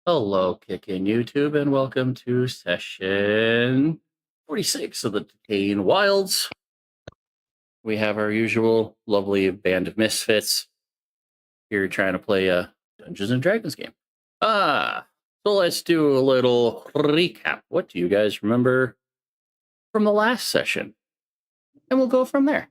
Hello, Kick in YouTube, and welcome to session 46 of the Decaying Wilds. We have our usual lovely band of misfits here trying to play a Dungeons and Dragons game. So let's do a little recap. What do you guys remember from the last session? And we'll go from there.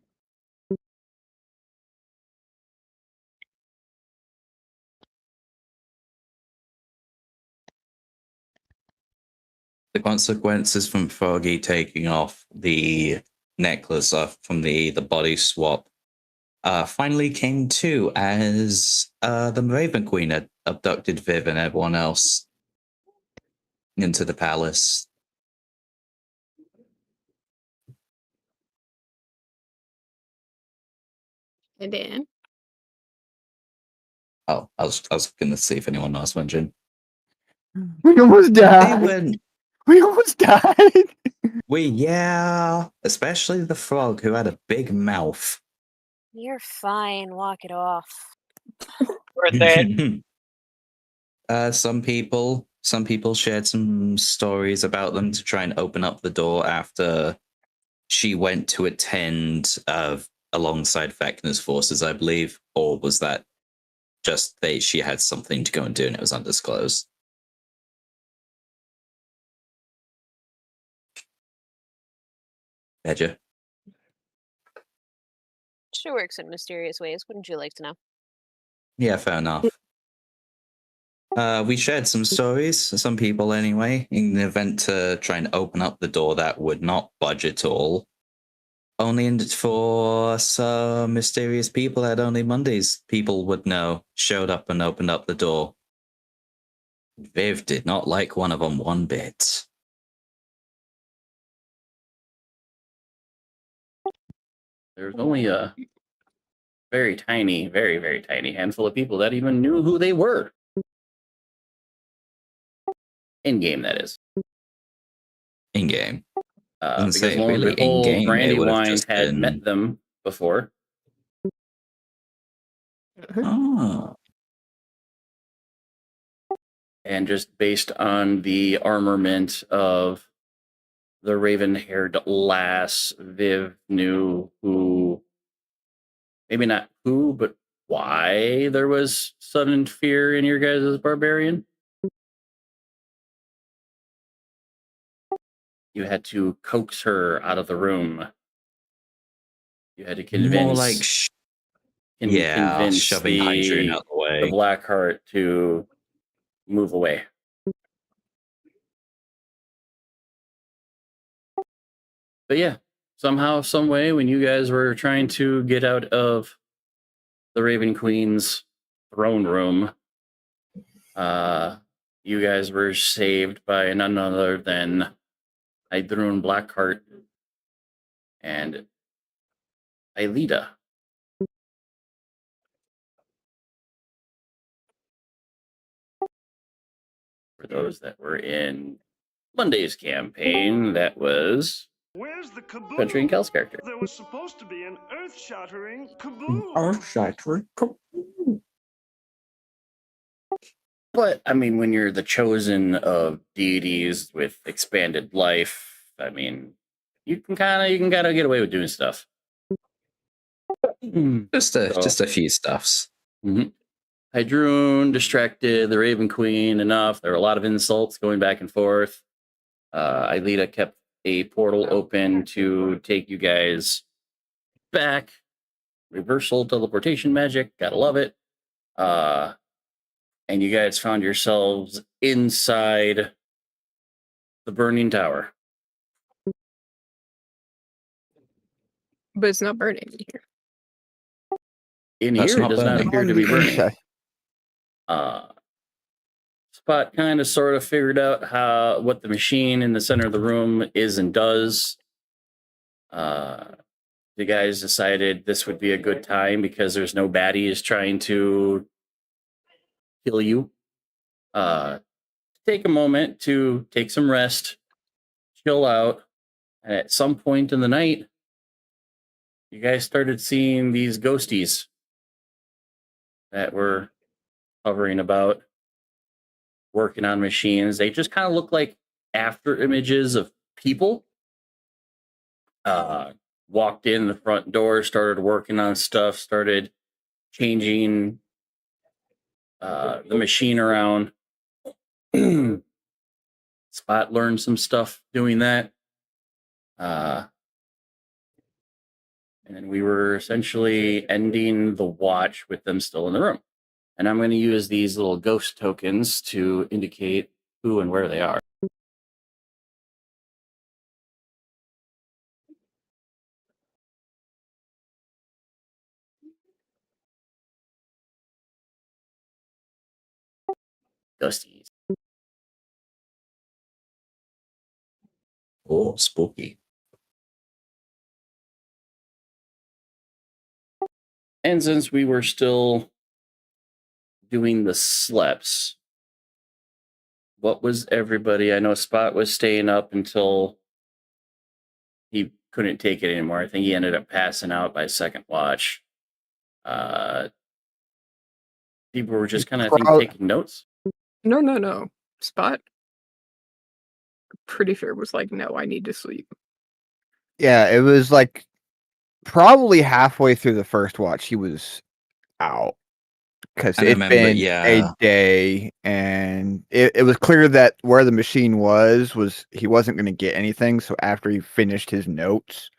The consequences from Froggy taking off the necklace off from the body swap finally came to as the Raven Queen had abducted Viv and everyone else into the palace. And then Oh, I was gonna see if anyone else mentioned. We almost They died. went. We almost died. Yeah, especially the frog who had a big mouth. You're fine. Walk it off. we're dead. Some people shared some stories about them to try and open up the door after she went to attend alongside Vecna's forces, I believe, or was that just she had something to go and do and it was undisclosed? Hedger. She works in mysterious ways. Wouldn't you like to know? Yeah, fair enough. We shared some stories, some people anyway, in the event to try and open up the door that would not budge at all. Only for some mysterious people that only Mondays people would know showed up and opened up the door. Viv did not like one of them one bit. There's only a very tiny, very, very tiny handful of people that even knew who they were. In-game, that is. In-game. Because lo and behold, Brandywine had met them before. Oh. And just based on the armament of the raven-haired lass, Viv knew who, maybe not who, but why there was sudden fear in your guys' barbarian. You had to coax her out of the room. You had to convince. More like convince shoving Hydrian out the way. The Blackheart to move away. But yeah, somehow, some way, when you guys were trying to get out of the Raven Queen's throne room, you guys were saved by none other than Hydrun Blackheart and Aelita. For those that were in Monday's campaign, that was Where's the kaboom? Country and Kel's character. There was supposed to be an earth-shattering kaboom. Earth-shattering kaboom. But I mean, when you're the chosen of deities with expanded life, I mean, you can kind of get away with doing stuff. Just a few stuffs. Mm-hmm. Hydrun distracted the Raven Queen enough. There were a lot of insults going back and forth. Aelita kept a portal open to take you guys back. Reversal teleportation magic. Gotta love it. And you guys found yourselves inside the burning tower. But it's not burning in here. In here, it does not appear to be burning. Spot kind of sort of figured out what the machine in the center of the room is and does. The guys decided this would be a good time because there's no baddies trying to kill you. Take a moment to take some rest, chill out, and at some point in the night, you guys started seeing these ghosties that were hovering about. working on machines. They just kind of look like after images of people. Walked in the front door, started working on stuff, started changing the machine around. Spot learned some stuff doing that. And then we were essentially ending the watch with them still in the room. And I'm going to use these little ghost tokens to indicate who and where they are. Ghosties. Oh, spooky. And since we were still doing the sleps, what was everybody? I know Spot was staying up until he couldn't take it anymore. I think he ended up passing out by second watch. People were just kind of, I think, taking notes. No. Spot. Pretty sure was like, no, I need to sleep. Yeah, it was like probably halfway through the first watch he was out because I it's remember, been yeah. a day, and it was clear that where the machine was he wasn't going to get anything. So after he finished his notes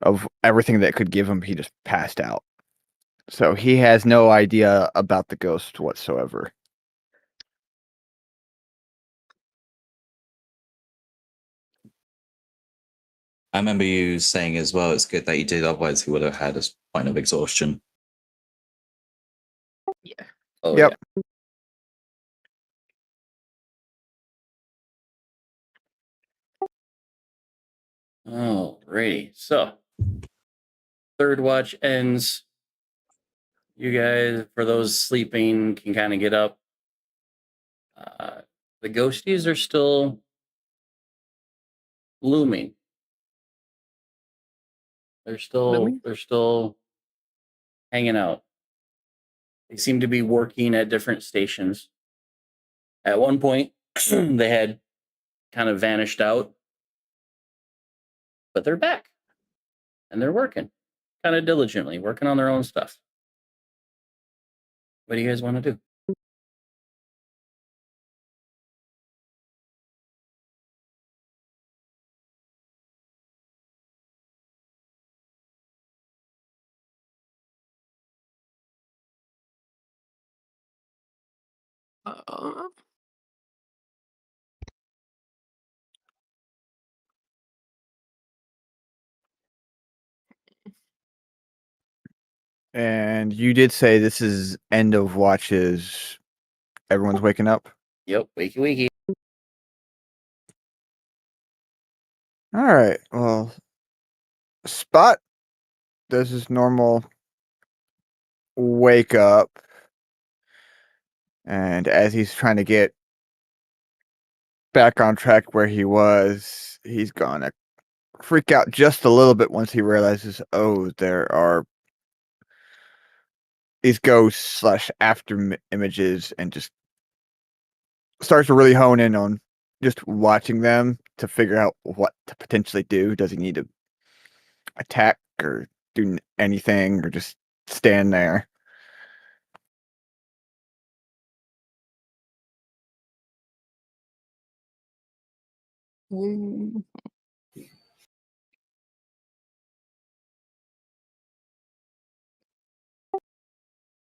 of everything that could give him, he just passed out. So he has no idea about the ghost whatsoever. I remember you saying as well, it's good that you did, otherwise he would have had a point of exhaustion. Yeah. Oh, Yep. yeah. Alrighty. So, third watch ends. You guys, for those sleeping, can kind of get up. The ghosties are still looming. They're still hanging out. They seem to be working at different stations. At one point, they had kind of vanished out, but they're back and they're working kind of diligently, working on their own stuff. What do you guys want to do? Uh, And you did say this is end of watches. Everyone's waking up. Yep, wakey wakey. All right. Well, Spot does his normal wake up, and as he's trying to get back on track where he was, he's gonna freak out just a little bit once he realizes, oh, there are these ghosts slash after images, and just starts to really hone in on just watching them to figure out what to potentially do. Does he need to attack or do anything, or just stand there? mm,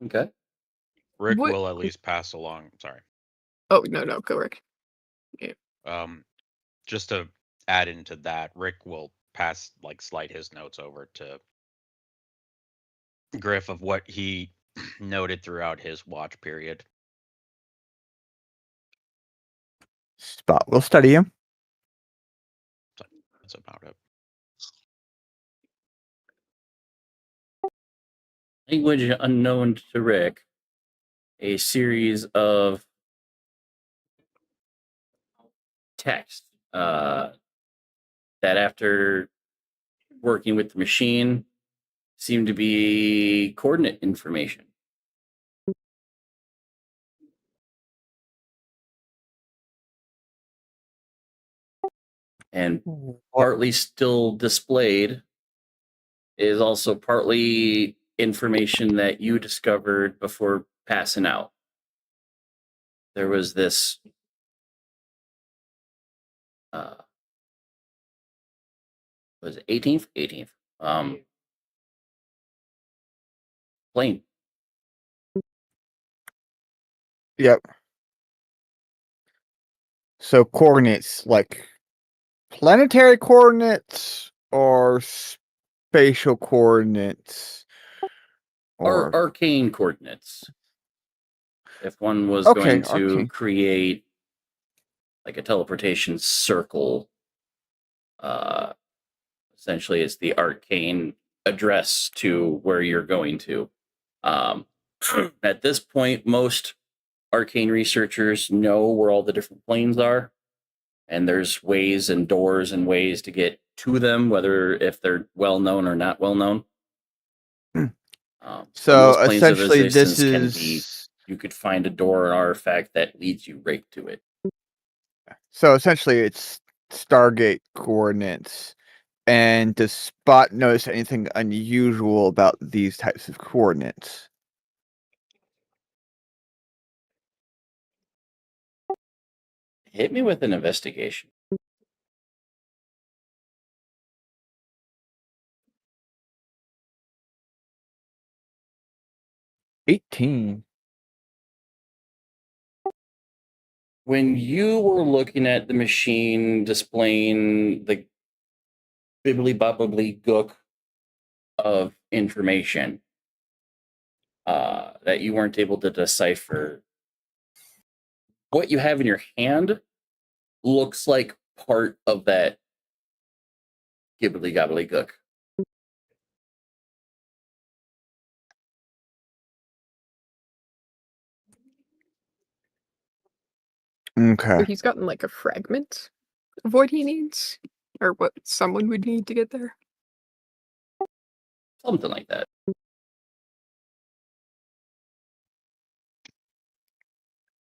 Okay. Rick What- will at least pass along. Sorry. oh, no, go Rick. Just to add into that, Rick will slide his notes over to Griff of what he noted throughout his watch period. Spot will study him. That's about it. Language unknown to Rick. A series of text that after working with the machine seemed to be coordinate information. And partly still displayed is also partly information that you discovered before passing out. There was this was it 18th? 18th. Plane. Yep. So coordinates like planetary coordinates or spatial coordinates Or or arcane coordinates. If one was okay, going to arcane. create like a teleportation circle, essentially it's the arcane address to where you're going to. At this point, most arcane researchers know where all the different planes are, and there's ways and doors and ways to get to them, whether if they're well known or not well known. So most planes of essentially, this existence can is be. You could find a door or artifact that leads you right to it. so essentially it's Stargate coordinates. And does Spot notice anything unusual about these types of coordinates? Hit me with an investigation. $18. When you were looking at the machine displaying the bibbly bobbly gook of information that you weren't able to decipher, what you have in your hand looks like part of that gibbly gobbly gook. Okay. So he's gotten like a fragment of what he needs, or what someone would need to get there. Something like that.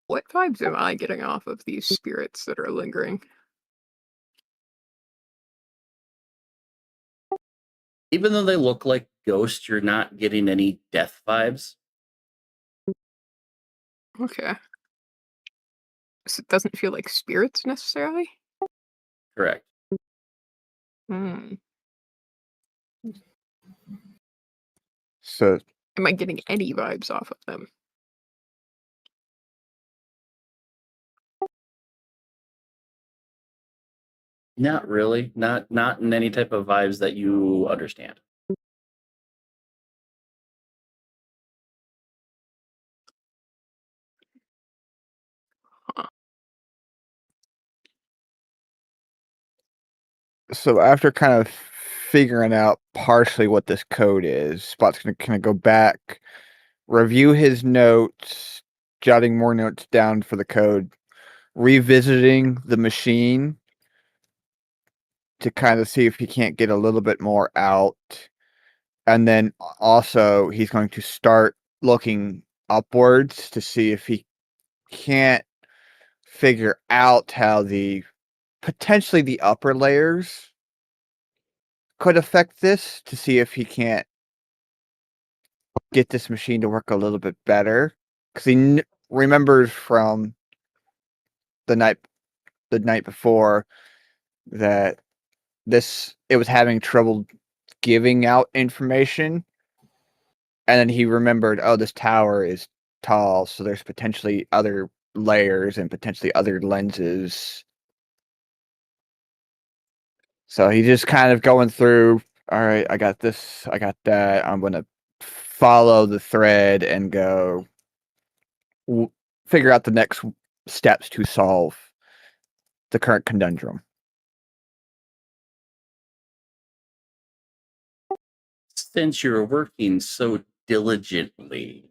What vibes am I getting off of these spirits that are lingering? Even though they look like ghosts, you're not getting any death vibes. Okay. So it doesn't feel like spirits necessarily? Correct. Hmm. So Am I getting any vibes off of them? Not really. Not in any type of vibes that you understand. so after kind of figuring out partially what this code is, Spot's gonna kind of go back, review his notes, jotting more notes down for the code, revisiting the machine to kind of see if he can't get a little bit more out. And then also he's going to start looking upwards to see if he can't figure out how the potentially the upper layers could affect this, to see if he can't get this machine to work a little bit better, because he remembers from the night before that it was having trouble giving out information, and then he remembered, oh, this tower is tall, so there's potentially other layers and potentially other lenses. So he just kind of going through, all right, I got this, I got that. I'm going to follow the thread and go figure out the next steps to solve the current conundrum. Since you're working so diligently,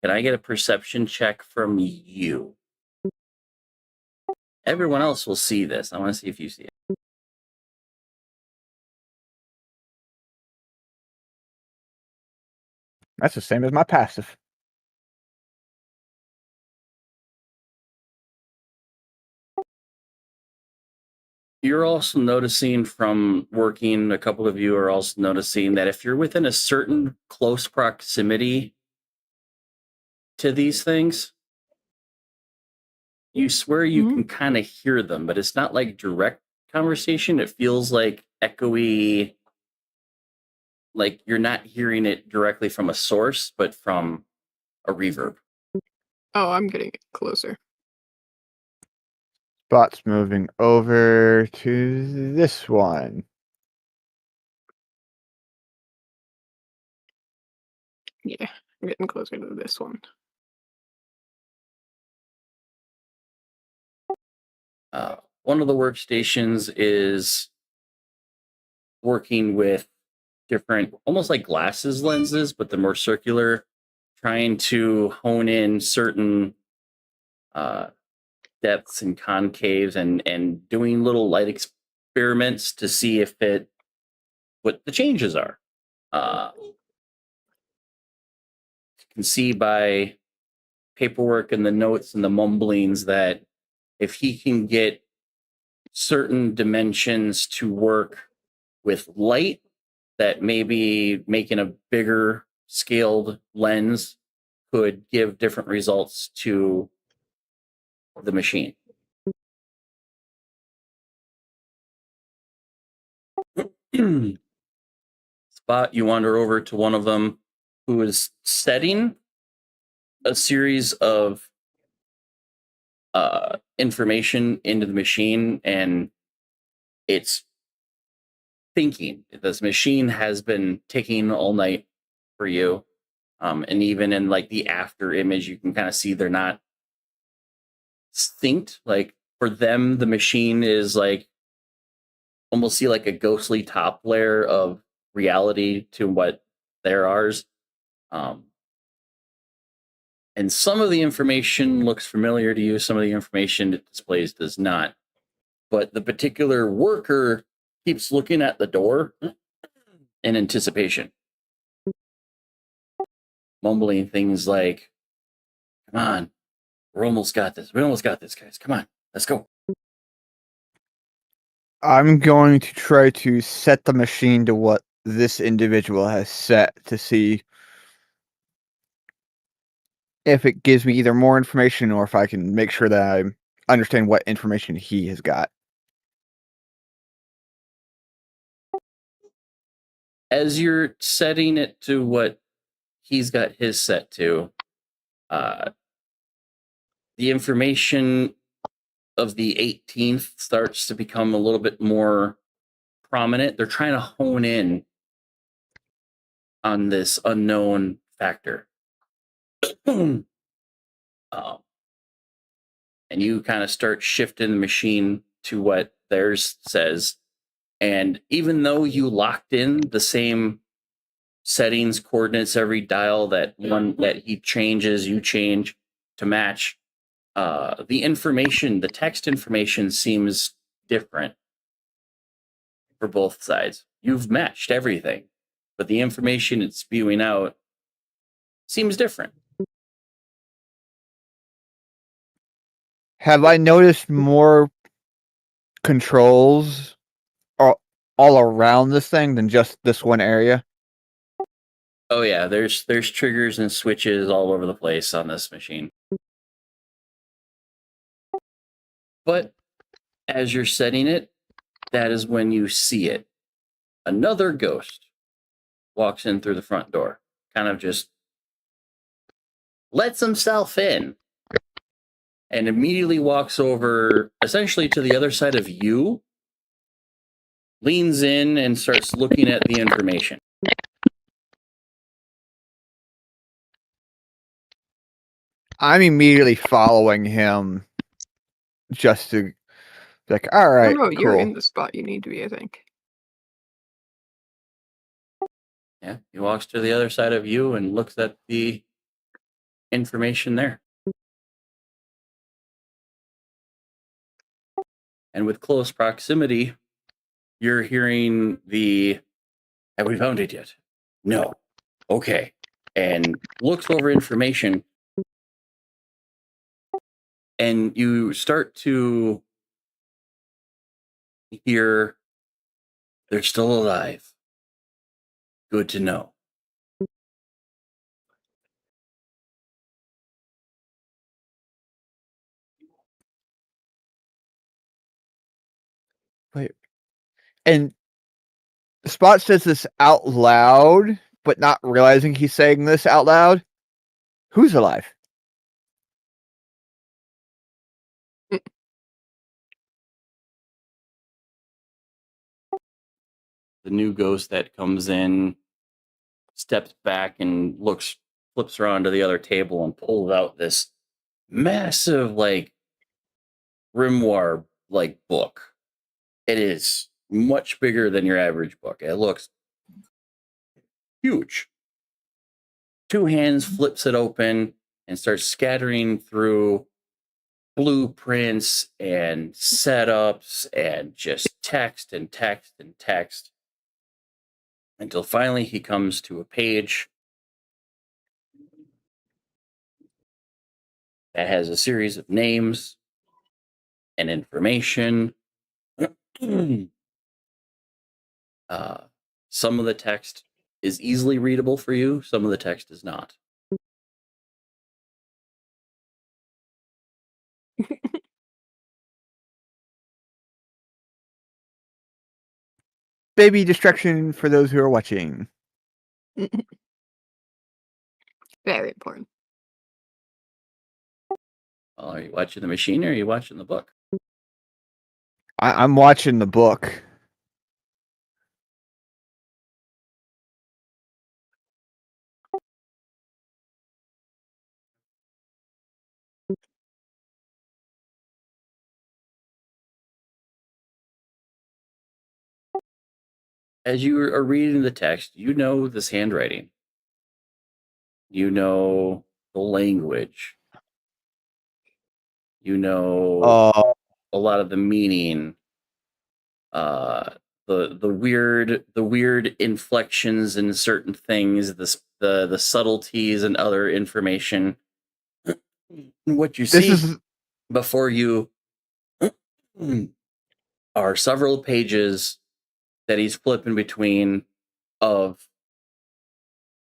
can I get a perception check from you? Everyone else will see this. I want to see if you see it. That's the same as my passive. You're also noticing from working, a couple of you are also noticing that if you're within a certain close proximity to these things, you swear you Mhm. can kind of hear them, but it's not like direct conversation. It feels like echoey, like you're not hearing it directly from a source, but from a reverb. Oh, I'm getting it closer. Spot's moving over to this one. Yeah, I'm getting closer to this one. One of the workstations is working with different, almost like glasses lenses, but they're more circular, trying to hone in certain depths and concaves and doing little light experiments to see if what the changes are. You can see by paperwork and the notes and the mumblings that if he can get certain dimensions to work with light, that maybe making a bigger scaled lens could give different results to the machine. Spot, you wander over to one of them who is setting a series of information into the machine, and it's thinking. This machine has been ticking all night for you. And even in like the after image, you can kind of see they're not synced. Like for them, the machine is like almost see like a ghostly top layer of reality to what they're ours. And some of the information looks familiar to you, some of the information it displays does not. But the particular worker keeps looking at the door in anticipation, mumbling things like, "Come on, we almost got this. We almost got this, guys. Come on, let's go." I'm going to try to set the machine to what this individual has set to see if it gives me either more information or if I can make sure that I understand what information he has got. As you're setting it to what he's got his set to, the information of the 18th starts to become a little bit more prominent. They're trying to hone in on this unknown factor. And you kind of start shifting the machine to what theirs says. And even though you locked in the same settings, coordinates, every dial that one that he changes, you change to match, the information, the text information seems different for both sides. You've matched everything, but the information it's spewing out seems different. Have I noticed more controls all around this thing than just this one area? Oh yeah, there's triggers and switches all over the place on this machine. But as you're setting it, that is when you see it. Another ghost walks in through the front door, kind of just lets himself in and immediately walks over essentially to the other side of you, leans in and starts looking at the information. I'm immediately following him just to like, all Oh right, no, you're cool. in the spot you need to be, I think. Yeah, he walks to the other side of you and looks at the information there. And with close proximity, you're hearing the, "Have we found it yet? No. Okay." And looks over information, and you start to hear they're still alive. Good to know. Wait. And Spot says this out loud, but not realizing he's saying this out loud. Who's alive? The new ghost that comes in steps back and flips around to the other table and pulls out this massive, like, grimoire like book. It is much bigger than your average book. It looks huge. Two hands flips it open and starts scattering through blueprints and setups and just text and text and text until finally he comes to a page that has a series of names and information. Some of the text is easily readable for you, some of the text is not. Baby distraction for those who are watching. Very important. Well, are you watching the machine or are you watching the book? I'm watching the book. As you are reading the text, you know this handwriting. You know the language. You know Oh, a lot of the meaning. The weird inflections in certain things, the subtleties and other information. What you this see is before you are several pages that he's flipping between of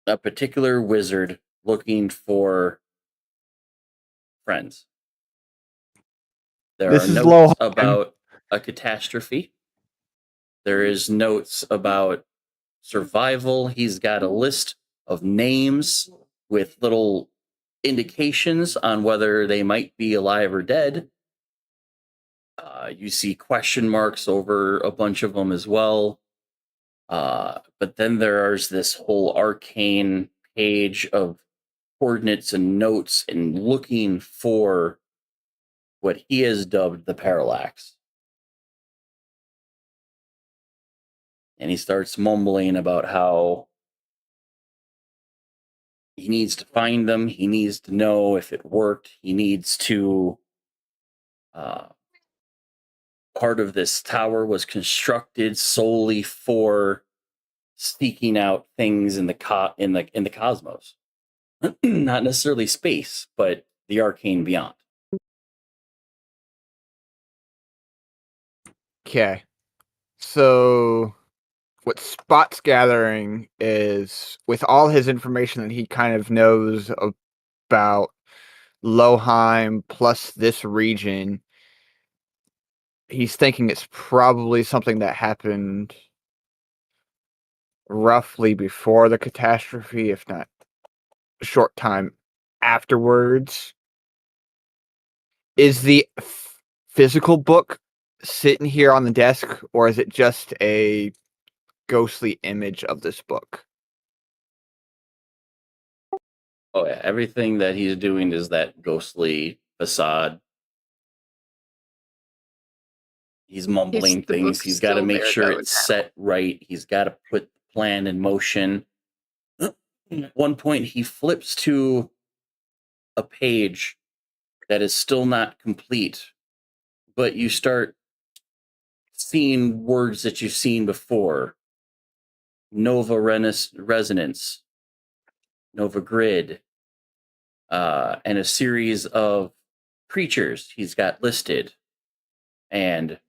a particular wizard looking for friends. There This are is notes Lohan. about a catastrophe. There is notes about survival. He's got a list of names with little indications on whether they might be alive or dead. You see question marks over a bunch of them as well. But then there's this whole arcane page of coordinates and notes and looking for what he has dubbed the parallax. And he starts mumbling about how he needs to find them. He needs to know if it worked. He needs to. Part of this tower was constructed solely for seeking out things in the in the cosmos, not necessarily space, but the arcane beyond. Okay. So what Spot's gathering is with all his information that he kind of knows about Loheim plus this region, he's thinking it's probably something that happened roughly before the catastrophe, if not a short time afterwards. Is the physical book sitting here on the desk, or is it just a ghostly image of this book? Oh yeah, everything that he's doing is that ghostly facade. He's mumbling the things. book He's got to still make there, sure though, it's now? set right. He's got to put the plan in motion. At one point, he flips to a page that is still not complete, but you start seeing words that you've seen before. Nova Resonance, Nova Grid, and a series of creatures he's got listed. And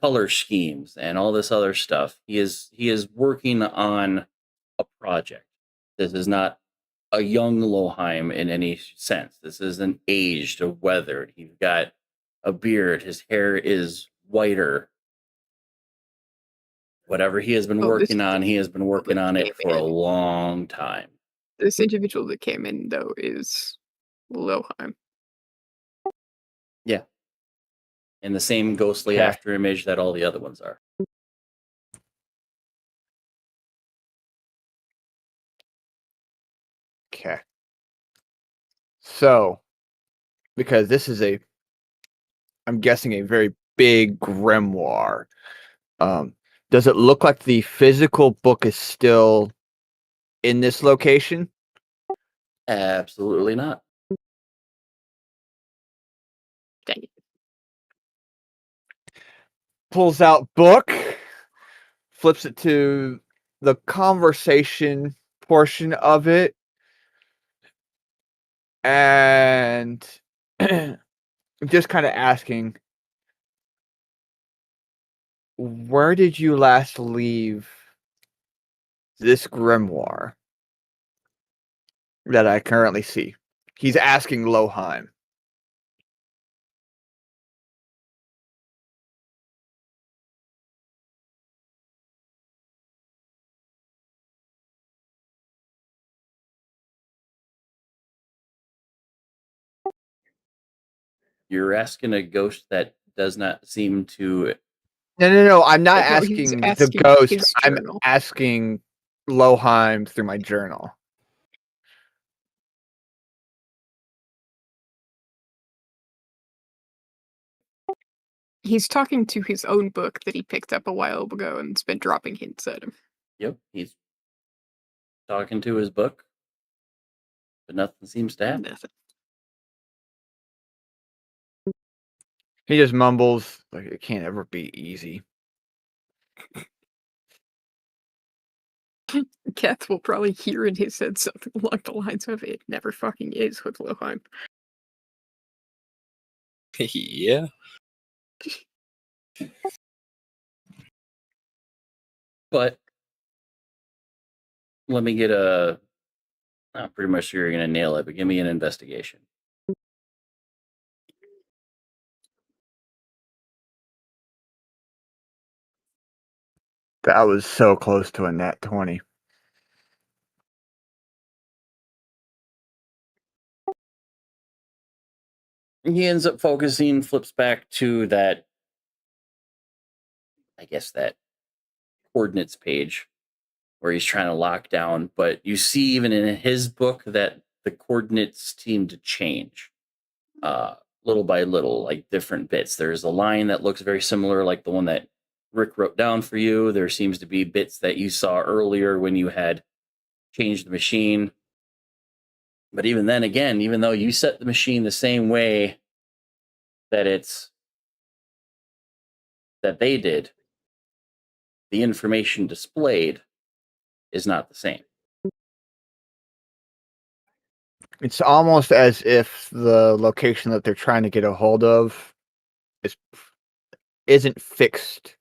color schemes and all this other stuff. He is working on a project. This is not a young Loheim in any sense. This isn't aged or weathered. He's got a beard. His hair is whiter. Whatever he has been Oh, this working on, he has been working on it came for a in. long time. This individual that came in, though, is Loheim. Yeah. In the same ghostly Okay. after image that all the other ones are. Okay. So, because this is I'm guessing a very big grimoire. Does it look like the physical book is still in this location? Absolutely not. Dang it. Pulls out book, flips it to the conversation portion of it, and just kind of asking, where did you last leave this grimoire that I currently see? He's asking Loheim. You're asking a ghost that does not seem to. No. I'm not No, he's asking the asking ghost. his I'm journal. asking Loheim through my journal. He's talking to his own book that he picked up a while ago and's been dropping hints at him. Yep, he's talking to his book, but nothing seems to happen. Nothing. He just mumbles like it can't ever be easy. Keth will probably hear in his head something along the lines of, "It never fucking is with Loheim." Yeah. But let me get I'm pretty much sure you're going to nail it, but give me an investigation. That was so close to a nat 20. He ends up focusing, flips back to that, I guess, that coordinates page where he's trying to lock down. But you see, even in his book, that the coordinates seem to change little by little, like different bits. There's a line that looks very similar, like the one that Rick wrote down for you. There seems to be bits that you saw earlier when you had changed the machine. But even then, again, even though you set the machine the same way that they did, the information displayed is not the same. It's almost as if the location that they're trying to get a hold of isn't fixed,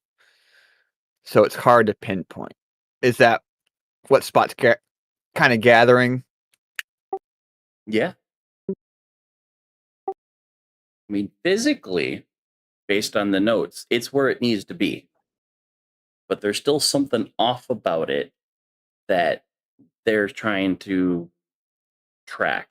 so it's hard to pinpoint. Is that what Spot's kind of gathering? Yeah. I mean, physically, based on the notes, it's where it needs to be. But there's still something off about it that they're trying to track.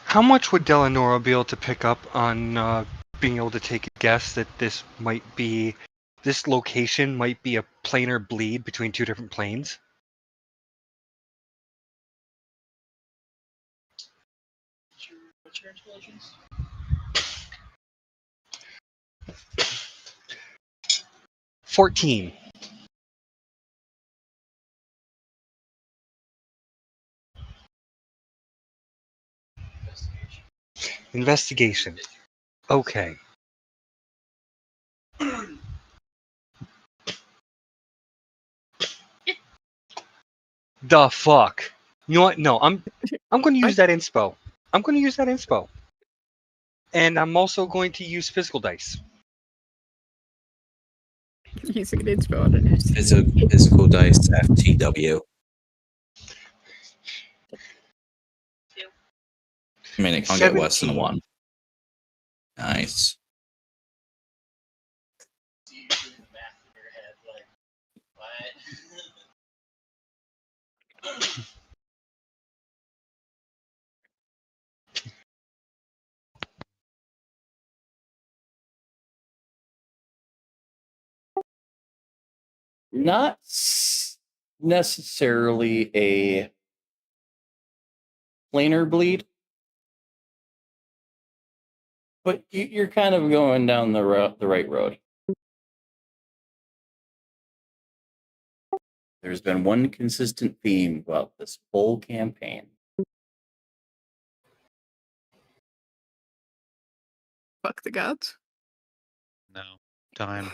How much would Delanora be able to pick up on being able to take a guess that this location might be a planar bleed between two different planes? What's your intelligence? 14. Investigation. Investigation. Okay. The fuck? You know what? No, I'm going to use that inspo. I'm going to use that inspo. And I'm also going to use physical dice. Using an inspo on an Physical dice FTW. I mean, it can't get worse than a 17. 1. Nice. Not necessarily a planar bleed, but you're kind of going down the right road. There's been one consistent theme about this whole campaign. Fuck the gods. No. Time.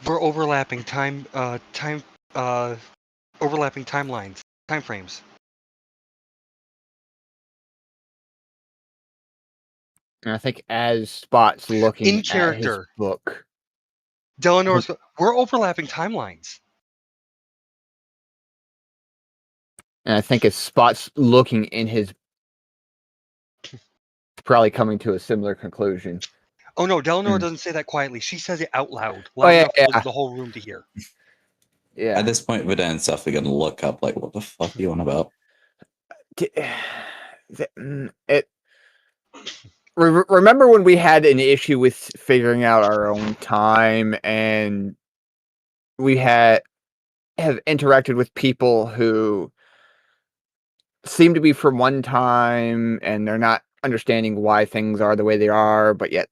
We're overlapping overlapping timelines, time frames. And I think as Spot's looking In at his character. book, Delanor's. We're overlapping timelines. and I think as Spot's looking in his, probably coming to a similar conclusion. Oh no, Delanor Hmm. doesn't say that quietly. She says it out loud, Oh, loud yeah, enough yeah. for the whole room to hear. Yeah. At this point, Vida and Seth are going to look up like, what the fuck are you on about? Remember when we had an issue with figuring out our own time, and we have interacted with people who seem to be from one time, and they're not understanding why things are the way they are, but yet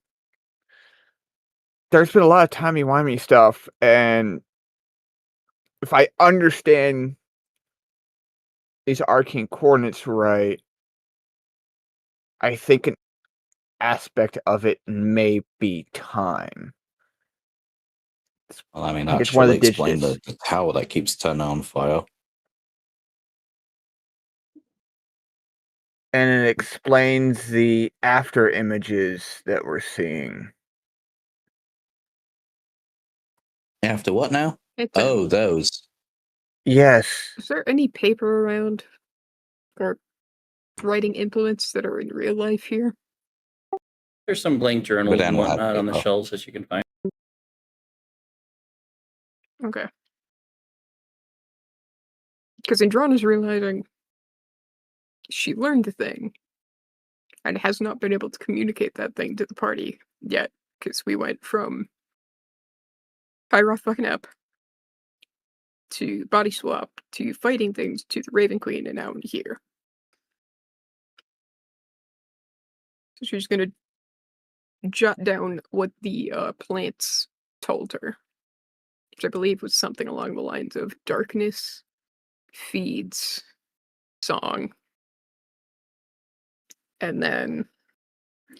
there's been a lot of timey-wimey stuff, and if I understand these arcane coordinates right, I think an aspect of it may be time. Well, I mean, Like that it's one of surely the explain digits. the tower that keeps turning on fire. And it explains the after images that we're seeing. After what now? It's Oh, those. Yes. Is there any paper around or writing implements that are in real life here? There's some blank journals But and then we'll have whatnot on the paper. shelves that you can find. Okay. Because Andrana's realizing she learned the thing and has not been able to communicate that thing to the party yet. Because we went from Pyroth fucking up to body swap to fighting things to the Raven Queen and now here. So she's gonna jot down what the plants told her, which I believe was something along the lines of darkness feeds song, and then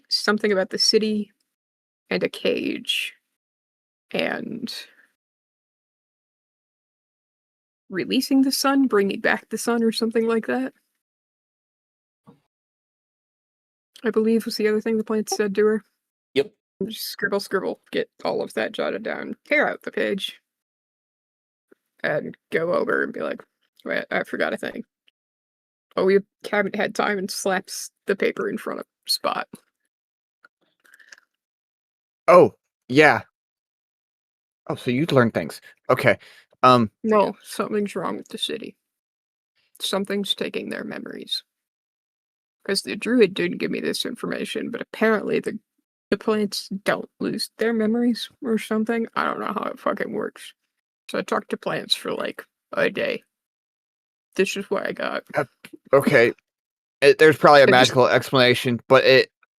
something about the city and a cage and releasing the sun, bringing back the sun, or something like that. I believe was the other thing the plant said to her. Yep. Just scribble, get all of that jotted down, tear out the page, and go over and be like, wait, I forgot a thing. Oh, we haven't had time, and slaps the paper in front of Spot. Oh, yeah. Oh, so you'd learn things. Okay. No, something's wrong with the city. Something's taking their memories. Because the druid didn't give me this information, but apparently the plants don't lose their memories or something. I don't know how it fucking works. So I talked to plants for like a day. This is what I got. Okay. There's probably a I just- magical explanation, but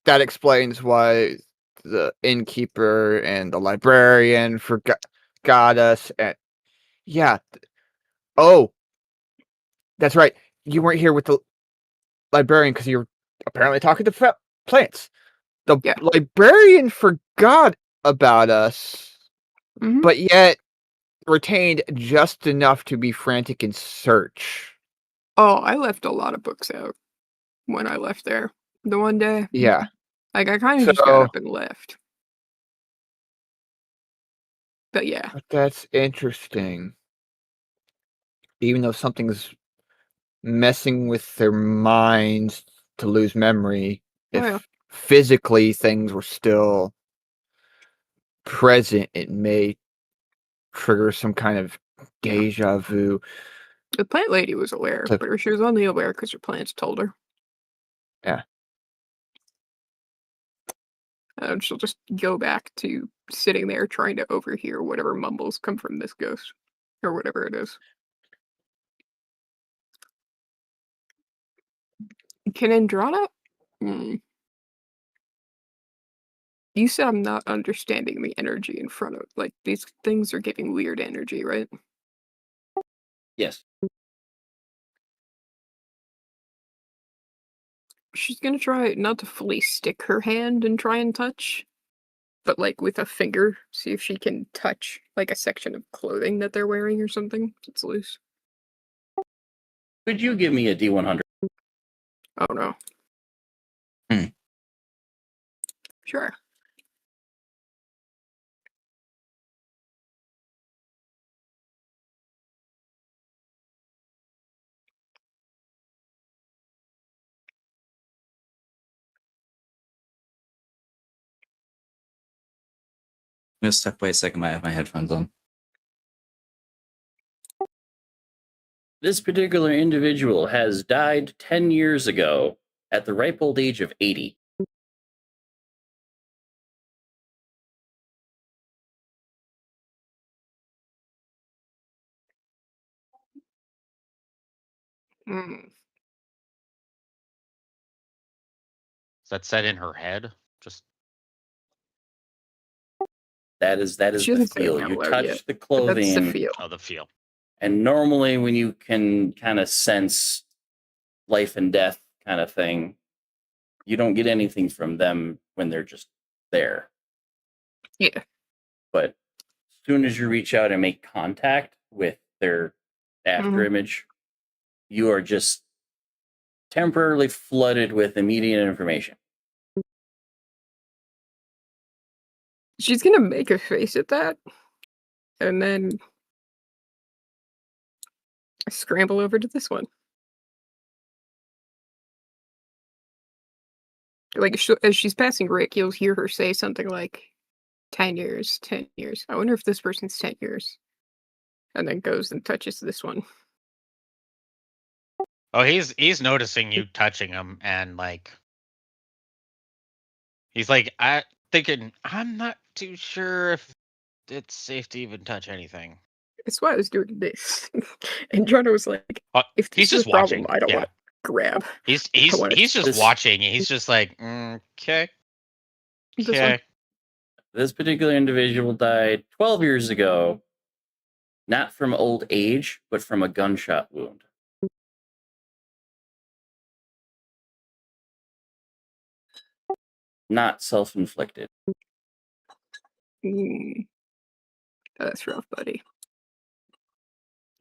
that explains why the innkeeper and the librarian got us. And yeah. Oh, that's right. You weren't here with the librarian because you were apparently talking to plants. The Yeah. librarian forgot about us, Mhm. but yet retained just enough to be frantic in search. Oh, I left a lot of books out when I left there. The one day, Yeah. like I kind of just got So up and left. But yeah, but that's interesting. Even though something's messing with their minds to lose memory, oh yeah, if physically things were still present, it may trigger some kind of yeah. deja vu. The plant lady was aware, So, but she was only aware because her plants told her. yeah. And she'll just go back to sitting there trying to overhear whatever mumbles come from this ghost. Or whatever it is. Can Andrada? Hmm. You said I'm not understanding the energy in front of like these things are giving weird energy, right? Yes. She's gonna try not to fully stick her hand and try and touch, but like with a finger, see if she can touch like a section of clothing that they're wearing or something that's loose. Could you give me a D100? Oh no. Hmm. Sure. I'm gonna step away a second. I have my headphones on. This particular individual has died 10 years ago at the ripe old age of 80. Hmm. Is that set in her head? Just That is She the hasn't said it feel. out You loud yet, touch the but that's the clothing, feel. oh, the feel. and normally when you can kind of sense life and death kind of thing, you don't get anything from them when they're just there. Yeah. But as soon as you reach out and make contact with their after image, you are just temporarily flooded with immediate information. She's gonna make a face at that, and then scramble over to this one. Like as she's passing Rick, you'll hear her say something like 10 years, 10 years. I wonder if this person's 10 years. And then goes and touches this one. Oh, he's noticing you touching him, and like he's like, I'm not too sure if it's safe to even touch anything. That's why I was doing this. And Jono was like, if this He's is just a problem, watching. I don't Yeah, want to grab. he's I want just This- watching. He's just like, okay, this one. okay. This particular individual died 12 years ago, not from old age, but from a gunshot wound. Not self-inflicted. Mm. Oh, that's rough, buddy.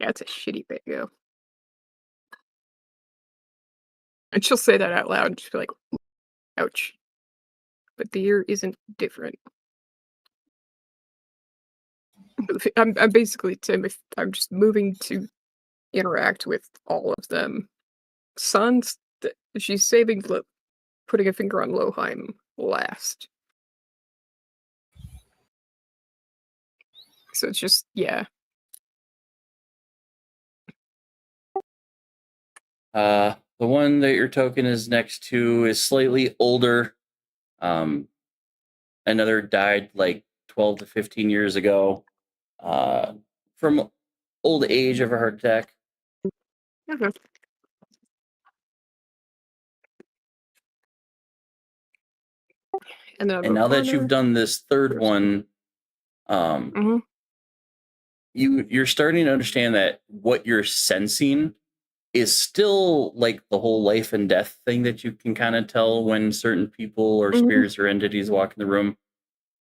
Yeah, it's a shitty bingo. And she'll say that out loud and just be like, ouch. But the year isn't different. I'm basically Tim. If I'm just moving to interact with all of them. Sons, she's saving putting a finger on Loheim last. So it's just yeah. The one that your token is next to is slightly older. Another died like 12 to 15 years ago from old age of a heart attack. Okay. And then And now that you've done this third one, you're starting to understand that what you're sensing is still like the whole life and death thing that you can kind of tell when certain people or Mhm. spirits or entities walk in the room.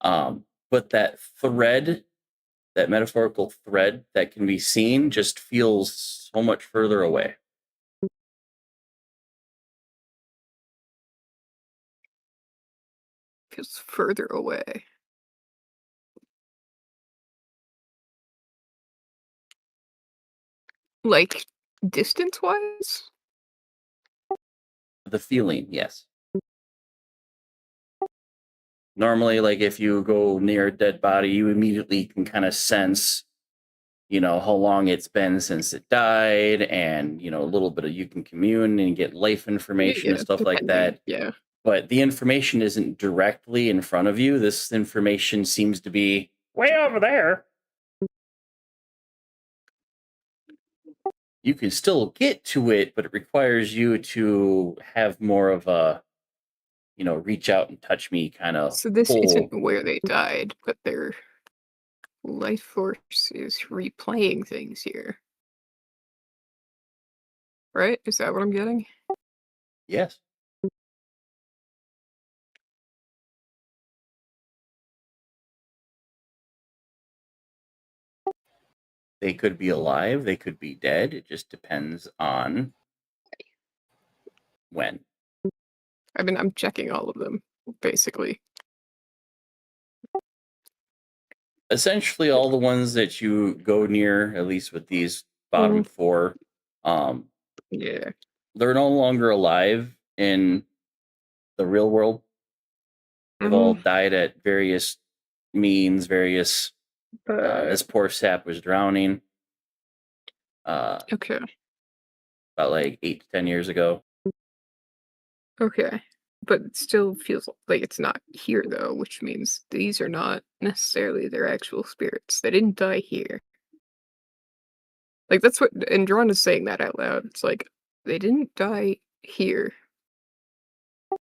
But that thread, that metaphorical thread that can be seen, just feels so much further away. Feels further away. Like distance wise? The feeling, yes. Normally, like if you go near a dead body, you immediately can kind of sense, how long it's been since it died, and a little bit of you can commune and get life information and stuff like depending. that. Yeah. But the information isn't directly in front of you. This information seems to be way over there. You can still get to it, but it requires you to have more of a, reach out and touch me kind of So this pull. isn't where they died, but their life force is replaying things here. Right? Is that what I'm getting? Yes. They could be alive, they could be dead. It just depends on when. I mean, I'm checking all of them, basically. Essentially, all the ones that you go near, at least with these bottom four, Yeah. they're no longer alive in the real world. They've all died at various means, various. This poor sap was drowning. Okay. About like 8 to 10 years ago. Okay. But it still feels like it's not here, though, which means these are not necessarily their actual spirits. They didn't die here. Like, that's what Andron is saying that out loud. It's like, they didn't die here.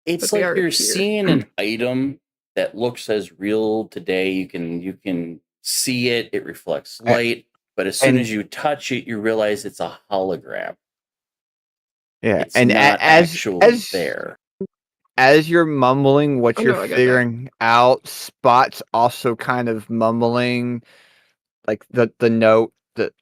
It's they like are you're here. seeing an item that looks as real today. You can see it. It reflects light, but as soon and- as you touch it, you realize it's a hologram. Yeah, It's and not actually there. As you're mumbling what Oh, you're no, I got that. figuring out, Spot's also kind of mumbling, like the note that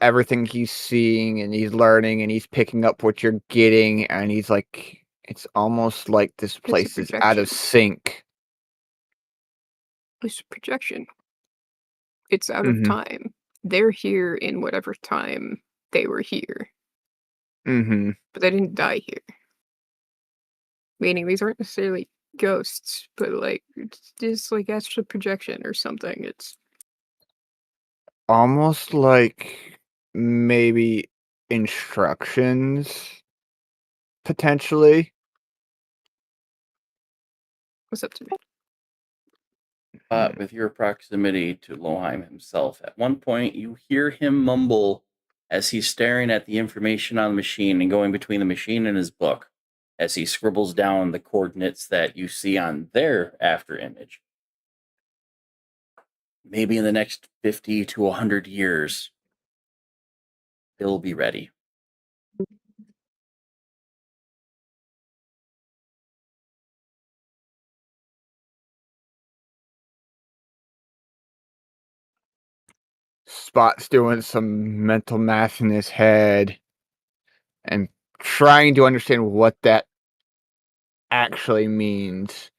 everything he's seeing and he's learning and he's picking up what you're getting, and he's like, it's almost like this place is out of projection. sync. It's a projection. It's out of time. They're here in whatever time they were here. Mm-hmm. But they didn't die here. Meaning these aren't necessarily ghosts, but like it's just like astral projection or something. It's Almost like maybe instructions, potentially. what's up to me? With your proximity to Loheim himself, at one point you hear him mumble as he's staring at the information on the machine and going between the machine and his book as he scribbles down the coordinates that you see on their after image. Maybe in the next 50 to 100 years, he'll be ready. Spot's doing some mental math in his head and trying to understand what that actually means.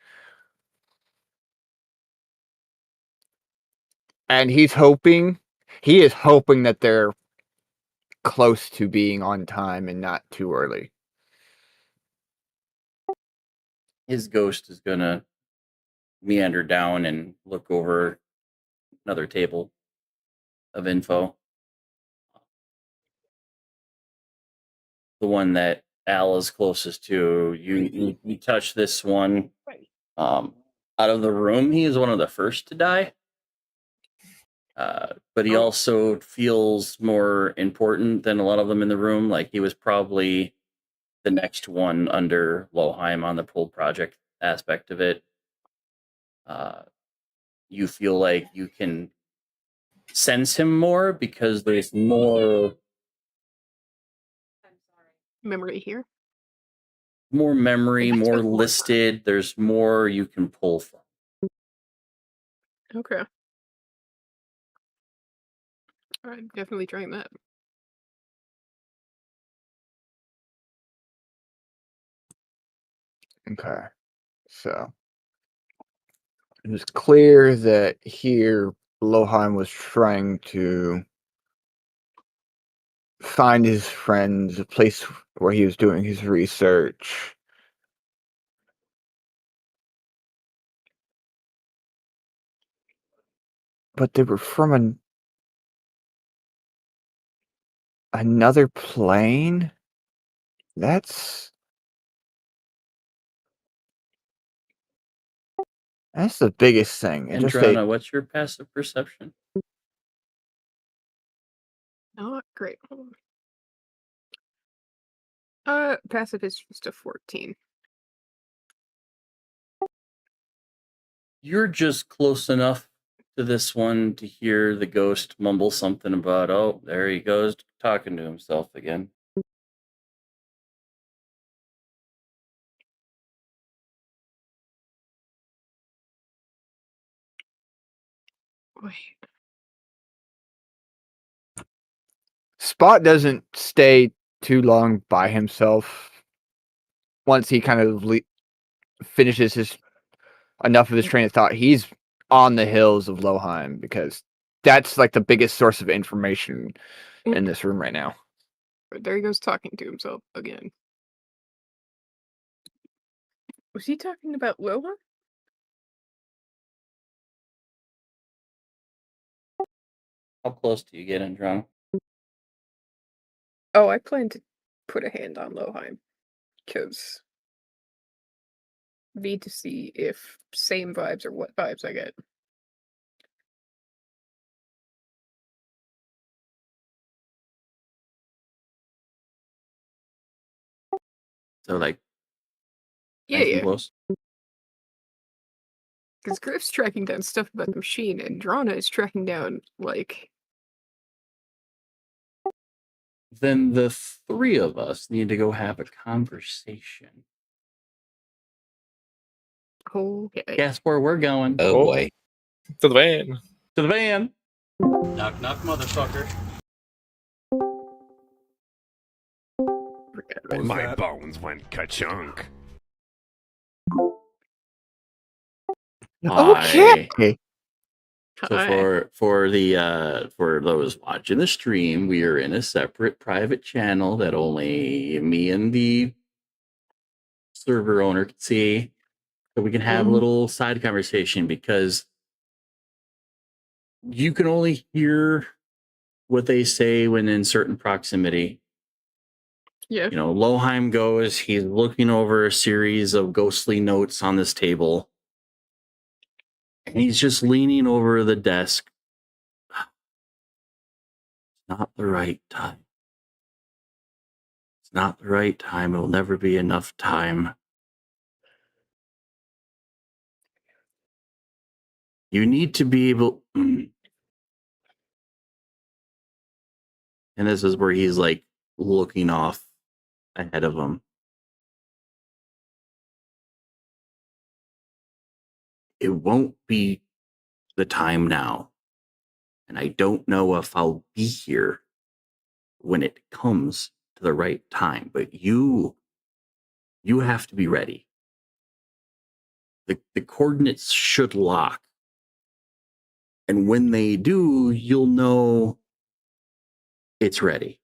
And he is hoping that they're close to being on time and not too early. His ghost is gonna meander down and look over another table of info. The one that Al is closest to, you touch this one. Out of the room, he is one of the first to die. But he also feels more important than a lot of them in the room. Like he was probably the next one under Loheim on the pool project aspect of it. You feel like you can sense him more because there's more Memory here. More memory, That's more been more time. listed. There's more you can pull from. Okay. I'm definitely trying that. Okay. So it was clear that here Loheim was trying to find his friends, a place where he was doing his research. But they were from another plane? That's the biggest thing. It just Androna, what's your passive perception? Not great. Hold on. Passive is just a 14. You're just close enough to this one to hear the ghost mumble something about, oh, there he goes talking to himself again. Wait. Spot doesn't stay too long by himself. Once he kind of finishes enough of his train of thought, he's on the hills of Loheim because that's like the biggest source of information in this room right now. There he goes talking to himself again. Was he talking about Loha? How close do you get, Androna? Oh, I plan to put a hand on Loheim. Because need to see if same vibes or what vibes I get. So, like, Yeah, nice and yeah. close. Because Griff's tracking down stuff about the machine, and Drana is tracking down, like... Then the three of us need to go have a conversation. Okay. Guess where we're going? Oh boy. To the van. To the van. Knock, knock, motherfucker. Forgot about My that. bones went ka-chunk. Okay. So Hi. for those watching the stream, we are in a separate private channel that only me and the server owner can see, so we can have a little side conversation because you can only hear what they say when in certain proximity. Yeah. You know, Loheim goes, he's looking over a series of ghostly notes on this table. And he's just leaning over the desk. It's not the right time. It's not the right time. It'll never be enough time. You need to be able. And this is where he's like looking off ahead of him. It won't be the time now. And I don't know if I'll be here when it comes to the right time. But you have to be ready. The coordinates should lock. And when they do, you'll know it's ready.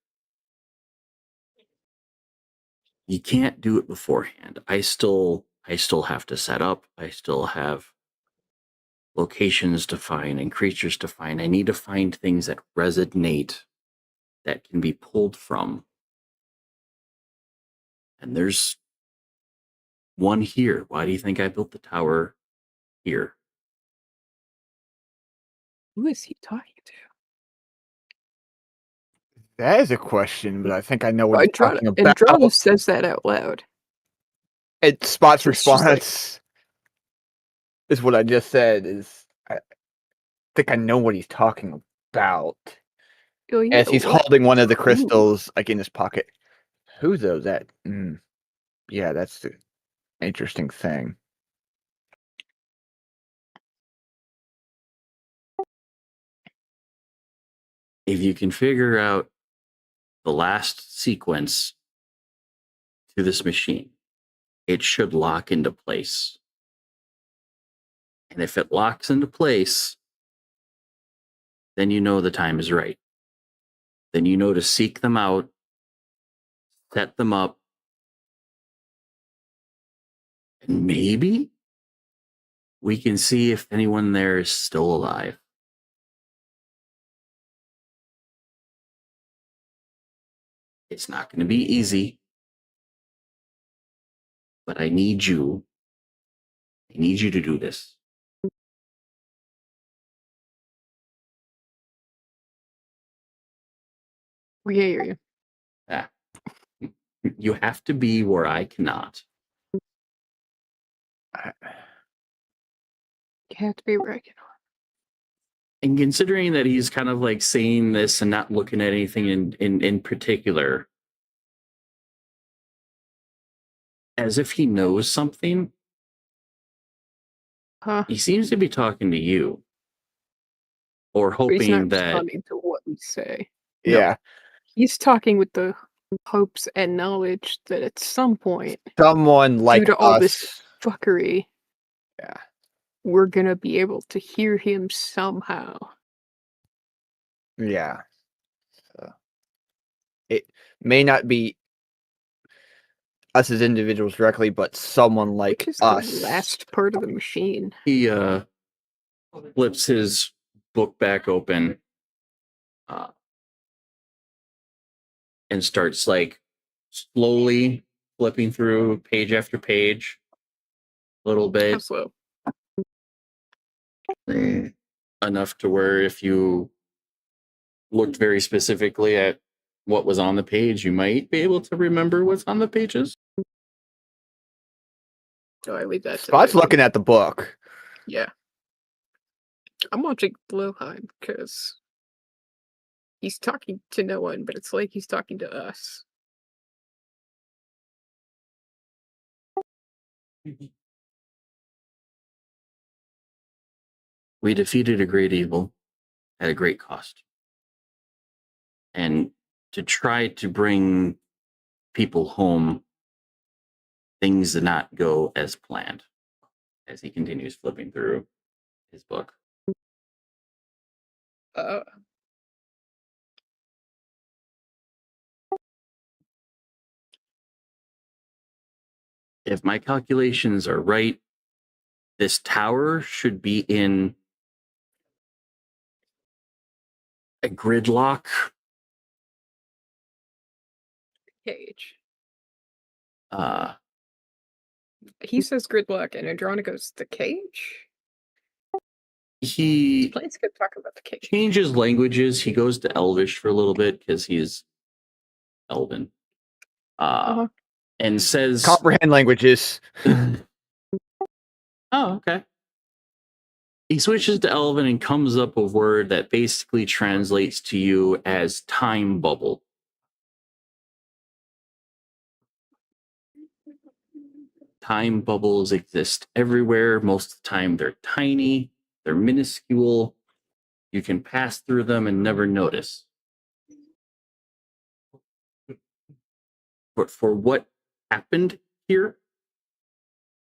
You can't do it beforehand. I still have to set up. I still have locations to find and creatures to find. I need to find things that resonate, that can be pulled from. And there's one here. Why do you think I built the tower here? Who is he talking to? That is a question, but I think I know what he's talking about. Androna says that out loud. Spot's It's just like- response is what I just said. I think I know what he's talking about. Oh, yeah, As he's what? holding one of the crystals like in his pocket. Who though? That. Yeah, that's the interesting thing. If you can figure out the last sequence to this machine, it should lock into place. And if it locks into place, then you know the time is right. Then you know to seek them out, set them up, and maybe we can see if anyone there is still alive. It's not going to be easy, but I need you. I need you to do this. We hear you. Ah. You have to be where I cannot. You have to be regular. And considering that he's kind of like saying this and not looking at anything in particular, as if he knows something, Huh? he seems to be talking to you. Or But he's not hoping that responding to what we say. No. Yeah, He's talking with the hopes and knowledge that at some point, someone like due to all us. this fuckery, Yeah. we're gonna be able to hear him somehow. Yeah. So, it may not be us as individuals directly, but someone like Which is us. the last part of the machine. he flips his book back open and starts like slowly flipping through page after page a little How bit, slow? enough to where if you looked very specifically at what was on the page, you might be able to remember what's on the pages. So I leave that to Spot's Lily. looking at the book. Yeah. I'm watching Blowheim because he's talking to no one, but it's like he's talking to us. We defeated a great evil at a great cost. And to try to bring people home, things did not go as planned. As he continues flipping through his book. If my calculations are right, this tower should be in a gridlock. Cage. Uh, He says gridlock, and Andronico's the cage? he Planes kept talking about the cage. changes languages. He goes to Elvish for a little bit because he's Elven. And says, Comprehend languages. oh, okay. He switches to Elven and comes up with a word that basically translates to you as time bubble. Time bubbles exist everywhere. Most of the time, they're tiny, they're minuscule. You can pass through them and never notice. But for what happened here,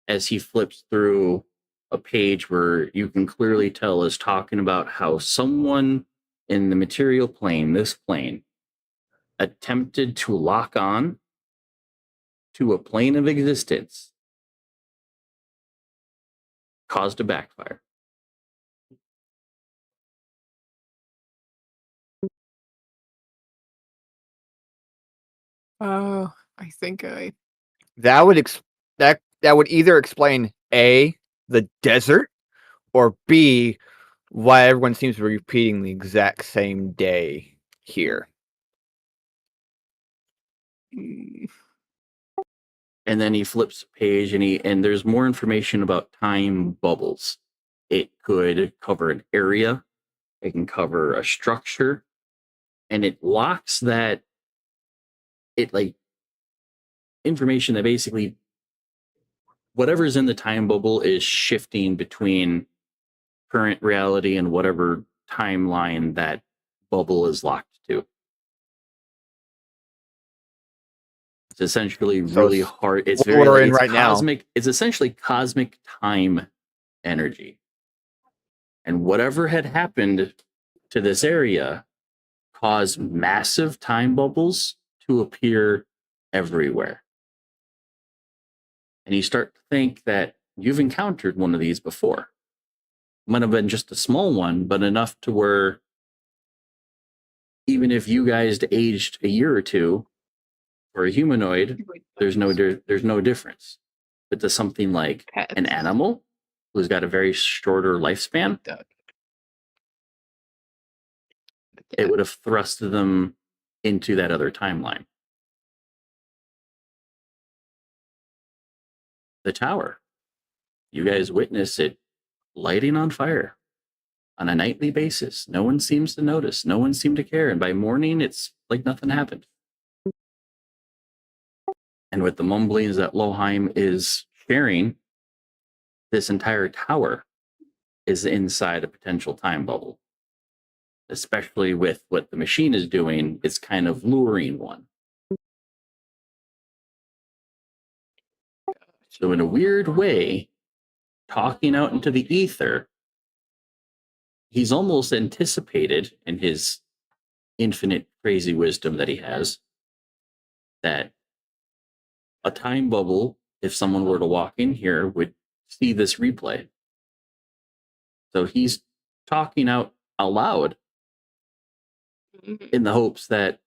as he flips through a page where you can clearly tell is talking about how someone in the material plane, this plane, attempted to lock on to a plane of existence, caused a backfire. Oh, I think That would that would either explain A, the desert, or B, why everyone seems to be repeating the exact same day here. And then he flips a page and there's more information about time bubbles. It could cover an area, it can cover a structure, and it locks that, it like information that basically whatever's in the time bubble is shifting between current reality and whatever timeline that bubble is locked to. It's essentially So really it's hard. It's what very we're in it's right now. cosmic. It's essentially cosmic time energy. And whatever had happened to this area caused massive time bubbles to appear everywhere. And you start to think that you've encountered one of these before. Might have been just a small one, but enough to where even if you guys aged a year or two for a humanoid, there's no difference. But to something like an Pets. animal who's got a very shorter lifespan, it would have thrust them into that other timeline. The tower. You guys witness it lighting on fire on a nightly basis. No one seems to notice. No one seemed to care. And by morning, it's like nothing happened. And with the mumblings that Loheim is sharing, this entire tower is inside a potential time bubble. Especially with what the machine is doing, it's kind of luring one. So in a weird way, talking out into the ether, he's almost anticipated in his infinite crazy wisdom that he has that a time bubble, if someone were to walk in here, would see this replay. So he's talking out loud in the hopes that,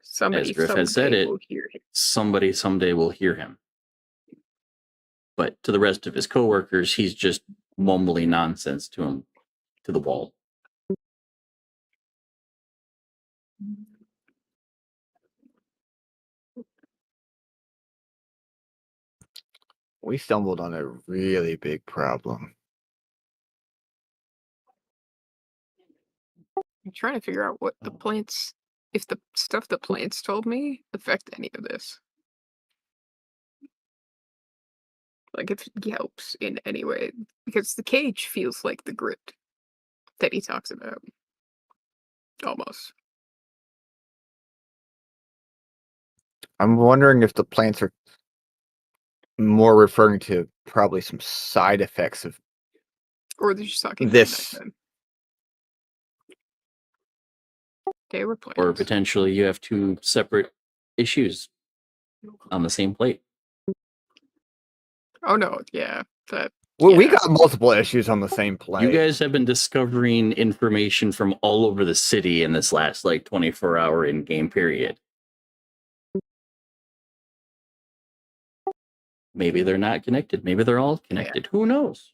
Somebody as Griff has said someday it, will hear him. somebody someday will hear him. But to the rest of his coworkers, he's just mumbling nonsense to him, to the wall. We stumbled on a really big problem. I'm trying to figure out what the plants, if the stuff the plants told me affect any of this. Like if it helps in any way, because the cage feels like the grit that he talks about. Almost. I'm wondering if the plants are more referring to probably some side effects of Or they're just talking this. about they were plants. Or potentially you have two separate issues on the same plate. Oh no, yeah. That Well, we yeah. got multiple issues on the same plate. You guys have been discovering information from all over the city in this last 24-hour in-game period. Maybe they're not connected. Maybe they're all connected. Who knows?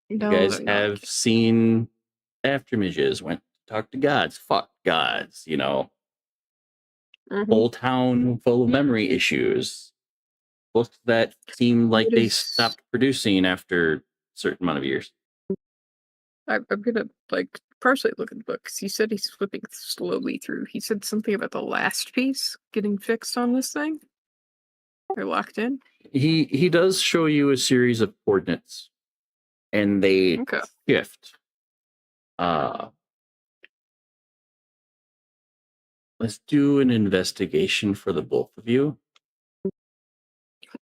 No, You guys they're not. have seen afterimages, went to talk to gods, fuck gods, Mhm. whole town full of memory issues. Books that seem like What they is- stopped producing after a certain amount of years. I'm gonna partially look at the book because he said he's flipping slowly through. He said something about the last piece getting fixed on this thing. They're locked in. He does show you a series of coordinates, and they Okay. shift. Let's do an investigation for the both of you.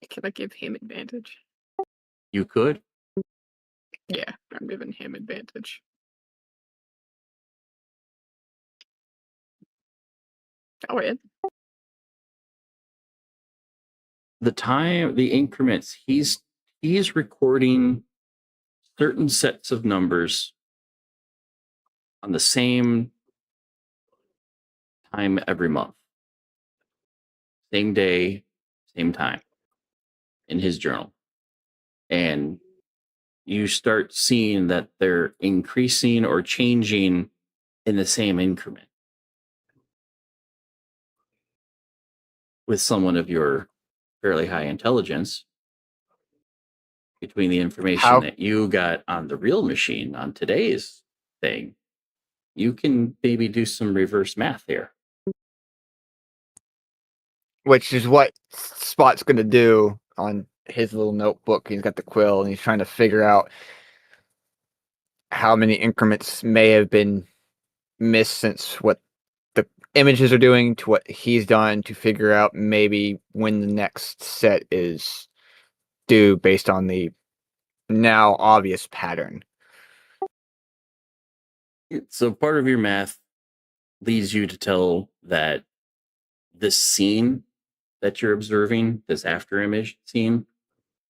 Can I give him advantage? You could. Yeah, I'm giving him advantage. Oh, yeah. The increments, he's recording certain sets of numbers on the same time every month. Same day, same time in his journal. And you start seeing that they're increasing or changing in the same increment. With someone of your fairly high intelligence, between the information that you got on the real machine on today's thing, you can maybe do some reverse math here. which is what Spot's going to do on his little notebook. He's got the quill, and he's trying to figure out how many increments may have been missed since what the images are doing to what he's done to figure out maybe when the next set is due based on the now obvious pattern. So part of your math leads you to tell that this scene that you're observing, this after image scene,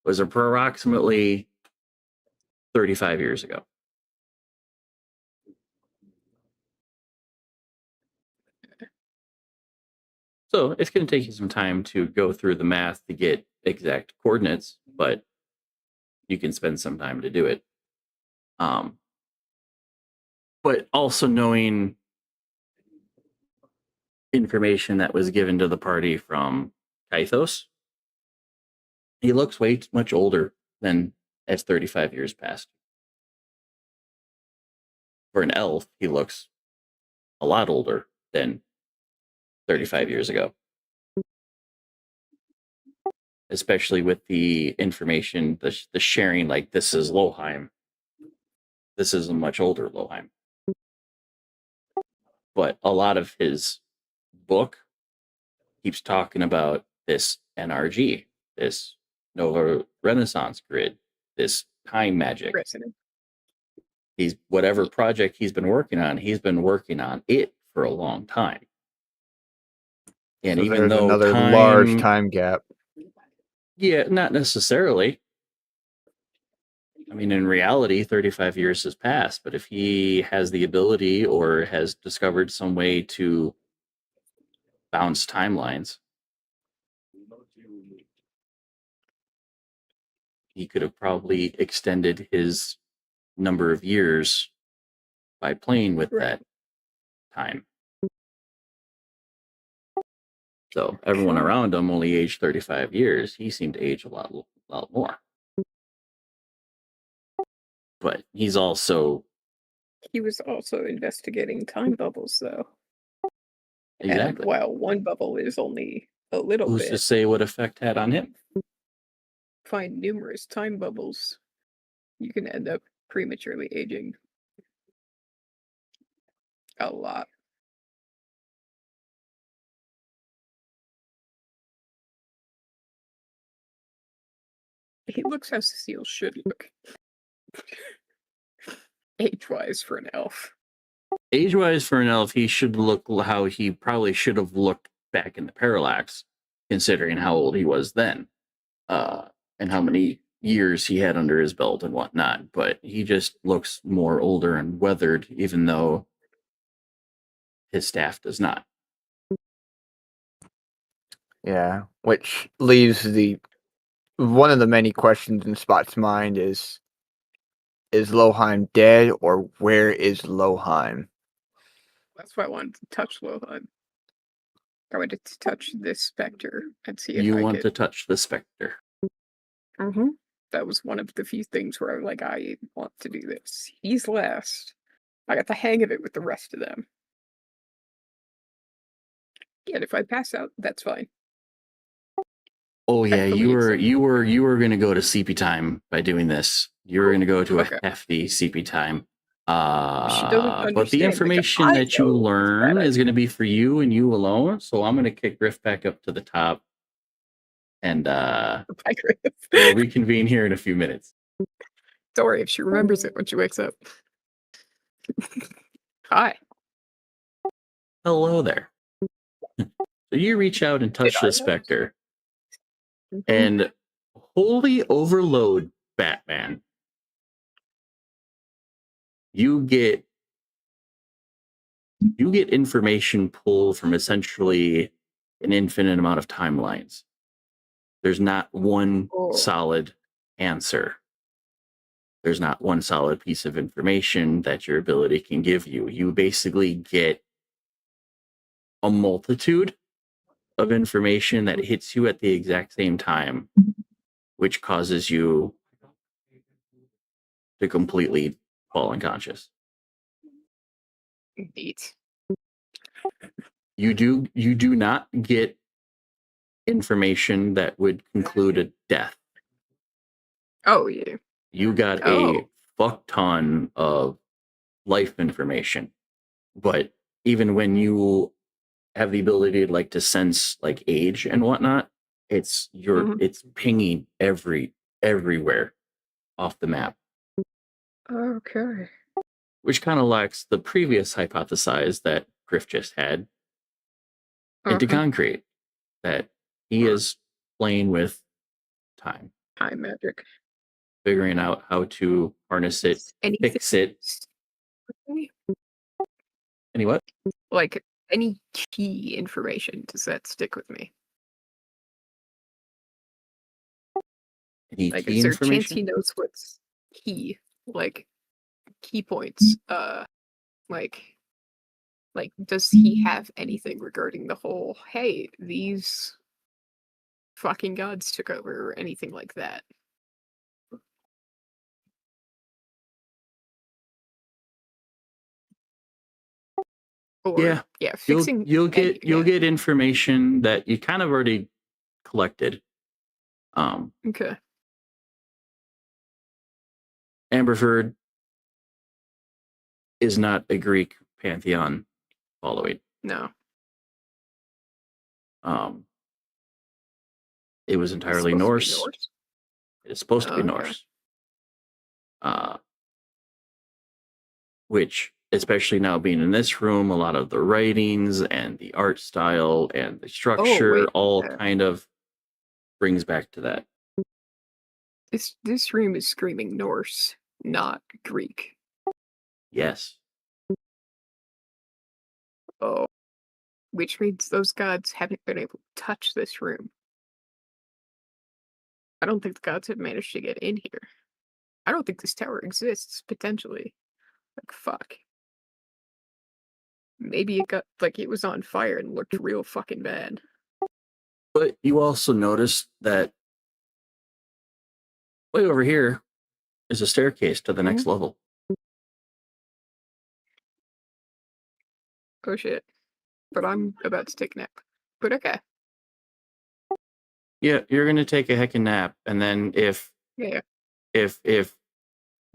was approximately 35 years ago. So it's going to take you some time to go through the math to get exact coordinates, but you can spend some time to do it. But also knowing information that was given to the party from Kythos, he looks way much older than as 35 years passed. For an elf, he looks a lot older than 35 years ago. Especially with the information, the sharing, like this is Loheim. This is a much older Loheim. But a lot of his book keeps talking about this NRG, this Nova Renaissance grid, this time magic. Resonant. He's whatever project he's been working on it for a long time. And So even there's though another large time gap. Yeah, not necessarily. I mean, in reality, 35 years has passed, but if he has the ability or has discovered some way to bounce timelines, he could have probably extended his number of years by playing with that time. So everyone around him only aged 35 years. He seemed to age a lot more. But he was also investigating time bubbles, though. exactly. And while one bubble is only a little Who's bit, to say what effect had on him? find numerous time bubbles, you can end up prematurely aging a lot. He looks how Cecile should look. Age-wise for an elf. Age-wise for an elf, he should look how he probably should have looked back in the Parallax, considering how old he was then, and how many years he had under his belt and whatnot. But he just looks more older and weathered, even though his staff does not. Yeah, which leaves one of the many questions in Spot's mind is Loheim dead, or where is Loheim? That's why I wanted to touch Lohan. I wanted to touch this specter and see if You I want could. to touch the specter. Mm-hmm. That was one of the few things where I'm like, I want to do this. He's last. I got the hang of it with the rest of them. And if I pass out, that's fine. Oh yeah, Thankfully, you were gonna go to CP time by doing this. You were gonna go to Okay. a hefty CP time. She doesn't But the understand because information I that you know it's learn bad is going to be for you and you alone. So I'm going to kick Griff back up to the top, and Bye, Griff. we'll reconvene here in a few minutes. Don't worry if she remembers it when she wakes up. Hi. Hello there. So you reach out and touch I the notice? specter, Mhm. and holy overload, Batman! You get information pulled from essentially an infinite amount of timelines. There's not one solid answer. There's not one solid piece of information that your ability can give you. You basically get a multitude of information that hits you at the exact same time, which causes you to completely fall unconscious. Neat. You do not get information that would conclude a death. Oh yeah. You got a Oh. fuck ton of life information, but even when you have the ability to sense like age and whatnot, it's it's pinging everywhere off the map, Okay. which kind of lacks the previous hypothesis that Griff just had into concrete, that he is playing with time magic, figuring out how to harness it, fix it. Any what? Like any key information, does that stick with me? Any Like, key is there a chance information? he knows what's key? Like key points. Like does he have anything regarding the whole, hey, these fucking gods took over, or anything like that? Or Yeah, fixing you'll get information that you kind of already collected. Okay. Amberford is not a Greek pantheon following. No. It was entirely Norse. It is supposed to be Okay. Norse. Which, especially now being in this room, a lot of the writings and the art style and the structure all kind of brings back to that. This room is screaming Norse, not Greek. Yes. Oh. Which means those gods haven't been able to touch this room. I don't think the gods have managed to get in here. I don't think this tower exists, potentially. Like, fuck. Maybe it got, like, it was on fire and looked real fucking bad. But you also noticed that way over here is a staircase to the next level. Oh shit. But I'm about to take a nap. But okay. Yeah, you're gonna take a heckin' nap, and then if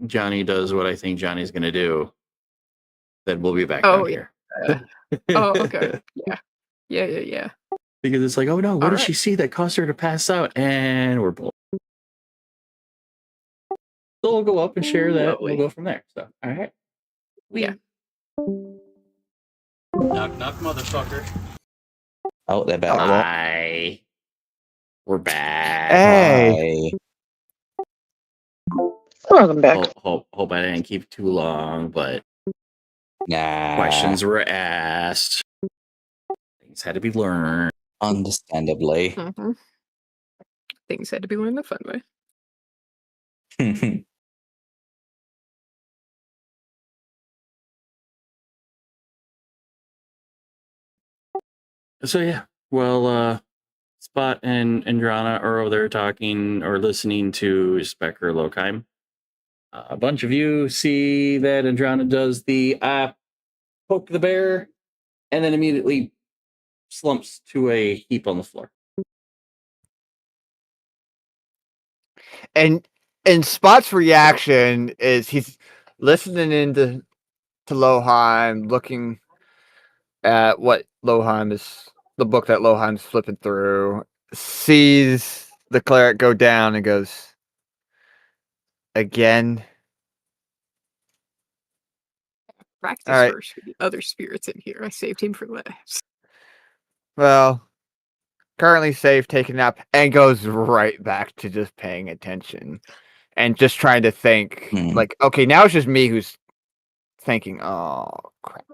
Johnny does what I think Johnny's gonna do, then we'll be back down here. Oh, okay. Yeah. Because it's like, oh no, what did she see that caused her to pass out? And we're both. So we'll go up and share that. We'll go from there. So, all right. Yeah. Knock, knock, motherfucker. Oh, they're back. Hi. We're back. Hey. Welcome back. Hope I didn't keep too long, but Nah. questions were asked. Things had to be learned. Understandably. Things had to be learned the fun way. So yeah, well, Spot and Andrana are over there talking or listening to Specker Lokheim. A bunch of you see that Andrana does the poke the bear, and then immediately slumps to a heap on the floor. And Spot's reaction is he's listening into Loheim, looking at what the book that Loheim's flipping through, sees the cleric go down and goes, again. Practice first for the other spirits in here. I saved him for last. Well, currently safe, taking a nap, and goes right back to just paying attention and just trying to think, like, okay, now it's just me who's thinking, oh, crap.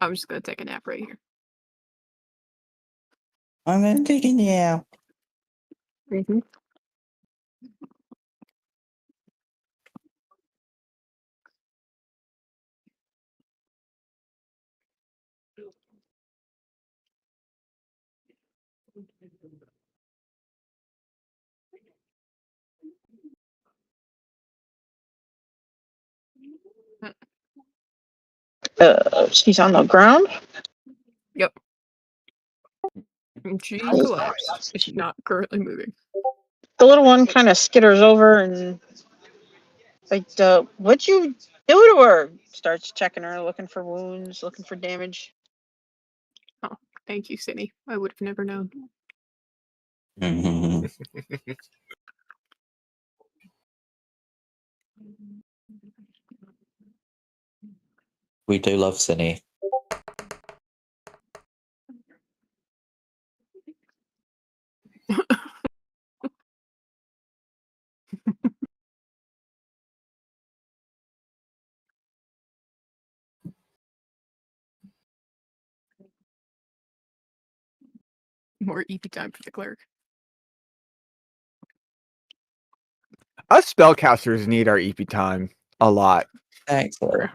I'm just gonna take a nap right here. I'm gonna take a nap. She's on the ground? Yep. And she collapsed. It's not currently moving. The little one kind of skitters over and like, what'd you do to her? Starts checking her, looking for wounds, looking for damage. Oh, thank you, Cindy. I would have never known. Mhm. We do love Cinny. More EP time for the cleric. Us spellcasters need our EP time a lot. Excellent.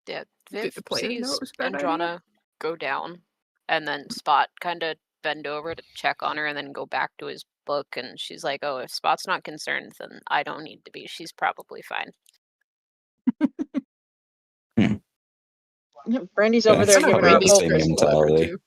Yeah, Did Viv the player know sees it was a bad idea? Andrana go down, and then Spot kind of bend over to check on her, and then go back to his book. And she's like, "Oh, if Spot's not concerned, then I don't need to be. She's probably fine." Brandy's over there That's giving probably her a the poke. same Stressful over it, mentality. too.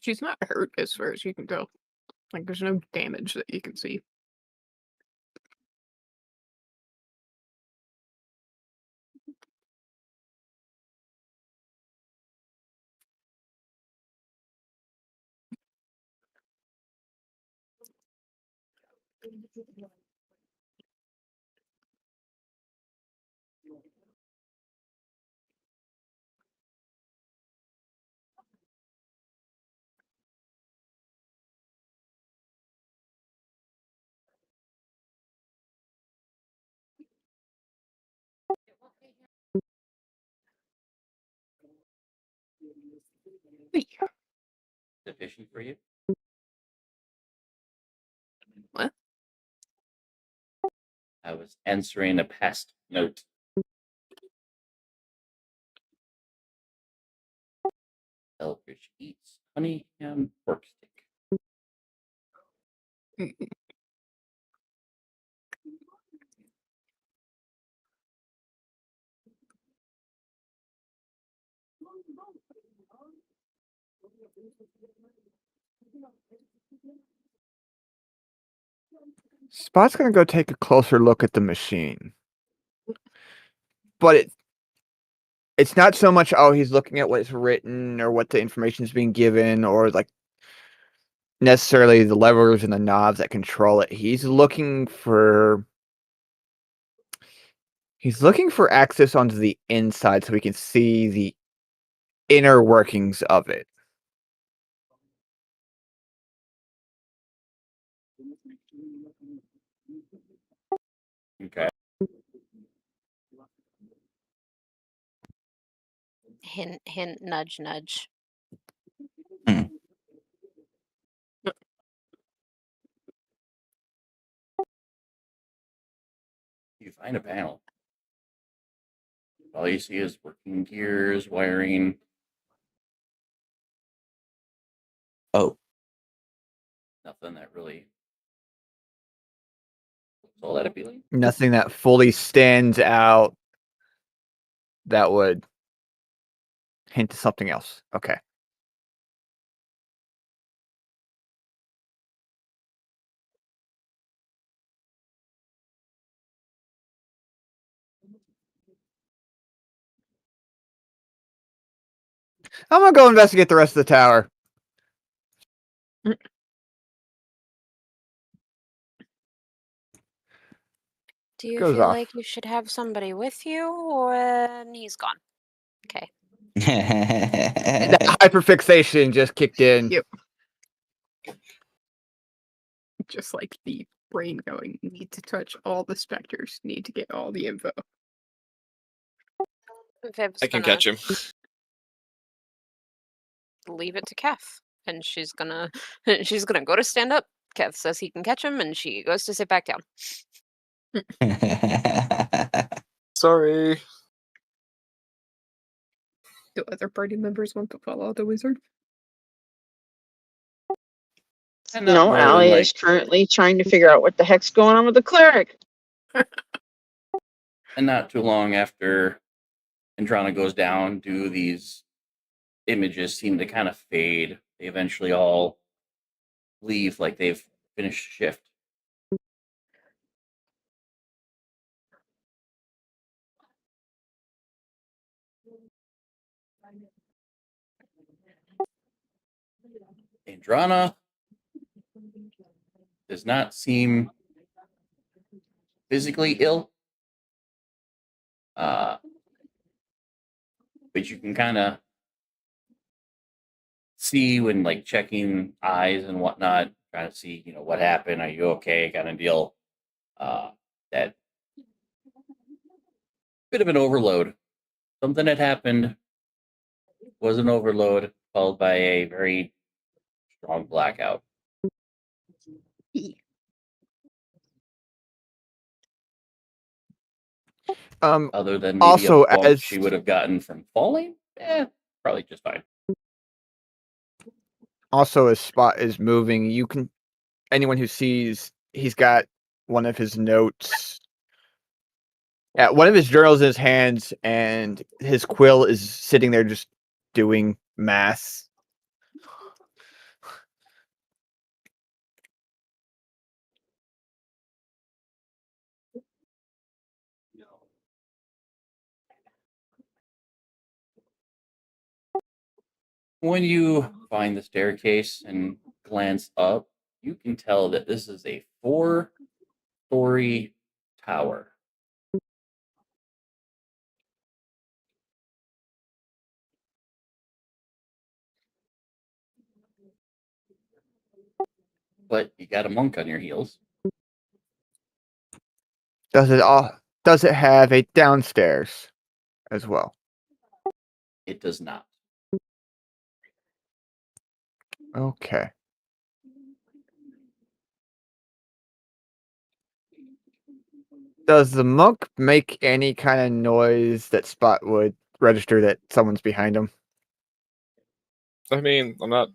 She's not hurt as far as you can tell. Like, there's no damage that you can see. Sufficient for you? What? I was answering a past note. Elbridge eats honey ham pork stick. Spot's gonna go take a closer look at the machine. But it's not so much, oh, he's looking at what's written or what the information is being given or like necessarily the levers and the knobs that control it. He's looking for access onto the inside so we can see the inner workings of it. Okay. Hint, hint, nudge, nudge. You find a panel. All you see is working gears, wiring. Oh, Nothing that really looks all that appealing. Nothing that fully stands out that would hint to something else. Okay. I'm gonna go investigate the rest of the tower. Do you Goes feel off. like you should have somebody with you, or he's gone? Okay. That hyperfixation just kicked in. Yep. Just like the brain going, need to touch all the specters, need to get all the info. Viv's I can gonna catch him. leave it to Keth, and she's gonna she's gonna go to stand up. Keth says he can catch him, and she goes to sit back down. Sorry. Do other party members want to follow the wizard? And You not know, more than Allie like is currently trying to figure out what the heck's going on with the cleric. and not too long after Androna goes down, do these images seem to kind of fade. They eventually all leave like they've finished shift. Androna does not seem physically ill. But you can kind of see when like checking eyes and whatnot, trying to see, what happened. Are you okay? Kind of deal. That bit of an overload. Something that happened was an overload followed by a very strong blackout. Other than maybe Also, a bump as she would have gotten from falling, probably just fine. also as Spot is moving, you can anyone who sees he's got one of his notes. Yeah, one of his journals in his hands, and his quill is sitting there just doing math. When you find the staircase and glance up, you can tell that this is a 4-story tower. But you got a monk on your heels. Does it have a downstairs as well? It does not. Okay. Does the monk make any kind of noise that Spot would register that someone's behind him? I mean, I'm not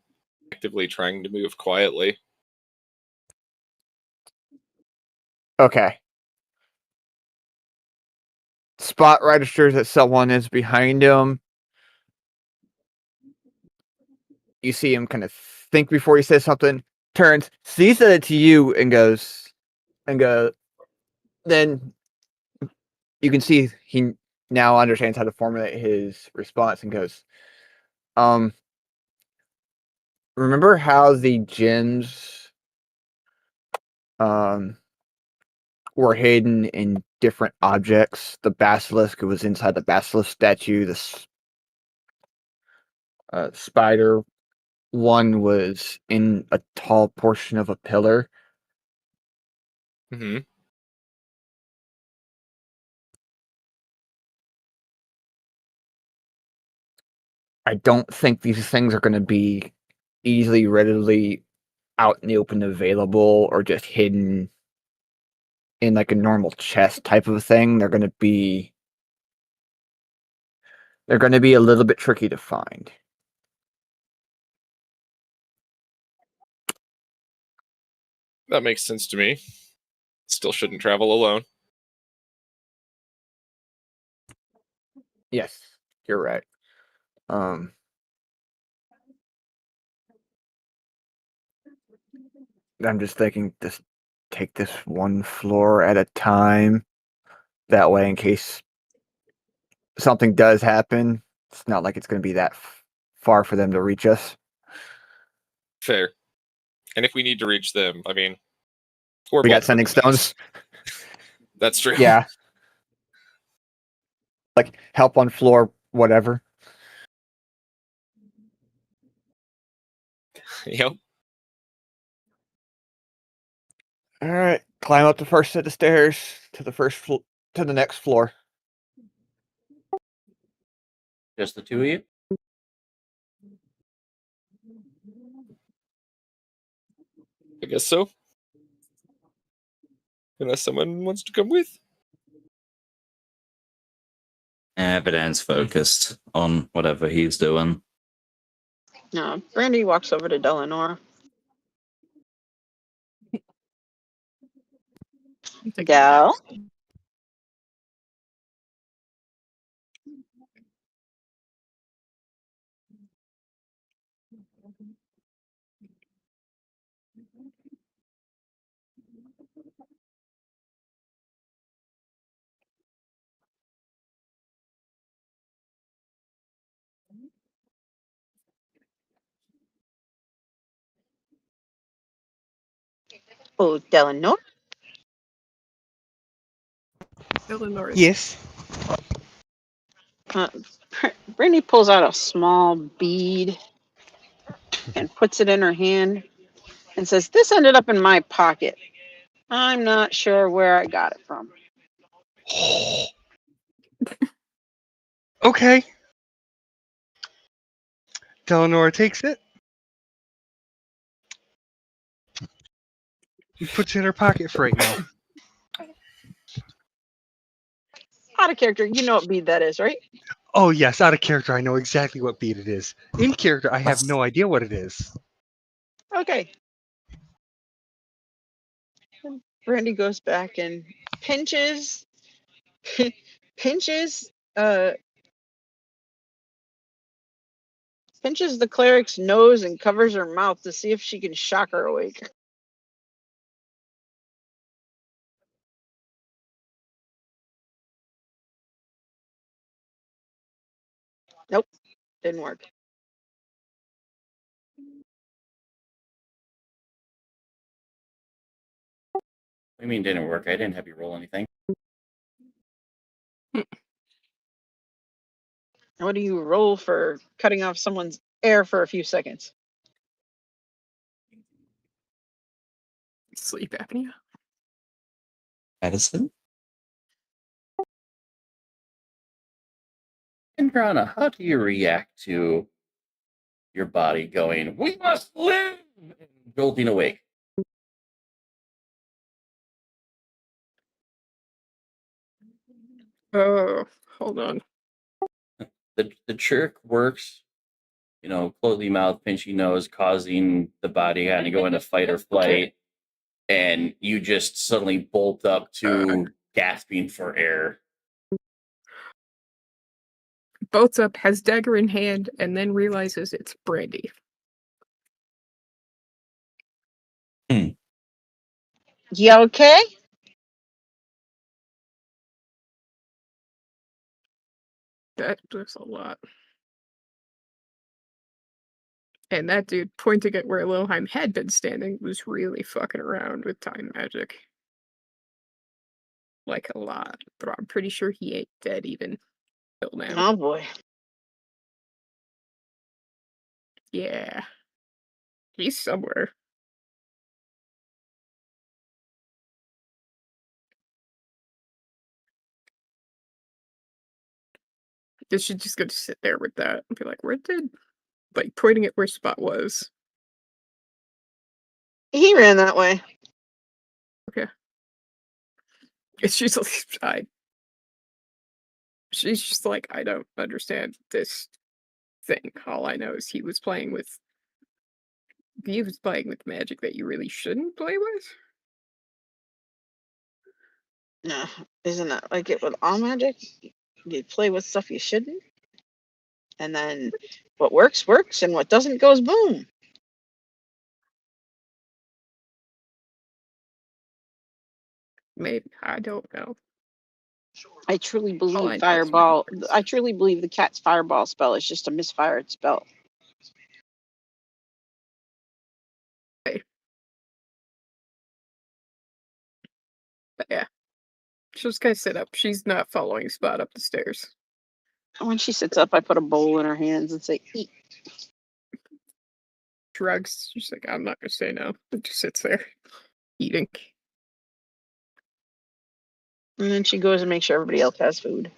actively trying to move quietly. Okay. Spot registers that someone is behind him. You see him kind of think before he says something, turns, sees that it's you, and goes. Then you can see he now understands how to formulate his response and goes, remember how the gems were hidden in different objects? The basilisk was inside the basilisk statue. The spider one was in a tall portion of a pillar. Mm-hmm. I don't think these things are going to be easily, readily out in the open available or just hidden in like a normal chest type of thing. They're going to be a little bit tricky to find. That makes sense to me. Still shouldn't travel alone. Yes, you're right. I'm just thinking, just take this one floor at a time. That way, in case something does happen, it's not like it's going to be that far for them to reach us. Fair. And if we need to reach them, I mean, we're We got both sending really nice. stones. That's true. Yeah. Like help on floor, whatever. Yep. All right, climb up the first set of stairs to the next floor. Just the two of you? I guess so. Unless someone wants to come with. Evidence focused on whatever he's doing. No, Brandy walks over to Delanor. Take a Del? nap. Oh, Delanor? Eleanor is Yes. Brandy pulls out a small bead and puts it in her hand and says, "This ended up in my pocket. I'm not sure where I got it from." Okay. Delanora takes it. He puts it in her pocket for right now. Out of character, you know what bead that is, right? Oh yes, out of character, I know exactly what bead it is. In character, I have no idea what it is. Okay. Brandy goes back and pinches pinches pinches the cleric's nose and covers her mouth to see if she can shock her awake. Nope, didn't work. What do you mean didn't work? I didn't have you roll anything. What do you roll for cutting off someone's air for a few seconds? sleep apnea. Medicine? Indrana, how do you react to your body going, "We must live," and jolting awake? Oh, hold on. The trick works, closing mouth, pinchy nose, causing the body kind of go into fight or flight, and you just suddenly bolt up to gasping for air. Bolts up, has dagger in hand, and then realizes it's Brandy. You okay? That was a lot. And that dude pointing at where Lilheim had been standing was really fucking around with time magic. Like a lot. But I'm pretty sure he ain't dead even till now. Oh boy. Yeah. He's somewhere. They should just go to sit there with that and be like, where did, like, pointing at where Spot was. He ran that way. Okay. It's just like, she's just like, I don't understand this thing. All I know is he was playing with magic that you really shouldn't play with. No, isn't that like it with all magic? You play with stuff you shouldn't, and then what works works, and what doesn't goes boom. Maybe, I don't know. I truly All I believe know is fireball. magic works. I truly believe the cat's fireball spell is just a misfired spell. But yeah. She'll just kind of sit up. She's not following Spot up the stairs. When she sits up, I put a bowl in her hands and say, "Eat." Shrugs. She's like, I'm not gonna say no. It just sits there, eating. And then she goes and makes sure everybody else has food.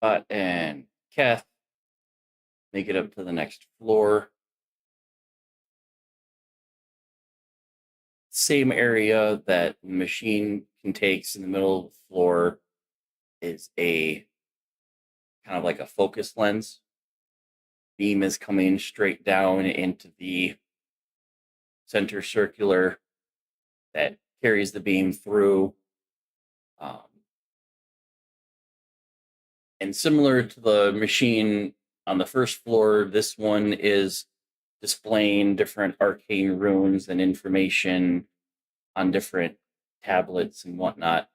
Spot and Kath make it up to the next floor. Same area that the machine can takes in the middle of the floor is a kind of like a focus lens. Beam is coming straight down into the center circular that carries the beam through. And similar to the machine on the first floor, this one is displaying different arcane runes and information on different tablets and whatnot.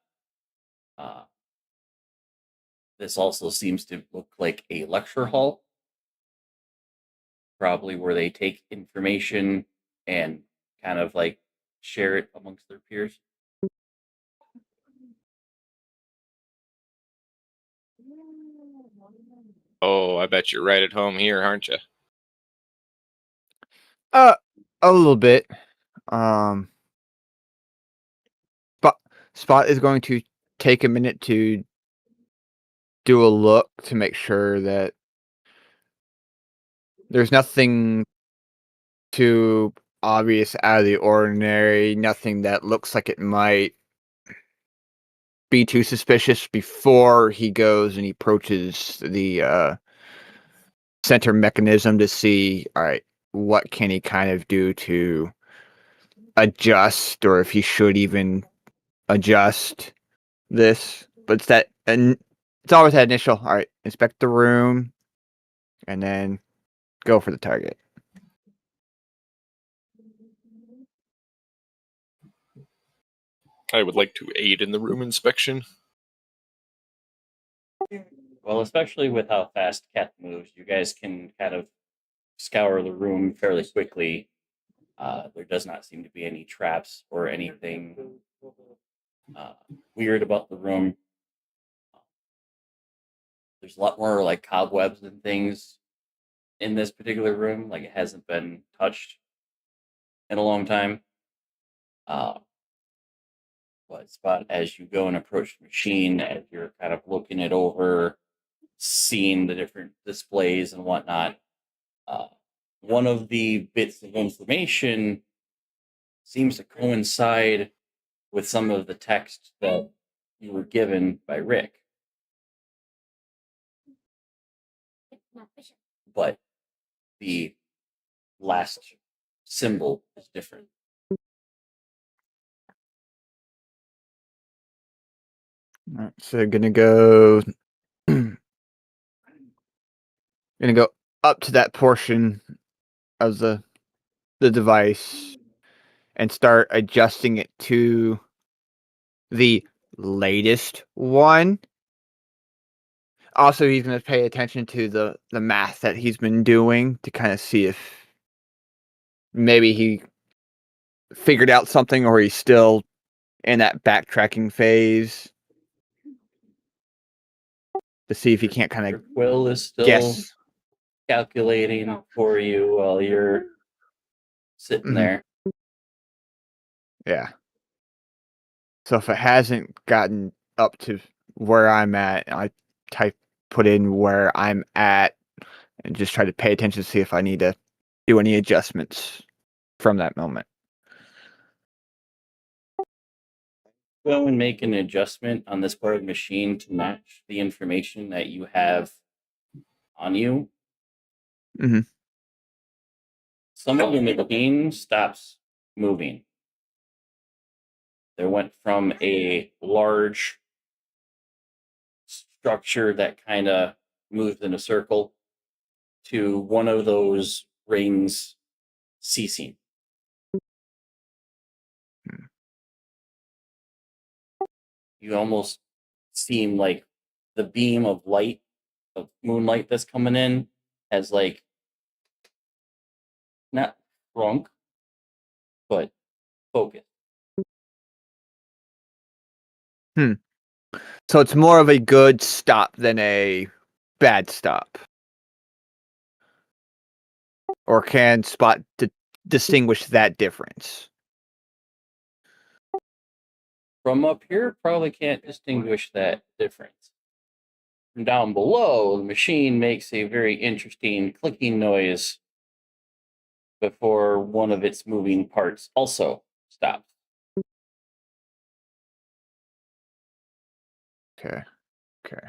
This also seems to look like a lecture hall, probably where they take information and kind of like share it amongst their peers. Oh, I bet you're right at home here, aren't you? A little bit. But Spot is going to take a minute to do a look to make sure that there's nothing too obvious out of the ordinary, nothing that looks like it might be too suspicious before he goes and he approaches the center mechanism to see, all right, what can he kind of do to adjust, or if he should even adjust this. But it's always that initial, all right, inspect the room and then go for the target. I would like to aid in the room inspection. Well, especially with how fast Kath moves, you guys can kind of scour the room fairly quickly. There does not seem to be any traps or anything weird about the room. There's a lot more like cobwebs and things in this particular room. Like it hasn't been touched in a long time. But Spot, as you go and approach the machine, as you're kind of looking it over, seeing the different displays and whatnot, one of the bits of information seems to coincide with some of the text that you were given by Rick. But the last symbol is different. All right, so gonna go up to that portion of the device and start adjusting it to the latest one. Also, he's going to pay attention to the math that he's been doing to kind of see if maybe he figured out something or he's still in that backtracking phase. To see if he can't kind of Will is still guess. calculating for you while you're sitting there. Yeah. So if it hasn't gotten up to where I'm at, I put in where I'm at and just try to pay attention to see if I need to do any adjustments from that moment. Go and make an adjustment on this part of the machine to match the information that you have on you. Mhm. Some of the machine stops moving. There went from a large structure that kind of moved in a circle to one of those rings ceasing. You almost seem like the beam of light, of moonlight that's coming in, has like not shrunk, but focused. So it's more of a good stop than a bad stop. Or can Spot distinguish that difference? From up here, probably can't distinguish that difference. from down below, the machine makes a very interesting clicking noise before one of its moving parts also stops. Okay. Okay.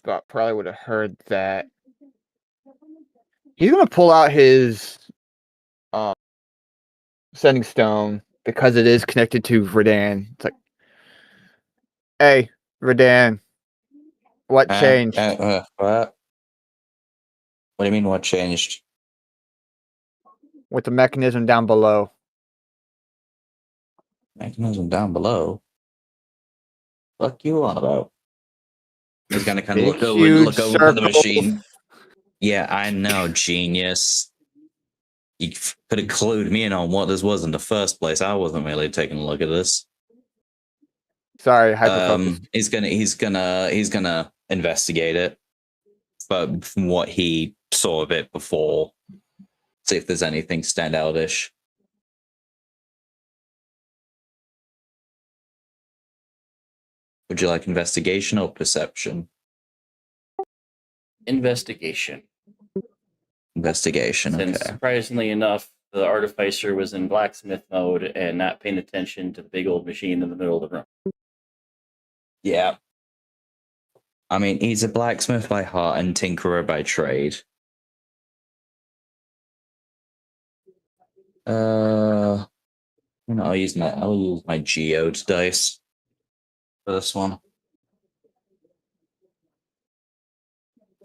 Spot probably would have heard that. He's gonna pull out his sending stone because it is connected to Verdan. It's like, hey, Verdan, what changed? What? What do you mean? What changed? With the mechanism down below. Mechanism down below. Fuck you on about? He's gonna kind of Big, look over huge to the circle. machine. Yeah, I know, genius. You could have clued me in on what this was in the first place. I wasn't really taking a look at this. Sorry, hyperfocus. He's gonna investigate it, but from what he saw of it before, see if there's anything standoutish. Would you like investigation or perception? Investigation. Investigation, Since okay. surprisingly enough, the artificer was in blacksmith mode and not paying attention to the big old machine in the middle of the room. Yeah. I mean, he's a blacksmith by heart and tinkerer by trade. I'll use my geode dice for this one.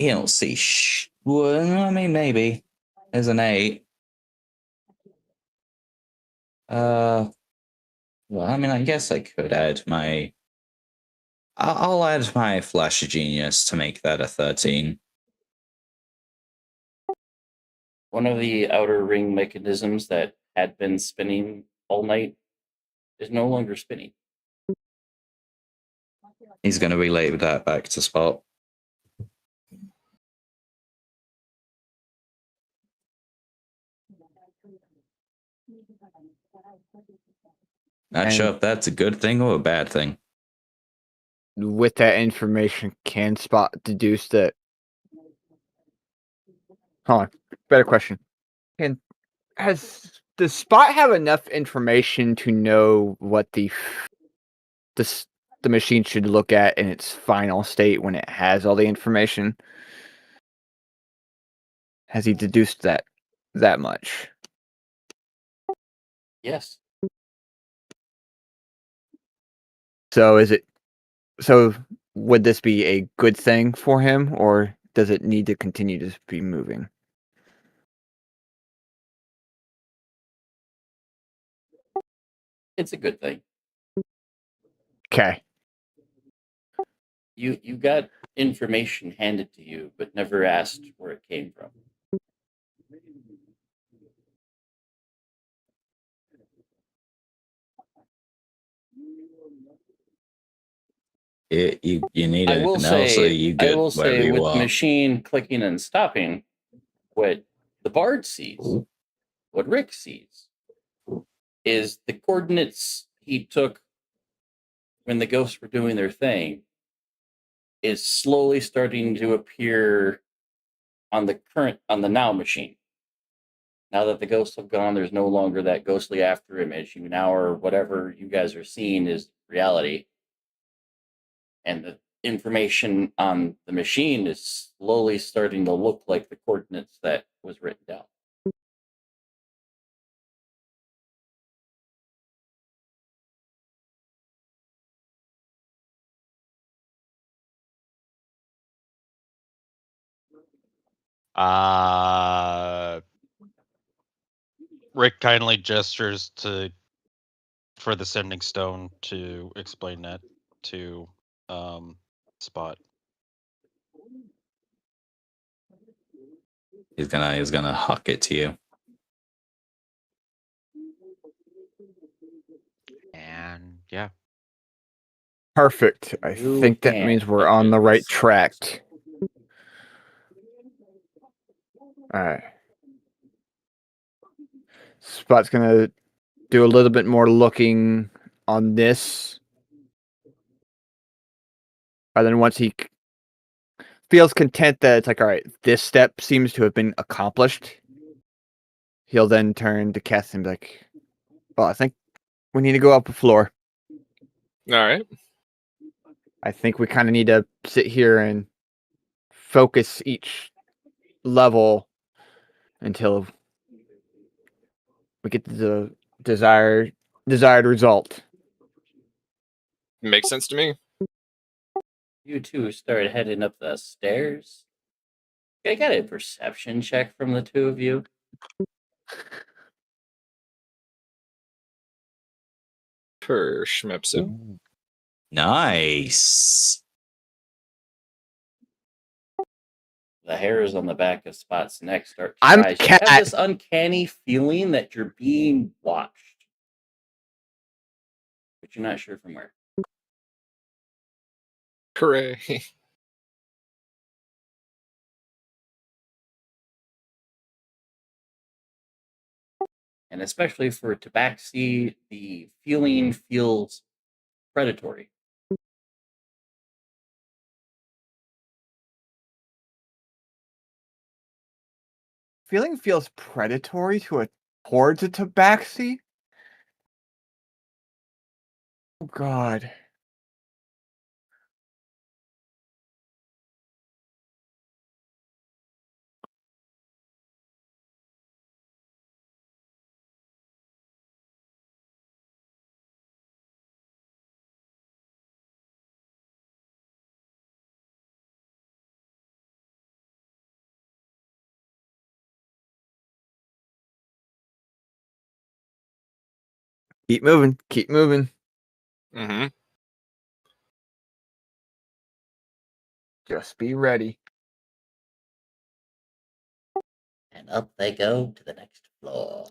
You don't see well, I mean, maybe. There's an 8. Well, I mean, I guess I could add my... I'll add my Flash of Genius to make that a 13. One of the outer ring mechanisms that had been spinning all night is no longer spinning. He's going to relay that back to Spot. Not sure if that's a good thing or a bad thing. With that information, can Spot deduce that? Hold on. Better question. Does Spot have enough information to know what the machine should look at in its final state when it has all the information? Has he deduced that much? Yes. So would this be a good thing for him, or does it need to continue to be moving? It's a good thing. Okay. You got information handed to you, but never asked where it came from. You need I will anything else, or say, you good wherever you with the are? machine clicking and stopping, what the Bard sees, what Rick sees, is the coordinates he took when the ghosts were doing their thing is slowly starting to appear on the now machine. Now that the ghosts have gone, there's no longer that ghostly after image. You now are whatever you guys are seeing is reality. And the information on the machine is slowly starting to look like the coordinates that was written down. Rick kindly gestures for the sending stone to explain that to Spot. He's gonna huck it to you. And yeah. Perfect. I You think that can't, means we're on the right because- track. Alright. Spot's gonna do a little bit more looking on this And then once he feels content that it's like, all right, this step seems to have been accomplished, he'll then turn to Cass and be like, well, I think we need to go up a floor. All right. I think we kind of need to sit here and focus each level until we get to the desired result. Makes sense to me. You two start heading up the stairs. I got a perception check from the two of you. Per Schmepson. Nice. The hairs on the back of Spot's neck start to I'm rise. You cat. have this uncanny feeling that you're being watched, but you're not sure from where. Hooray. And especially for Tabaxi, the feeling feels predatory. Feeling feels predatory towards a tabaxi. Oh God. Keep moving. Keep moving. Mm-hmm. Just be ready. And up they go to the next floor.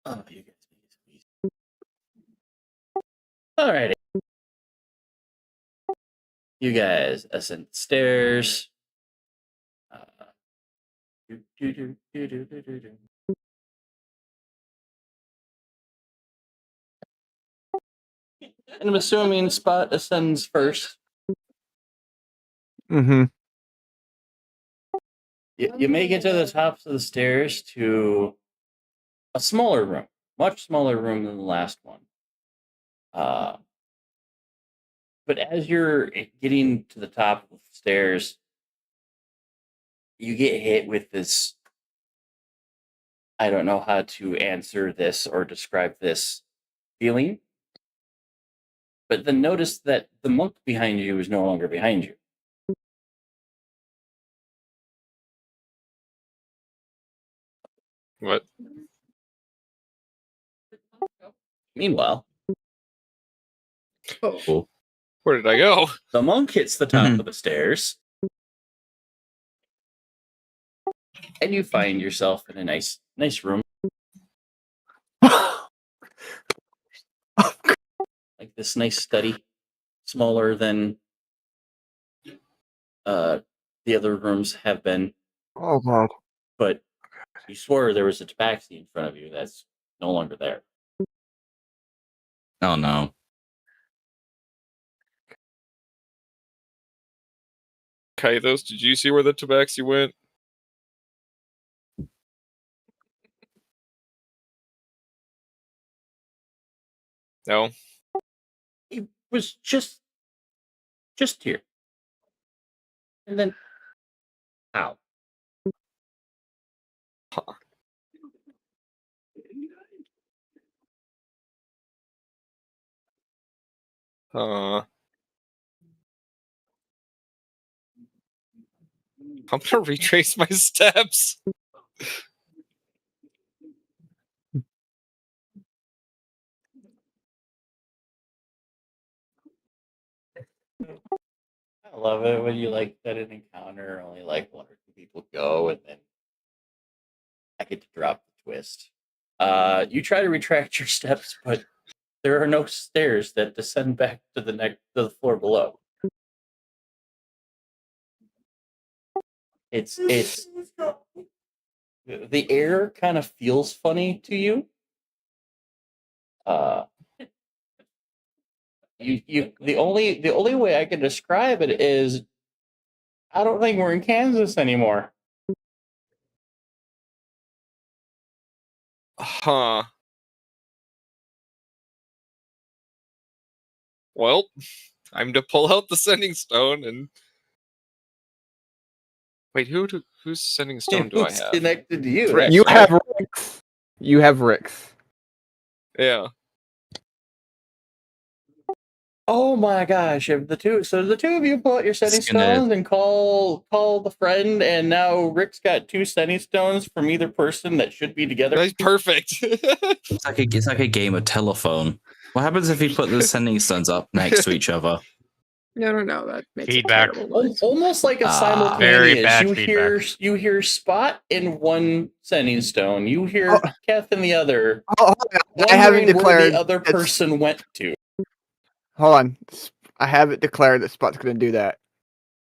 Oh, you guys. Alrighty. You guys ascend the stairs. Do, do, do, do, do, do, do, do. And I'm assuming Spot ascends first. Mm-hmm. You make it to the tops of the stairs to a smaller room, much smaller room than the last one. But as you're getting to the top of the stairs, you get hit with this. I don't know how to answer this or describe this feeling. But then notice that the monk behind you is no longer behind you. What? Meanwhile, Oh, Where did I go? the monk hits the top Mhm. of the stairs, and you find yourself in a nice room, like this nice study, smaller than the other rooms have been. Oh God. But you swore there was a tabaxi in front of you that's no longer there. Oh no. Kaitos, did you see where the tabaxi went? No. It was just here, and then how? I'm gonna retrace my steps. I love it when you like set an encounter, only like one or two people go, and then I get to drop the twist. You try to retract your steps, but there are no stairs that descend back to the floor below. It's the air kind of feels funny to you. The only way I can describe it is I don't think we're in Kansas anymore. Huh. Well, I'm to pull out the sending stone and wait. Whose sending stone do I Who's have? connected to you? Rick. That's You right. have Rick's. You have Rick's. Yeah. Oh my gosh! If the two of you pull out your sending It's gonna- stones and call the friend, and now Rick's got two sending stones from either person that should be together. That's perfect. It's like a game of telephone. What happens if you put the sending stones up next to each other? No. That makes Feedback. a terrible noise. Almost like a Very simultaneous. bad You hear Spot in one sending stone. You hear Keth in the other. Oh, I haven't Wondering declared where the other it's- person went to. Hold on. I haven't declared that Spot's going to do that.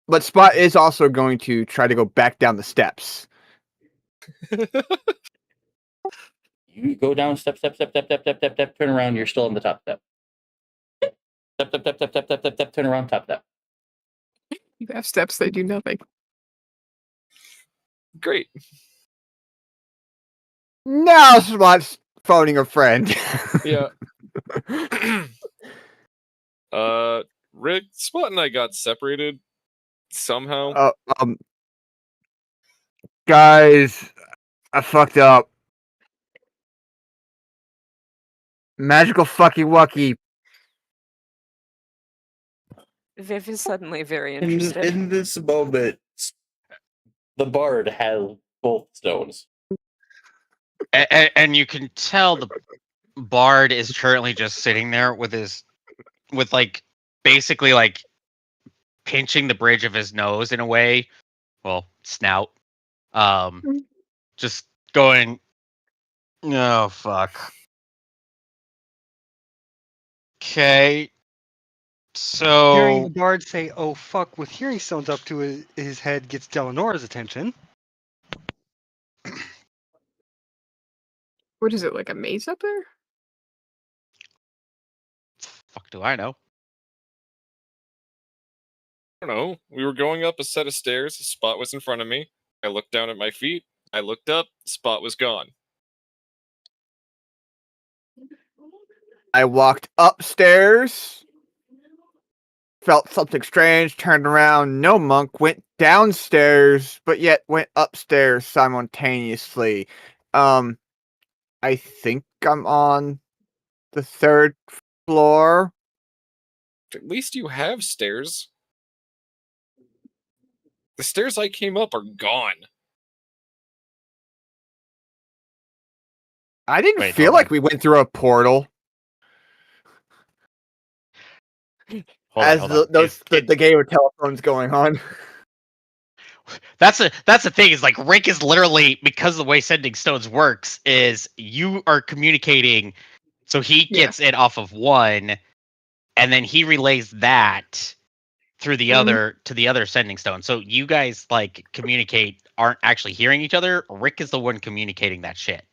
But Spot is also going to try to go back down the steps. You go down step, turn around, you're still on the top step. Step, turn around, top step. You have steps, they do nothing. Great. Now Spot's phoning a friend. Yeah. Rick, Spot and I got separated somehow. Guys, I fucked up. Magical fucky wucky. Viv is suddenly very In interested. this moment, the bard has both stones. And you can tell the bard is currently just sitting there with like basically like pinching the bridge of his nose in a way, well, snout. Just going, oh fuck. Okay. Hearing the So bard say, "Oh fuck," with hearing stones up to his head gets Delanora's attention. What is it, like a maze up there? fuck do I know? I don't know. We were going up a set of stairs. A Spot was in front of me. I looked down at my feet. I looked up. Spot was gone. I walked upstairs. Felt something strange, turned around, no monk, went downstairs, but yet went upstairs simultaneously. I think I'm on the third floor. At least you have stairs. The stairs I came up are gone. I didn't Wait, feel hold like on. we went through a portal Hold on. the game of telephone's going on. That's the thing is like Rick is literally, because the way sending stones works is you are communicating, so he gets it off of one, and then he relays that through the other to the other sending stone. So you guys like communicate, aren't actually hearing each other. Rick is the one communicating that shit.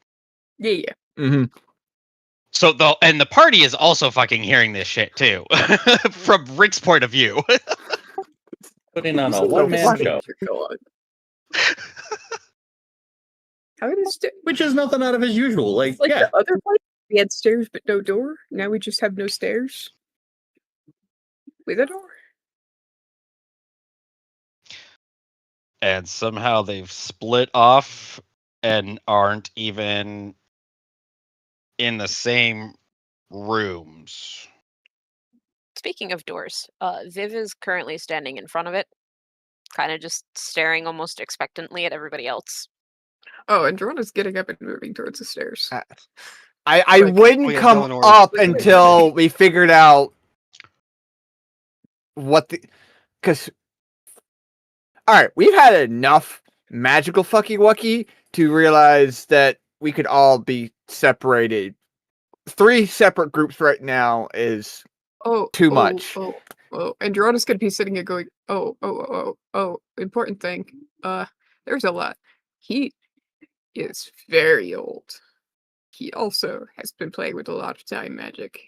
Yeah. Mm-hmm. So the party is also fucking hearing this shit too, from Rick's point of view. Putting on This a is one-man funny. show. God. How is it? Which is nothing out of his usual. Like, Like yeah. the other place, we had stairs but no door. Now we just have no stairs with a door. And somehow they've split off and aren't even in the same rooms. speaking of doors, Viv is currently standing in front of it, kind of just staring almost expectantly at everybody else. Oh, and Androna's getting up and moving towards the stairs. I Right, 'cause- wouldn't oh yeah, come Delanor's- up Wait, wait, wait. until we figured out what the. Because. Alright, we've had enough magical fucky wucky to realize that we could all be separated. 3 separate groups right now is Oh, too oh, much. Oh, Androna's gonna be sitting here going, oh, important thing. There's a lot. He is very old. He also has been playing with a lot of time magic.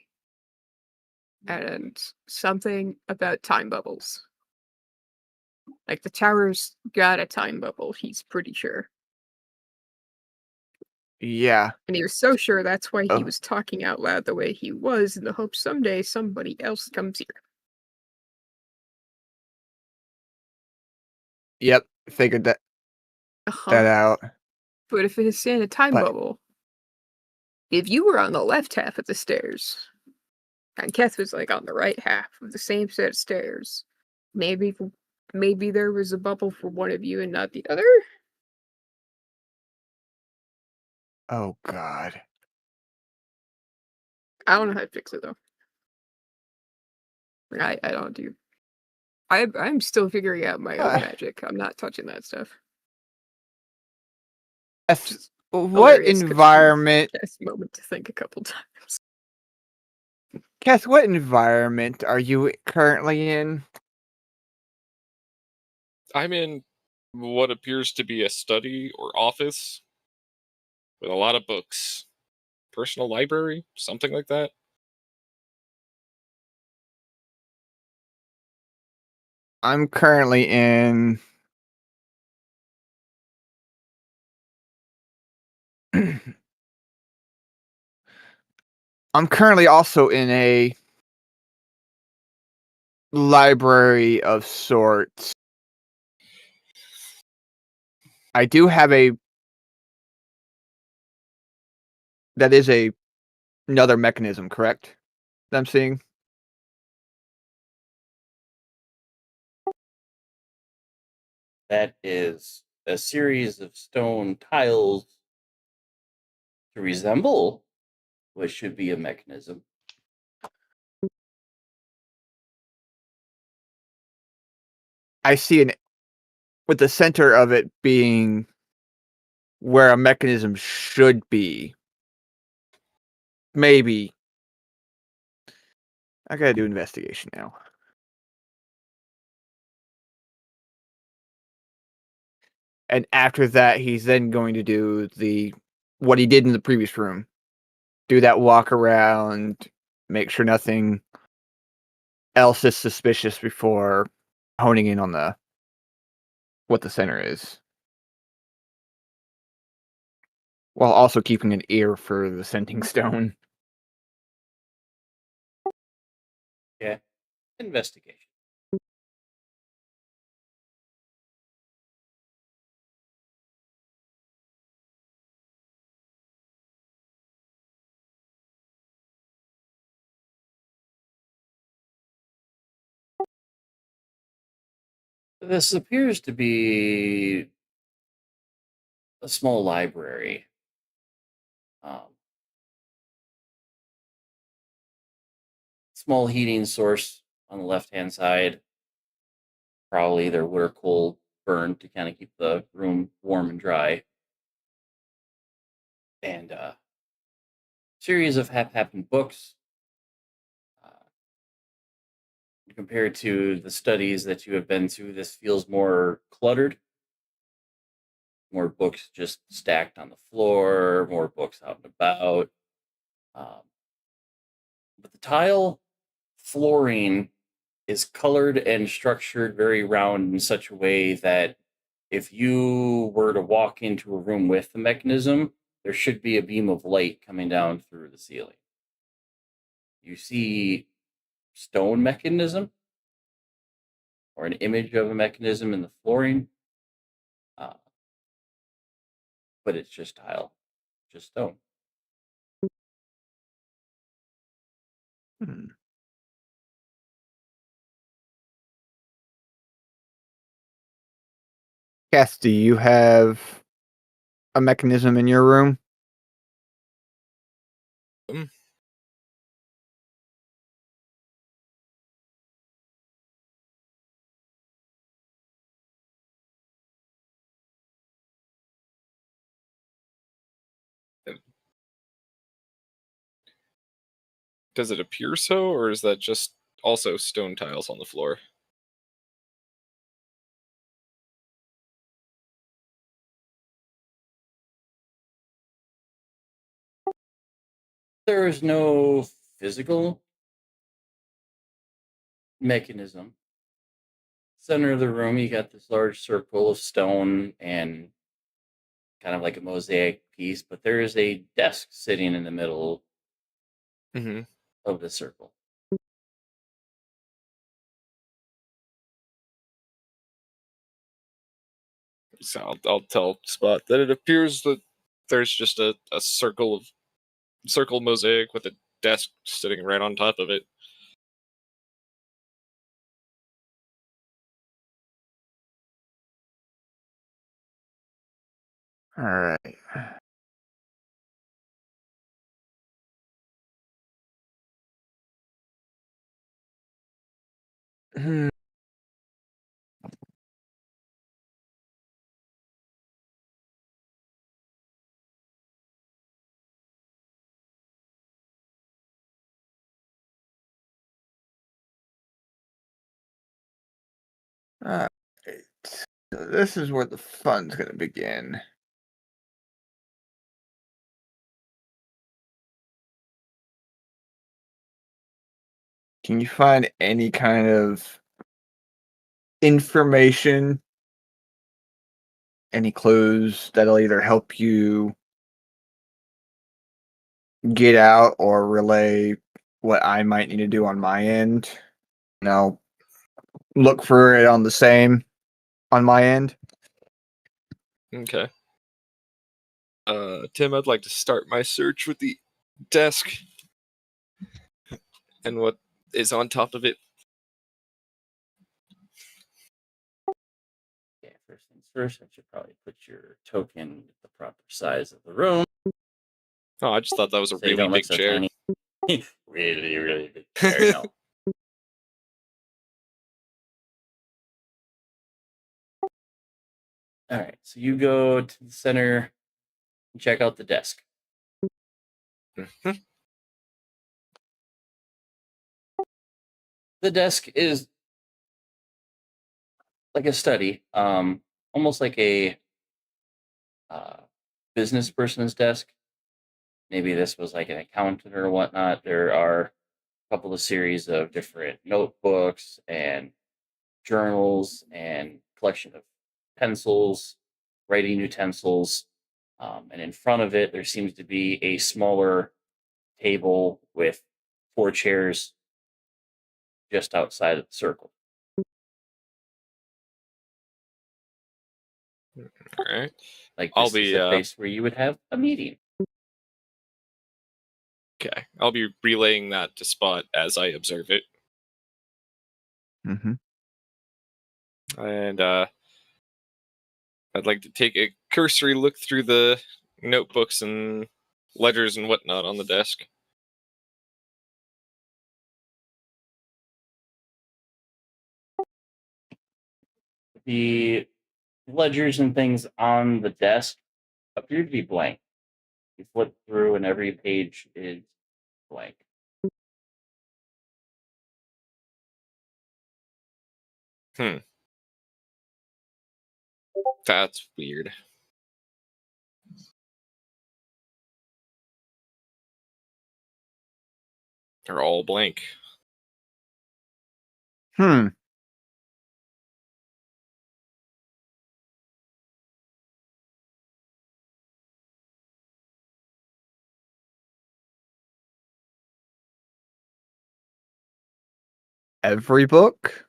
And something about time bubbles. Like the tower's got a time bubble, he's pretty sure. Yeah. And he was so sure that's why he Oh. was talking out loud the way he was in the hope someday somebody else comes here. Yep. Figured that Uh-huh. out. But if it is in a time But- bubble, if you were on the left half of the stairs, and Keth was like on the right half of the same set of stairs, maybe there was a bubble for one of you and not the other? Oh god. I don't know how to fix it though. I don't do. I'm still figuring out my own magic. I'm not touching that stuff. What Hilarious 'cause environment, Just moment to think a couple times. Kath, what environment are you currently in? I'm in what appears to be a study or office with a lot of books. Personal library, something like that. I'm currently in I'm currently also in a library of sorts. I do have that is another mechanism, correct? That I'm seeing. That is a series of stone tiles to resemble what should be a mechanism. I see with the center of it being where a mechanism should be. Maybe. I gotta do investigation now. And after that, he's then going to do what he did in the previous room. Do that walk around, make sure nothing else is suspicious before honing in on what the center is. While also keeping an ear for the scenting stone. Yeah. Investigation. This appears to be a small library. Small heating source on the left-hand side. Probably either wood or coal burned to kind of keep the room warm and dry. And series of happened books. Compared to the studies that you have been to, this feels more cluttered. More books just stacked on the floor, more books out and about. But the tile flooring is colored and structured very round in such a way that if you were to walk into a room with the mechanism, there should be a beam of light coming down through the ceiling. You see stone mechanism or an image of a mechanism in the flooring, but it's just tile, just stone. Cass, do you have a mechanism in your room? Does it appear so, or is that just also stone tiles on the floor? There is no physical mechanism. Center of the room, you got this large circle of stone and kind of like a mosaic piece, but there is a desk sitting in the middle Mm-hmm. of the circle. So I'll tell Spot that it appears that there's just a circle mosaic with a desk sitting right on top of it. All right. Hmm. Alright. So this is where the fun's gonna begin. Can you find any kind of information, any clues that'll either help you get out or relay what I might need to do on my end? Now, look for it on the same on my end. Okay. Tim, I'd like to start my search with the desk and what is on top of it. Okay, first things first, I should probably put your token at the proper size of the room. Oh, I just thought that was a So you really don't look big so chair. tiny. Really, really big chair, no. All right, so you go to the center and check out the desk. Mhm. The desk is like a study, almost like a business person's desk. Maybe this was like an accountant or whatnot. There are a couple of series of different notebooks and journals and collection of pencils, writing utensils. And in front of it, there seems to be a smaller table with 4 chairs just outside of the circle. All right. Like I'll this is be a place where you would have a meeting. okay. I'll be relaying that to Spot as I observe it, Mm-hmm. and I'd like to take a cursory look through the notebooks and ledgers and whatnot on the desk. The ledgers and things on the desk appear to be blank. You flip through, and every page is blank. That's weird. They're all blank. Hmm. Every book?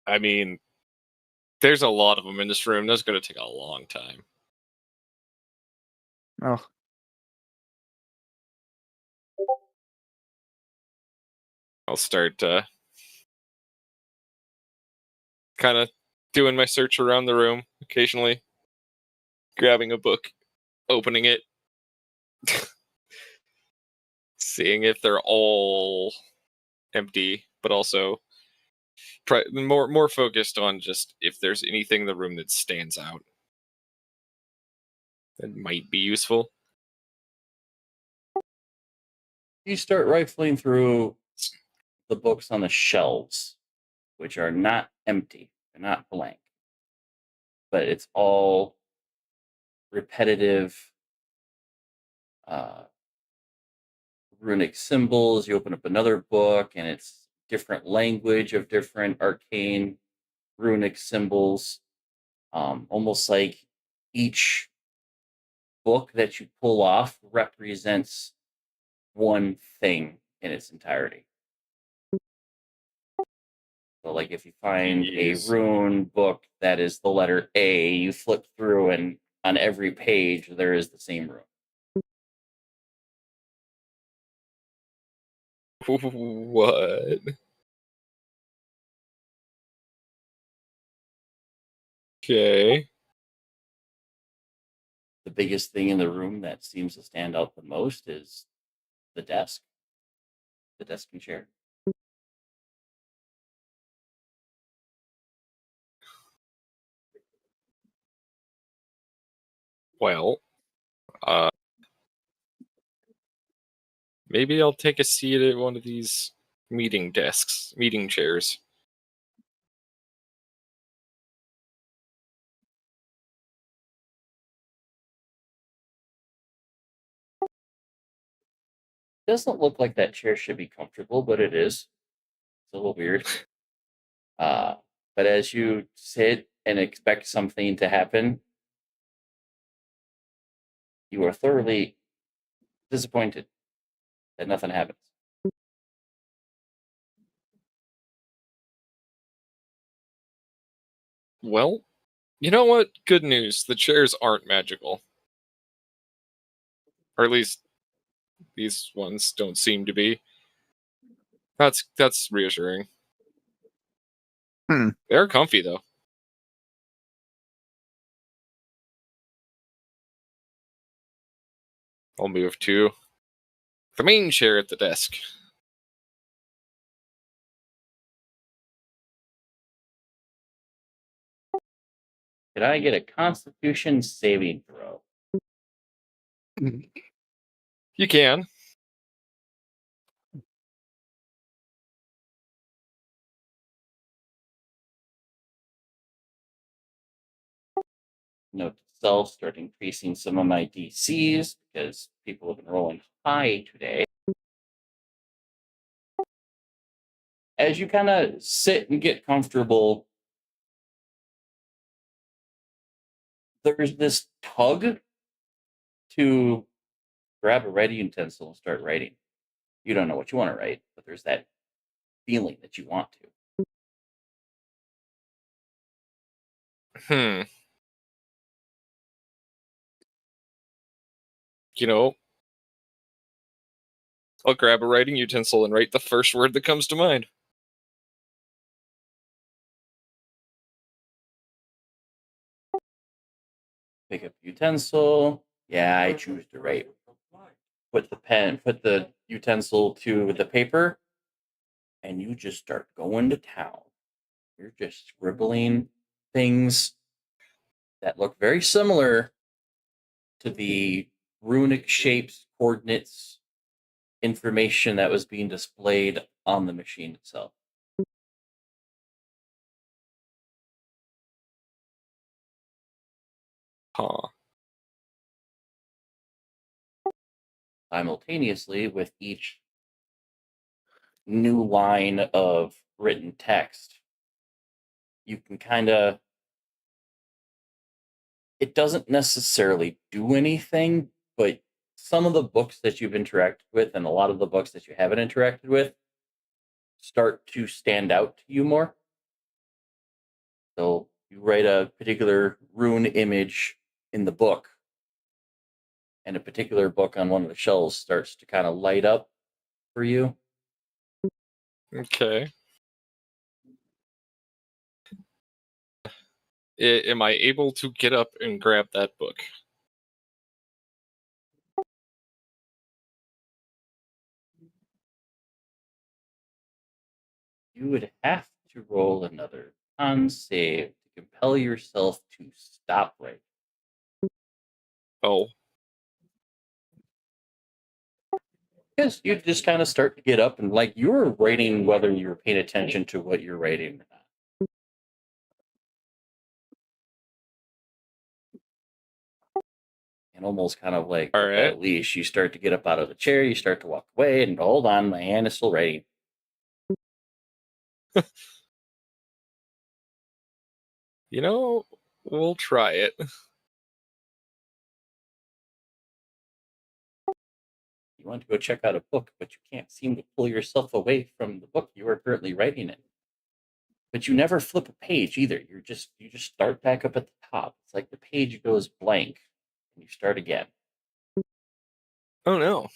I mean, there's a lot of them in this room. That's going to take a long time. Oh. I'll start kind of doing my search around the room, occasionally grabbing a book, opening it, seeing if they're all empty, but also more focused on just if there's anything in the room that stands out that might be useful. You start rifling through the books on the shelves, which are not empty, they're not blank, but it's all repetitive runic symbols. You open up another book and it's different language of different arcane runic symbols. Almost like each book that you pull off represents one thing in its entirety. So, like, if you find Jeez. a rune book that is the letter A, you flip through, and on every page there is the same rune. What? Okay. The biggest thing in the room that seems to stand out the most is the desk and chair. Well, maybe I'll take a seat at one of these meeting chairs. Doesn't look like that chair should be comfortable, but it is. It's a little weird. But as you sit and expect something to happen, you are thoroughly disappointed that nothing happens. Well, you know what? Good news. The chairs aren't magical. Or at least these ones don't seem to be. That's reassuring. Hmm. They're comfy though. I'll move to the main chair at the desk. Could I get a Constitution saving throw? You can. Note to self, start increasing some of my DCs because people have been rolling high today. As you kind of sit and get comfortable, there's this tug to grab a writing utensil and start writing. You don't know what you want to write, but there's that feeling that you want to. You know, I'll grab a writing utensil and write the first word that comes to mind. Pick up the utensil. Yeah, I choose to write. Put the utensil to the paper, and you just start going to town. You're just scribbling things that look very similar to the runic shapes, coordinates, information that was being displayed on the machine itself. Huh. Simultaneously, with each new line of written text, you can kind of, it doesn't necessarily do anything, but some of the books that you've interacted with and a lot of the books that you haven't interacted with start to stand out to you more. So you write a particular rune image in the book, and a particular book on one of the shelves starts to kind of light up for you. Okay. Am I able to get up and grab that book? You would have to roll another con save to compel yourself to stop writing. Oh, Because you just kind of start to get up and like you were writing whether you were paying attention to what you're writing or not. And almost kind of like All with right. that leash, you start to get up out of the chair, you start to walk away, and hold on, my hand is still writing. You know, we'll try it. You want to go check out a book, but you can't seem to pull yourself away from the book you are currently writing in. But you never flip a page either. You just start back up at the top. It's like the page goes blank and you start again. Oh no.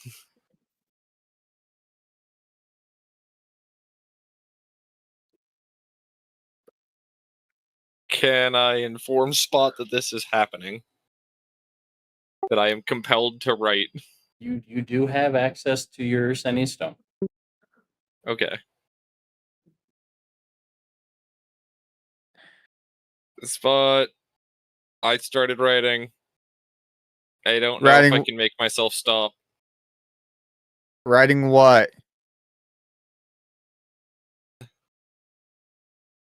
Can I inform Spot that this is happening? That I am compelled to write? You do have access to your sending stone. Okay. Spot, I started writing. I don't know if I Writing- can make myself stop. Writing what?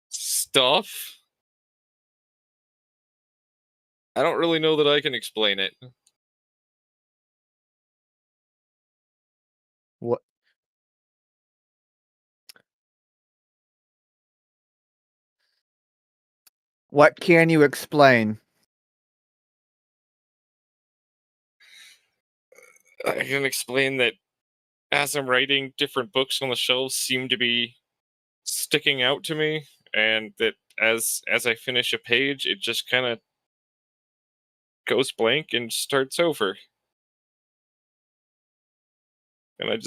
Stuff? I don't really know that I can explain it. What? What can you explain? I can explain that as I'm writing, different books on the shelves seem to be sticking out to me, and that as I finish a page, it just kind of goes blank and starts over. And I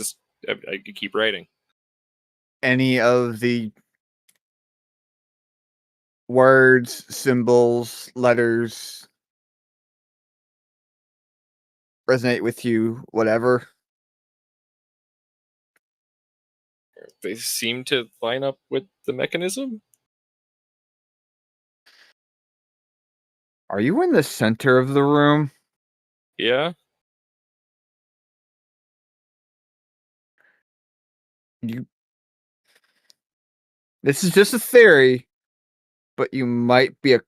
could keep writing. Any of the words, symbols, letters resonate with you, whatever? They seem to line up with the mechanism. Are you in the center of the room? Yeah. This is just a theory, but you might be a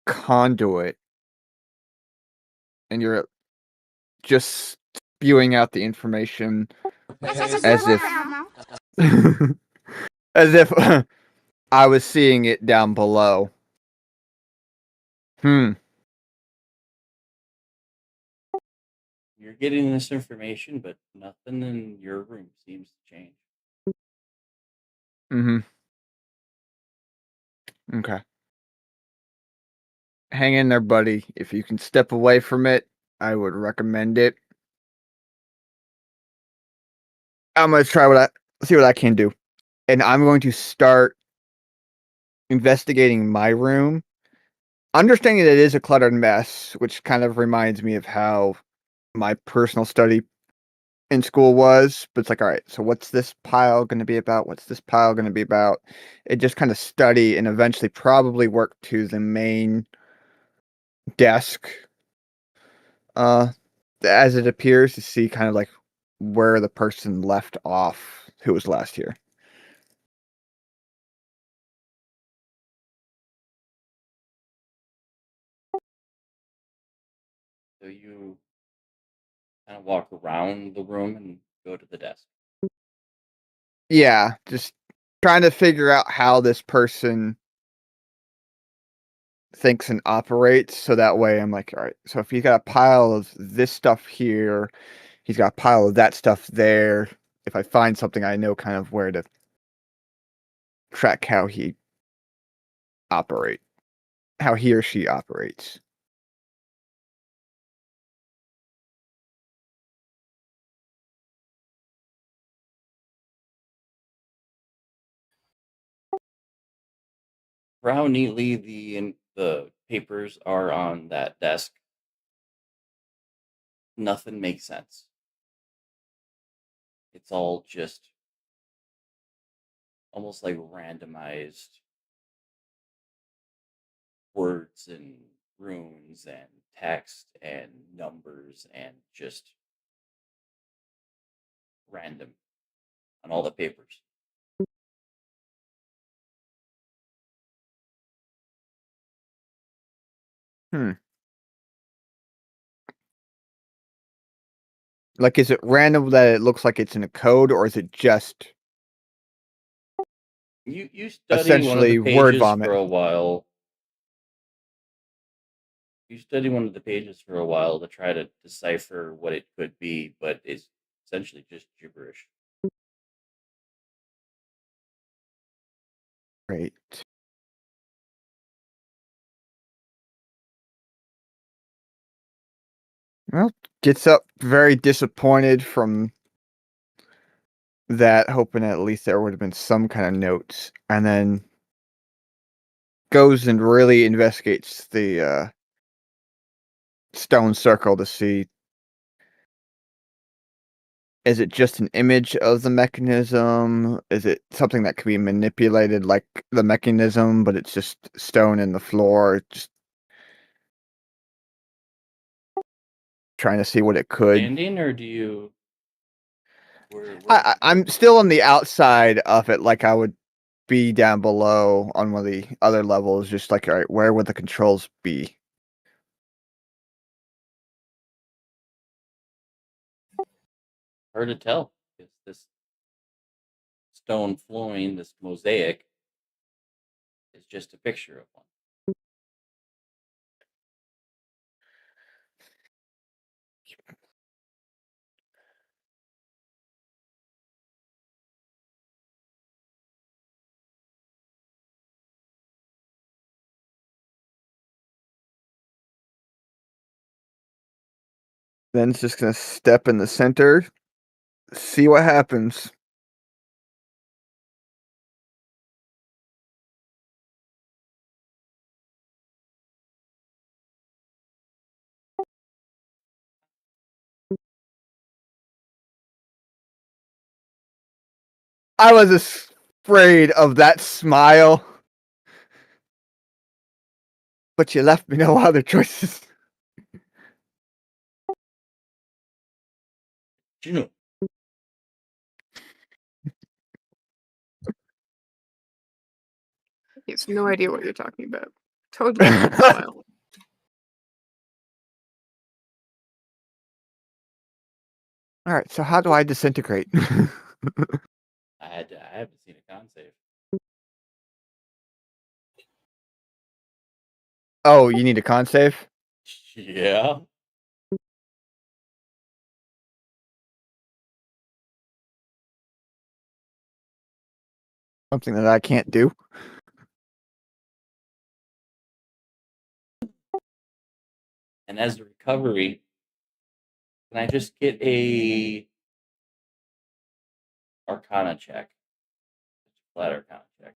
conduit. And you're just spewing out the information as if as if I was seeing it down below. You're getting this information, but nothing in your room seems to change. Okay. Hang in there, buddy. If you can step away from it, I would recommend it. I'm gonna see what I can do. And I'm going to start investigating my room. Understanding that it is a cluttered mess, which kind of reminds me of how my personal study in school was, but it's like, all right, so what's this pile going to be about? What's this pile going to be about? It just kind of study and eventually probably work to the main desk, as it appears to see kind of like where the person left off who was last here. So you kind of walk around the room and go to the desk. Yeah, just trying to figure out how this person thinks and operates, so that way I'm like, all right, so if he's got a pile of this stuff here, he's got a pile of that stuff there. If I find something, I know kind of where to track how he or she operates. For how neatly the the papers are on that desk, nothing makes sense. It's all just almost like randomized words and runes and text and numbers and just random on all the papers. Like, is it random that it looks like it's in a code, or is it just You study essentially one of the word pages vomit? for a while. You study one of the pages for a while to try to decipher what it could be, but it's essentially just gibberish. Right. Well, gets up very disappointed from that, hoping at least there would have been some kind of notes, and then goes and really investigates the stone circle to see, is it just an image of the mechanism? Is it something that could be manipulated like the mechanism, but it's just stone in the floor? Just trying to see what it could. Standing, or do you? I'm still on the outside of it, like I would be down below on one of the other levels, just like, all right, where would the controls be? Hard to tell. It's this stone flooring, this mosaic, is just a picture of one. Then it's just gonna step in the center, see what happens. I was afraid of that smile, but you left me no other choices. Juno. He has no idea what you're talking about. Totally different smile. All right, so how do I disintegrate? I haven't seen a con save. Oh, you need a con save? Yeah. Something that I can't do. And as a recovery, can I just get a Arcana check? Flat Arcana check.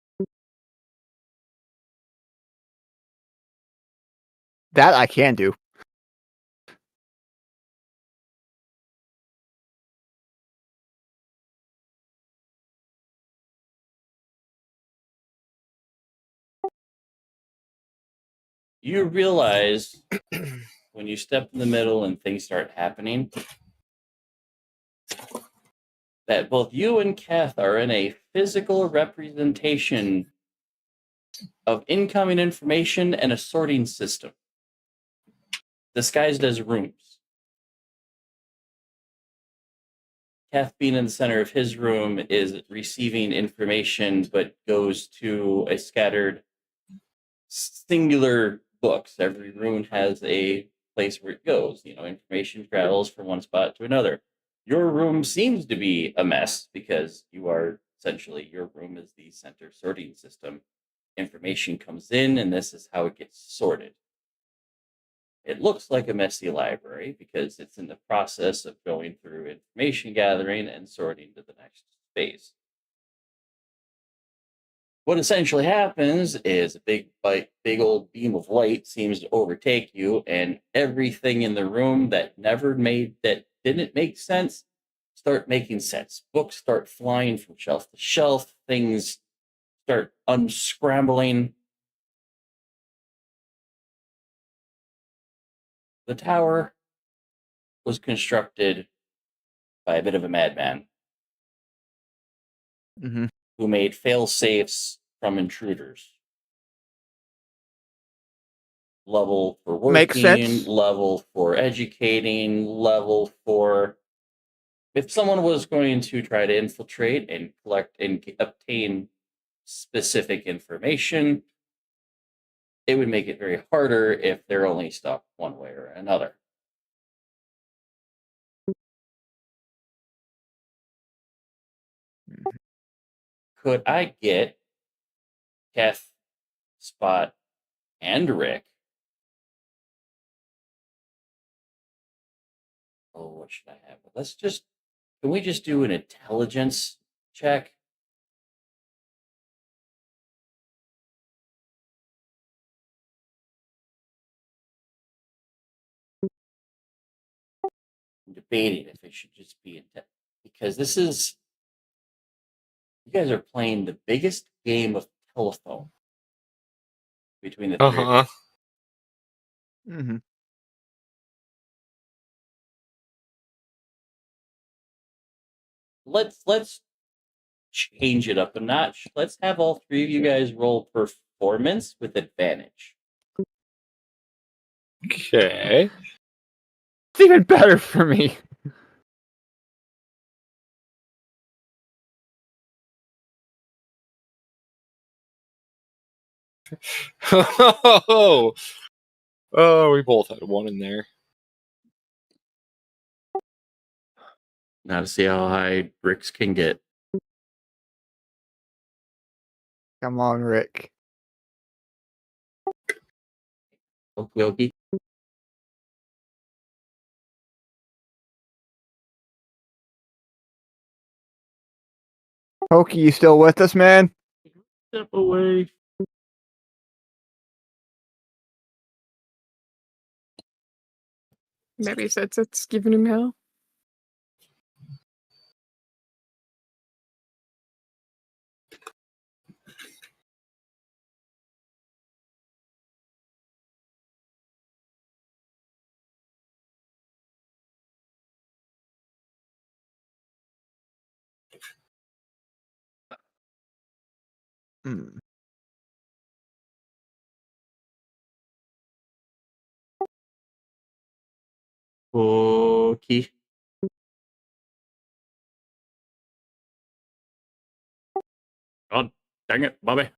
That I can do. You realize when you step in the middle and things start happening that both you and Kath are in a physical representation of incoming information and a sorting system disguised as rooms. Kath being in the center of his room is receiving information but goes to a scattered singular books. Every room has a place where it goes. Information travels from one spot to another. Your room seems to be a mess because you are essentially, your room is the center sorting system. Information comes in, and this is how it gets sorted. It looks like a messy library because it's in the process of going through information gathering and sorting to the next phase. What essentially happens is a big old beam of light seems to overtake you, and everything in the room that didn't make sense start making sense. Books start flying from shelf to shelf. Things start unscrambling. The tower was constructed by a bit of a madman Mm-hmm. who made fail safes from intruders. Level for working, Makes sense. level for educating, level for if someone was going to try to infiltrate and collect and obtain specific information, it would make it very harder if they're only stuck one way or another. Could I get Keth, Spot, and Rick? Oh, what should I have? Can we just do an intelligence check? I'm debating if it should just be because you guys are playing the biggest game of telephone between the three of you. Uh-huh. Mm-hmm. Let's change it up a notch. Let's have all three of you guys roll performance with advantage. Okay. It's even better for me. Oh, we both had one in there. Now to see how high Rick's can get. Come on, Rick. Okie dokie. Pokey, you still with us, man? Step away. Maybe it's giving him hell. Hmm. Okay. God dang it, Bobby.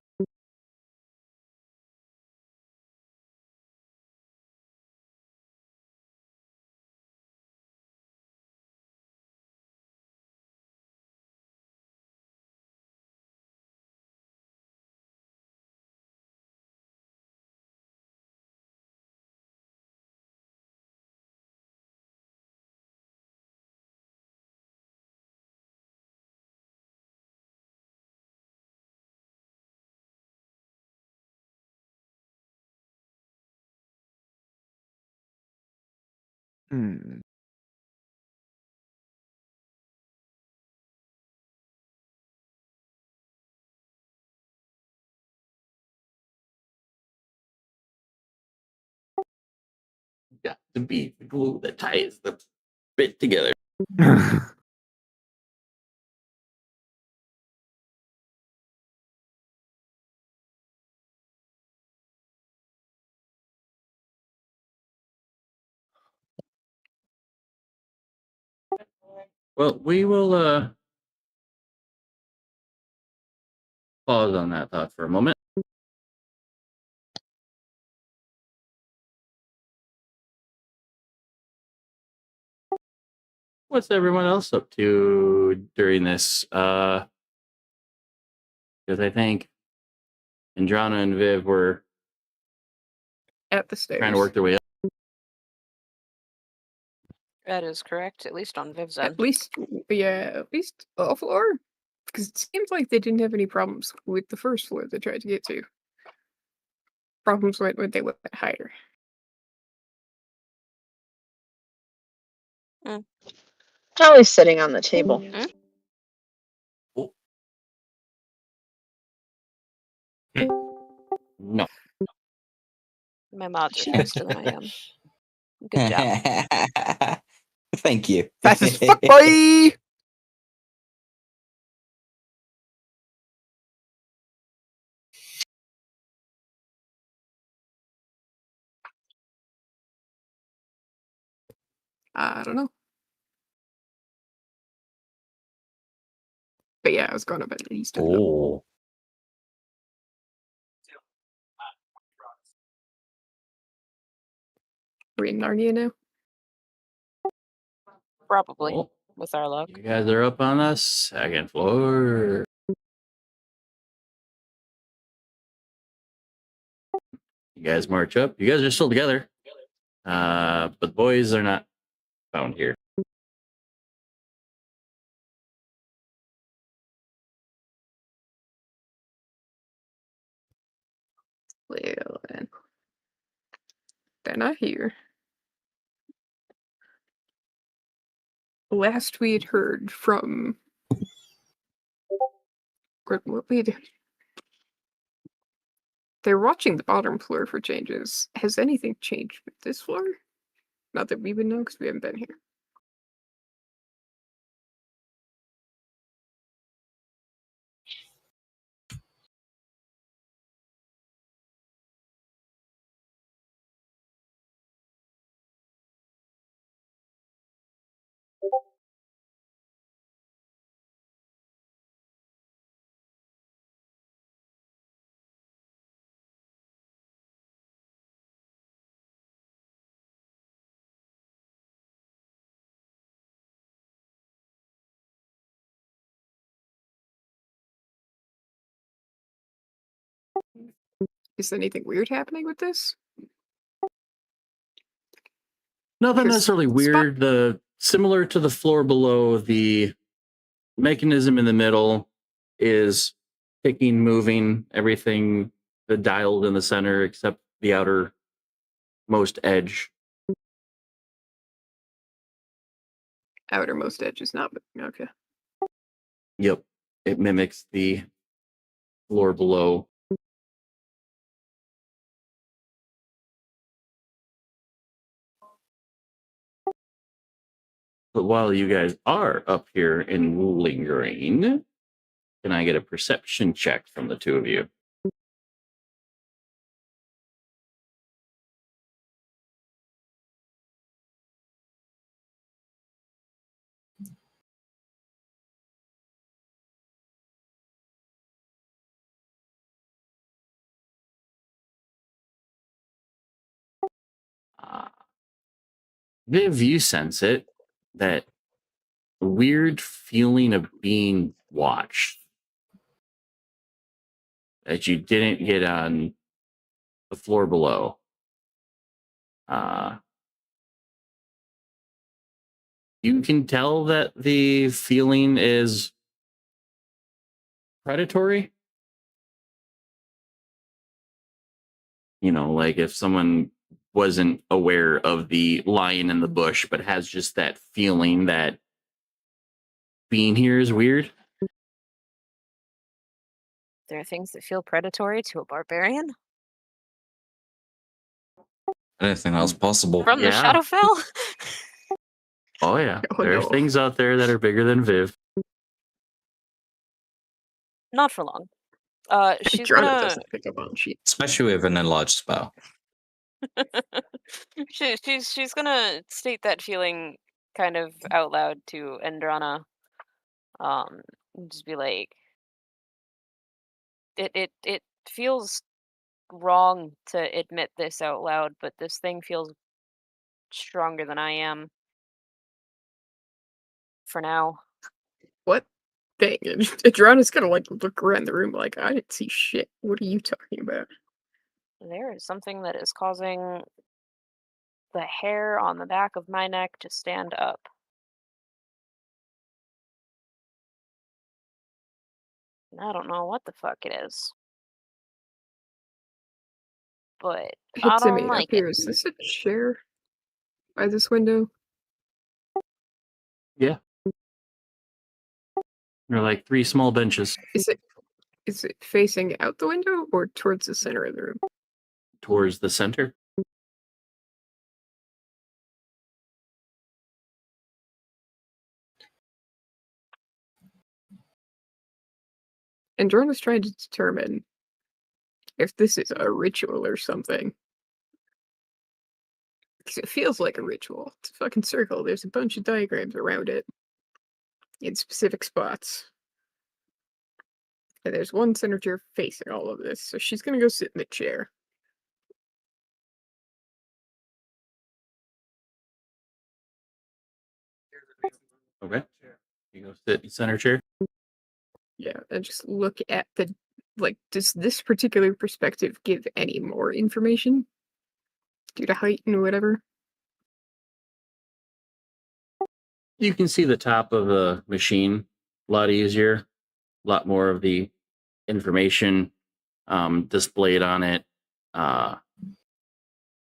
Hmm. Got to be the glue that ties the bit together. Well, we will pause on that thought for a moment. What's everyone else up to during this? Because I think Andrana and Viv were At the stairs. trying to work their way up. That is correct, at least on Viv's end. At least, yeah, at least a floor. Because it seems like they didn't have any problems with the first floor they tried to get to. Problems went when they went higher. Jolly's sitting on the table. No. My mods are faster than I am. Good job. Thank you. Fast as fuck, boy! I don't know. But yeah, I was going up at least a level. Oh. We're in Narnia now. Probably Well, with our luck. you guys are up on the second floor. You guys march up. You guys are still together. But the boys are not found here. Well, then. They're not here. Last we had heard from... What we had... They're watching the bottom floor for changes. Has anything changed with this floor? Not that we would know, because we haven't been here. Is anything weird happening with this? Nothing Because necessarily weird. The similar to the floor below, the mechanism in the middle is ticking, moving, everything the dialed in the center except the outermost edge. Outermost edge is not... Okay. Yep. It mimics the floor below. But while you guys are up here in lingering, can I get a perception check from the two of you? Viv, you sense it, that weird feeling of being watched that you didn't get on the floor below. You can tell that the feeling is predatory. You know, like if someone wasn't aware of the lion in the bush, but has just that feeling that being here is weird. There are things that feel predatory to a barbarian I don't think that was possible. from the Yeah. Shadowfell. Oh yeah, Oh, there's no. things out there that are bigger than Viv. Not for long. She's Drana gonna doesn't pick up on sheet. Especially with an enlarged spell. she's gonna state that feeling kind of out loud to Endrana. Just be like, it feels wrong to admit this out loud, but this thing feels stronger than I am. For now. What? Dang it. Drana's gonna like look around the room like, I didn't see shit. What are you talking about? There is something that is causing the hair on the back of my neck to stand up. I don't know what the fuck it is. But I Hits don't me up like it. here. Is this a chair by this window? Yeah. There are like 3 small benches Is it facing out the window or towards the center of the room? towards the center. And Jordan was trying to determine if this is a ritual or something. Because it feels like a ritual. It's a fucking circle. There's a bunch of diagrams around it in specific spots. And there's one senator facing all of this, so she's gonna go sit in the chair. Okay. You go sit in center chair. Yeah, and just look at the does this particular perspective give any more information? Due to height and whatever? You can see the top of the machine a lot easier, a lot more of the information displayed on it.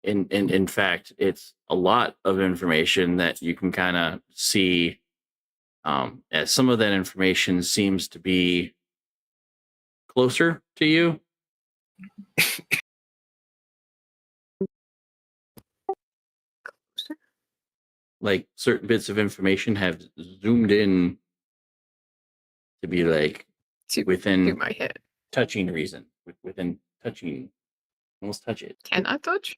In fact, it's a lot of information that you can kind of see. As some of that information seems to be closer to you. Like certain bits of information have zoomed in to be like To within my head. touching reason, within touching, almost touch it. Can I touch?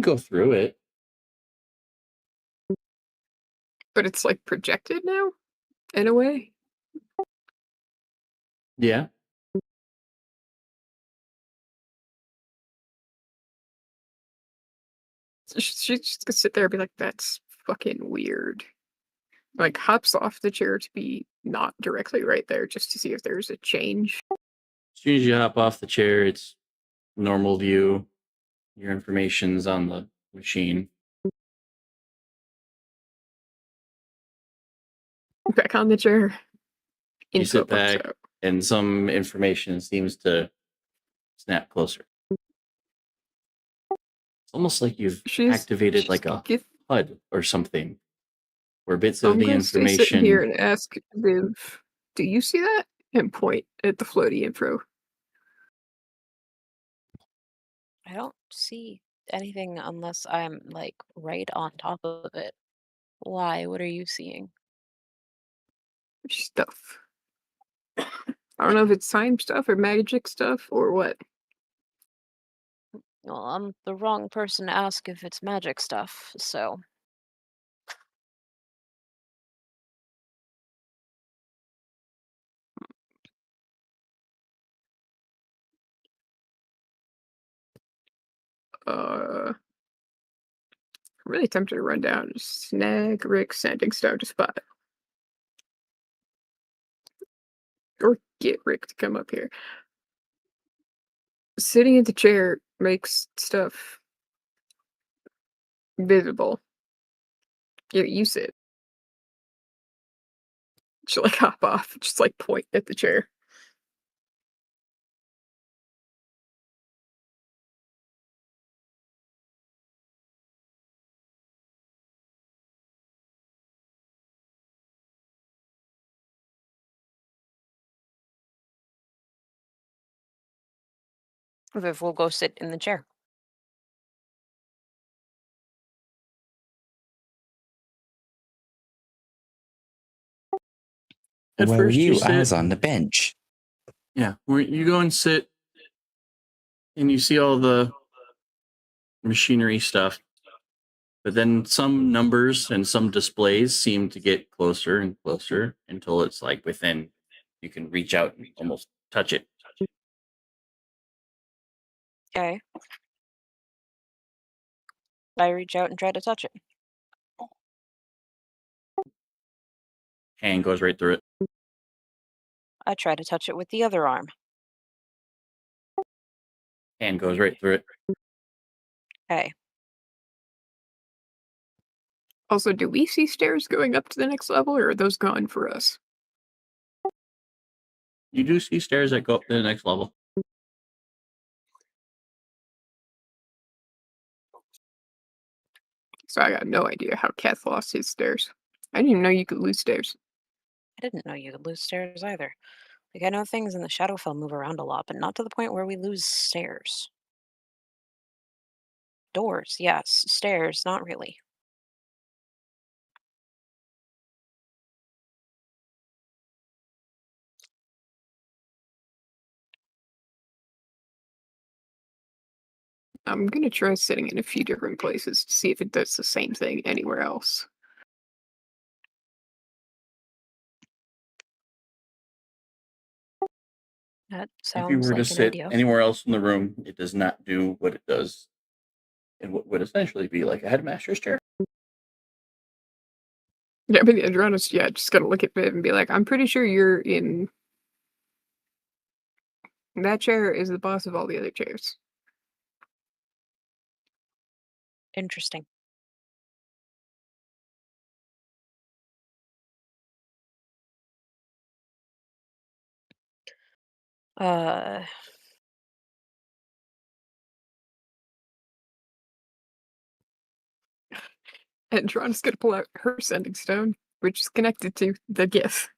Go through it. But it's like projected now? In a way? Yeah. She's just gonna sit there and be like, that's fucking weird. Like, hops off the chair to be not directly right there just to see if there's a change. As soon as you hop off the chair, it's normal view. Your information's on the machine. Back on the chair. You sit Info pops back, out. and some information seems to snap closer. It's almost like you've activated like a HUD or something, where bits of the Stay sitting here information. and ask Viv, do you see that? And point at the floaty info. I don't see anything unless I'm like right on top of it. Why? What are you seeing? Stuff. I don't know if it's time stuff or magic stuff or what. Well, I'm the wrong person to ask if it's magic stuff, so. I'm really tempted to run down and snag Rick sending stone to spot. Or get Rick to come up here. Sitting in the chair makes stuff visible. Yeah, you sit. She'll like hop off, just like point at the chair. Viv will go sit in the chair. At Where were first you? sit, I was on the bench. Yeah, where you go and sit, and you see all the machinery stuff. But then some numbers and some displays seem to get closer and closer until it's like within, you can reach out and almost touch it. Okay. I reach out and try to touch it. Hand goes right through it. I try to touch it with the other arm. Hand goes right through it. Okay. Also, do we see stairs going up to the next level, or are those gone for us? You do see stairs that go up to the next level. So I got no idea how Kath lost his stairs. I didn't even know you could lose stairs. I didn't know you could lose stairs either. Like, I know things in the Shadowfell move around a lot, but not to the point where we lose stairs. Doors, yes. Stairs, not really. I'm gonna try sitting in a few different places to see if it does the same thing anywhere else. That If you sounds were to like an sit idea. anywhere else in the room, it does not do what it does in what would essentially be like a headmaster's chair. Yeah, but Andronis, yeah, just gotta look at Viv and be like, I'm pretty sure you're in. That chair is the boss of all the other chairs. Interesting. Uh, And Andronis gonna pull out her sending stone, which is connected to the GIF,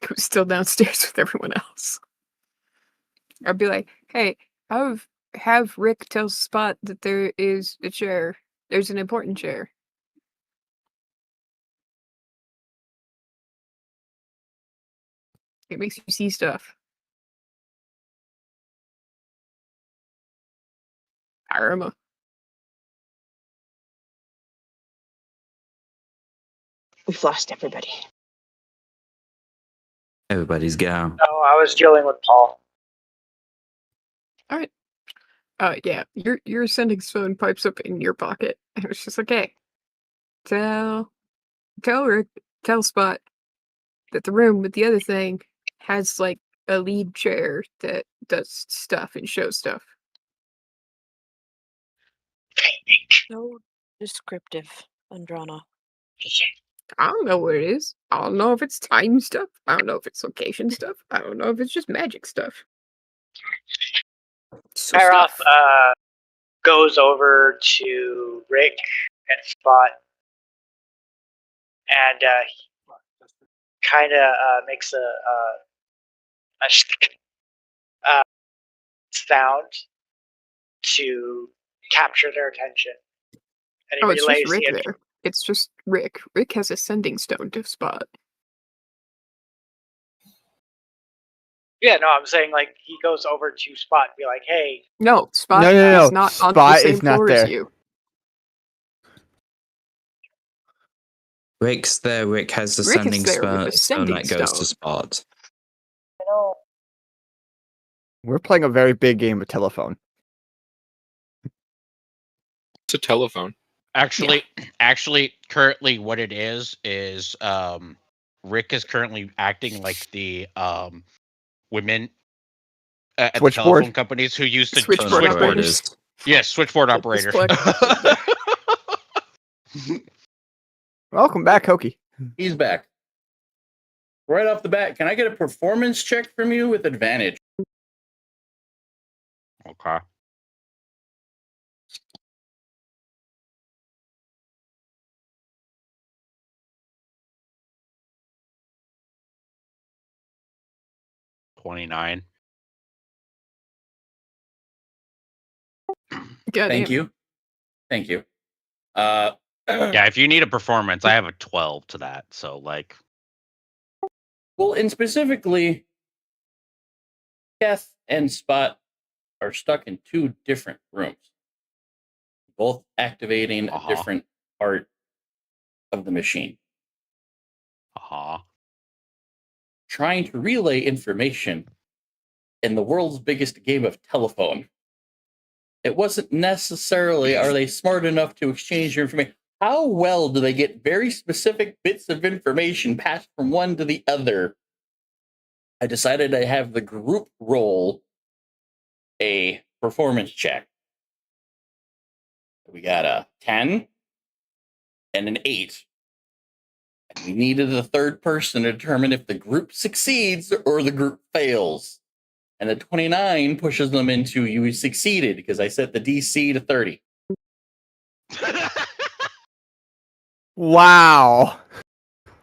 who's still downstairs with everyone else. I'd be like, hey, have Rick tell Spot that there is a chair. There's an important chair. It makes you see stuff. Arama. We've lost everybody. Everybody's gone. No, I was dealing with Paul. Alright. Yeah, your sending stone pipes up in your pocket. And it's just like, hey, tell Rick, tell Spot that the room with the other thing has like a lead chair that does stuff and shows stuff. so descriptive, Andrana. I don't know what it is. I don't know if it's time stuff. I don't know if it's location stuff. I don't know if it's just magic stuff. So Pyroth stuff. goes over to Rick and Spot and kind of makes a sound to capture their attention. And he Oh, it's just relays Rick the there. It's just Rick. Rick has a sending stone to Spot. Yeah, no, I'm saying like he goes over to Spot and be like, "Hey." No, Spot No. is not on the Spot same is not floor as there. you. Rick's there. Rick has the Rick is sending there with the stone sending that goes stone. to Spot. I know. We're playing a very big game of telephone. It's a telephone. Actually, currently, what it is Rick is currently acting like the women at the Switchboard? telephone companies who used to Switchboard operators. Yes, switchboard Like operator. this Welcome back, Hokie. He's back. Right off the bat, can I get a performance check from you with advantage? Okay. $29. Thank you. Yeah, if you need a performance, I have a 12 to that. So, like, well, and specifically, Kath and Spot are stuck in two different rooms, both activating a different part of the machine. Trying to relay information in the world's biggest game of telephone. It wasn't necessarily, are they smart enough to exchange your information? How well do they get very specific bits of information passed from one to the other? I decided to have the group roll a performance check. We got a 10 and an 8. And we needed a third person to determine if the group succeeds or the group fails. And the 29 pushes them into you succeeded because I set the DC to 30. Wow.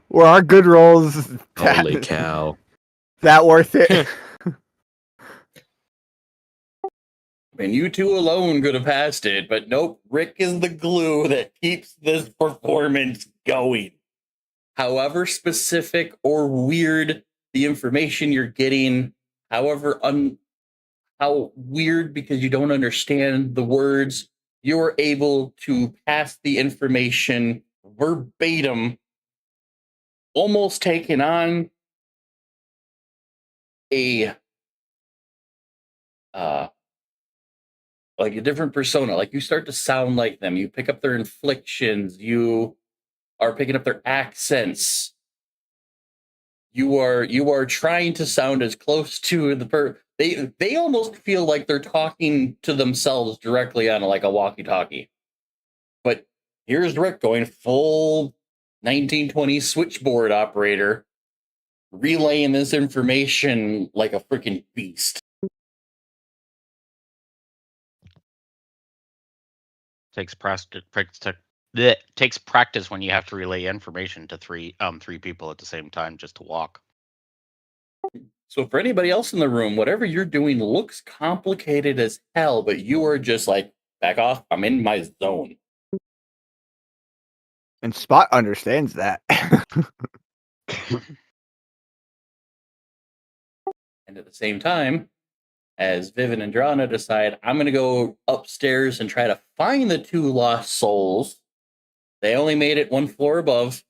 Were our good rolls Holy cow. that worth it? And you two alone could have passed it, but nope, Rick is the glue that keeps this performance going. However specific or weird the information you're getting, however how weird because you don't understand the words, you're able to pass the information verbatim, almost taking on a like a different persona. Like you start to sound like them. You pick up their inflections. You are picking up their accents. You are trying to sound as close to the they almost feel like they're talking to themselves directly on like a walkie-talkie. But here's Rick going full 1920s switchboard operator, relaying this information like a freaking beast. Takes practice when you have to relay information to three people at the same time just to walk. So for anybody else in the room, whatever you're doing looks complicated as hell, but you are just like, back off, I'm in my zone. And Spot understands that. And at the same time, as Viv and Andrana decide, I'm going to go upstairs and try to find the two lost souls. They only made it one floor above.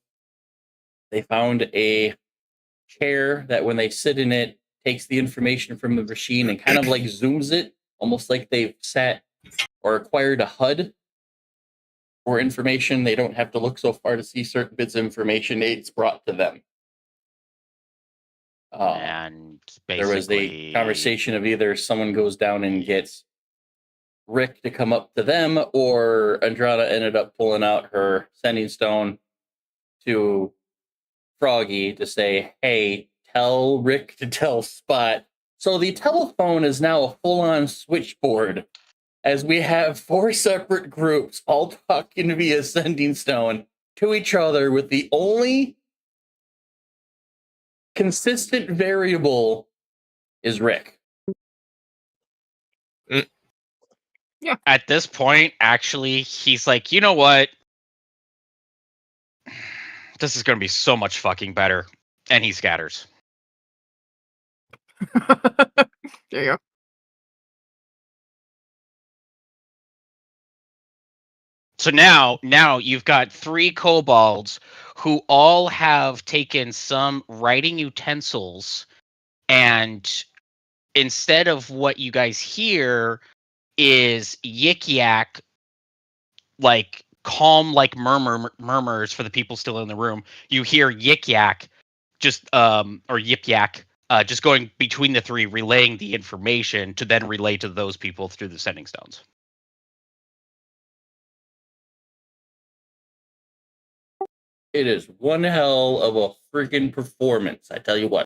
They found a chair that when they sit in it, takes the information from the machine and kind of like zooms it, almost like they've sat or acquired a HUD for information. They don't have to look so far to see certain bits of information. It's brought to them. And basically, there was a conversation of either someone goes down and gets Rick to come up to them, or Andrana ended up pulling out her sending stone to Froggy to say, hey, tell Rick to tell Spot. So the telephone is now a full-on switchboard, as we have 4 separate groups all talking via sending stone to each other, with the only consistent variable is Rick. Yeah. At this point, actually, he's like, you know what? This is going to be so much fucking better. And he scatters. There you go. So now you've got 3 kobolds who all have taken some writing utensils, and instead of what you guys hear is yik yak, like calm, like murmurs for the people still in the room. You hear yik yak, just or yip yak, just going between the 3, relaying the information to then relay to those people through the sending stones. It is one hell of a freaking performance, I tell you what.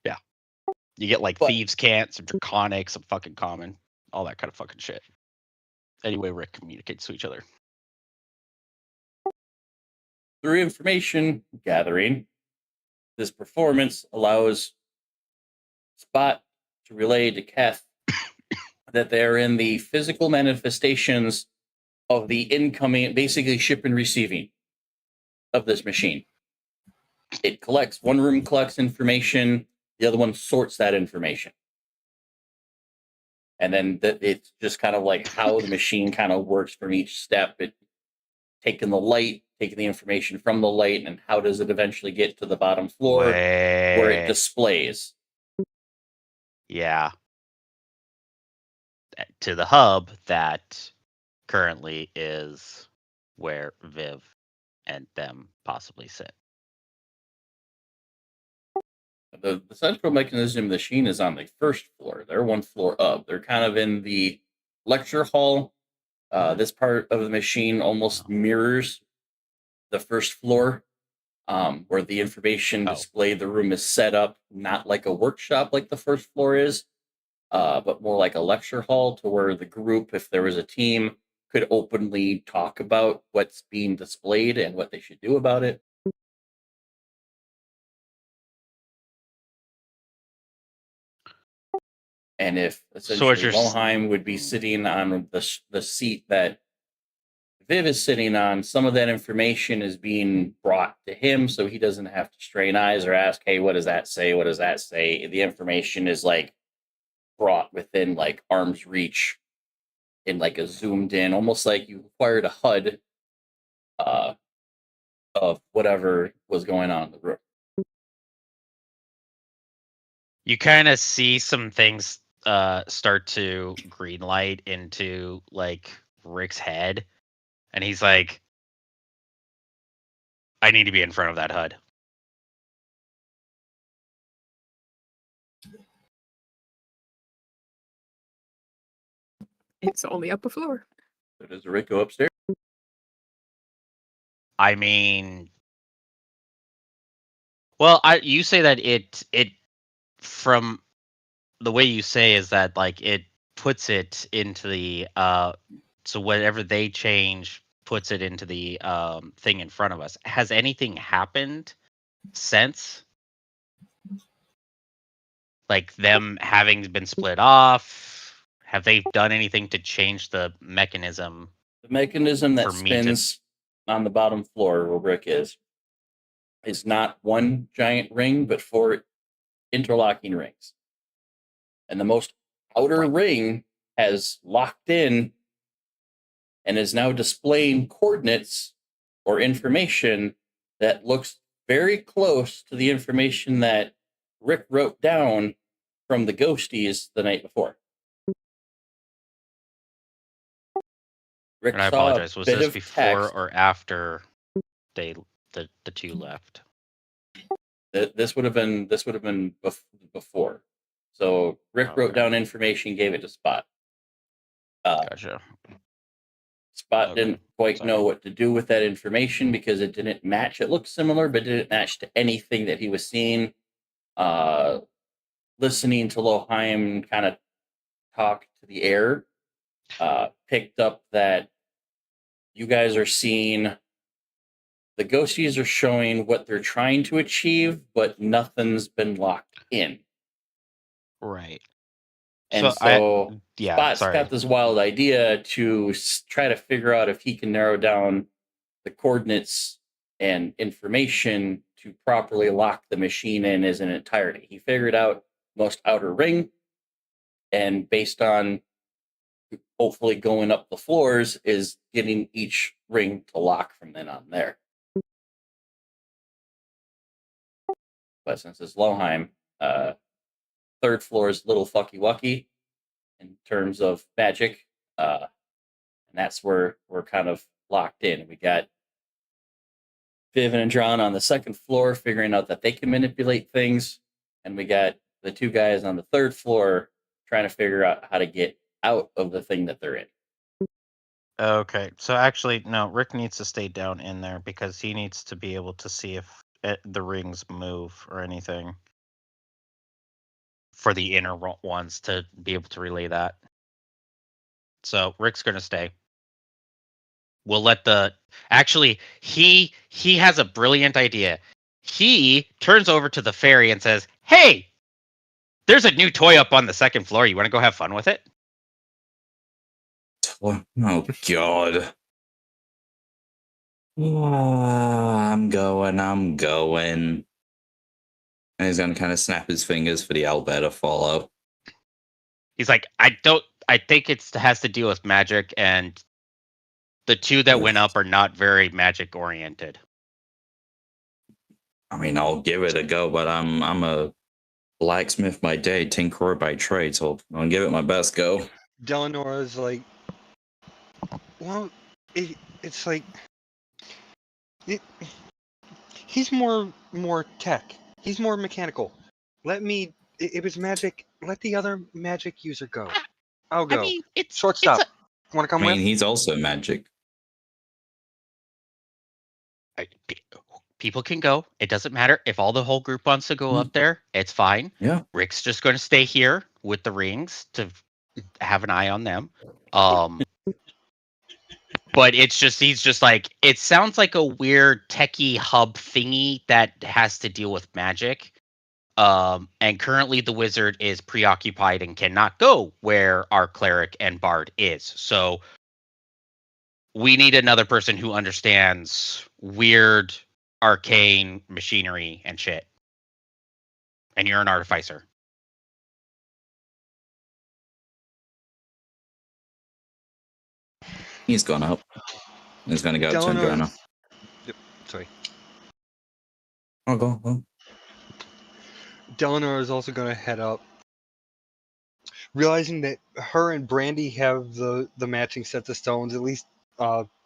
Yeah. You get like thieves' cant, some draconic, some fucking common, all that kind of fucking shit. Anyway, Rick communicates to each other. Through information gathering, this performance allows Spot to relay to Keth that they're in the physical manifestations of the incoming, basically ship and receiving of this machine. It collects, one room collects information, the other one sorts that information. And then it's just kind of like how the machine kind of works from each step. It taking the light, taking the information from the light, and how does it eventually get to the bottom floor where it displays? Yeah. To the hub that currently is where Viv and them possibly sit. The central mechanism machine is on the first floor. They're one floor up. They're kind of in the lecture hall. This part of the machine almost mirrors the first floor, where the information display the room is set up, not like a workshop like the first floor is, but more like a lecture hall to where the group, if there was a team, could openly talk about what's being displayed and what they should do about it. And if essentially Loheim would be sitting on the seat that Viv is sitting on, some of that information is being brought to him so he doesn't have to strain eyes or ask, hey, what does that say? What does that say? The information is like brought within like arm's reach in like a zoomed in, almost like you acquired a HUD of whatever was going on in the room. You kind of see some things start to green light into like Rick's head, and he's like, I need to be in front of that HUD. It's only up a floor. So does Rick go upstairs? I mean, well, you say that it from the way you say is that like it puts it into the so whatever they change puts it into the thing in front of us. Has anything happened since? Like them having been split off? Have they done anything to change the mechanism? The mechanism that for me to- spins on the bottom floor where Rick is not one giant ring, but 4 interlocking rings. And the most outer ring has locked in and is now displaying coordinates or information that looks very close to the information that Rick wrote down from the ghosties the night before. Rick And I saw apologize. a Was bit this of before text. or after the two left? This would have been before. So Rick wrote down information, gave it to Spot. Gotcha. Spot didn't quite know what to do with that information because it didn't match. It looked similar, but didn't match to anything that he was seeing. Listening to Loheim kind of talk to the air, picked up that you guys are seeing the ghosties are showing what they're trying to achieve, but nothing's been locked in. Right. And Spot's got this wild idea to try to figure out if he can narrow down the coordinates and information to properly lock the machine in as an entirety. He figured out most outer ring, and based on hopefully going up the floors is getting each ring to lock from then on there. But since it's Loheim, third floor is little fucky wucky in terms of magic, and that's where we're kind of locked in. We got Viv and Andron on the second floor figuring out that they can manipulate things, and we got the 2 guys on the third floor trying to figure out how to get out of the thing that they're in. Okay, so actually, no, Rick needs to stay down in there because he needs to be able to see if the rings move or anything for the inner ones to be able to relay that. So Rick's going to stay. We'll let actually, he has a brilliant idea. He turns over to the fairy and says, hey, there's a new toy up on the second floor. You want to go have fun with it? Oh, God. I'm going. And he's going to kind of snap his fingers for the owlbear to follow. He's like, I think it has to deal with magic, and the 2 that went up are not very magic oriented. I mean, I'll give it a go, but I'm a blacksmith by day, tinkerer by trade, so I'll give it my best go. Delanora's like, well, it's like he's more tech. He's more mechanical. It was magic. Let the other magic user go. I'll go. I mean, it's Shortstop. It's Want to I come mean, with? he's also magic. people can go. It doesn't matter if all the whole group wants to go up there. It's fine. Yeah. Rick's just going to stay here with the rings to have an eye on them. But it's just he's just like it sounds like a weird techie hub thingy that has to deal with magic. And currently the wizard is preoccupied and cannot go where our cleric and bard is. So we need another person who understands weird arcane machinery and shit. And you're an artificer. He's gone up. He's going to go to Andrana. Yep. Sorry. Oh, go. Deleanor is also going to head up, realizing that her and Brandy have the matching sets of stones. At least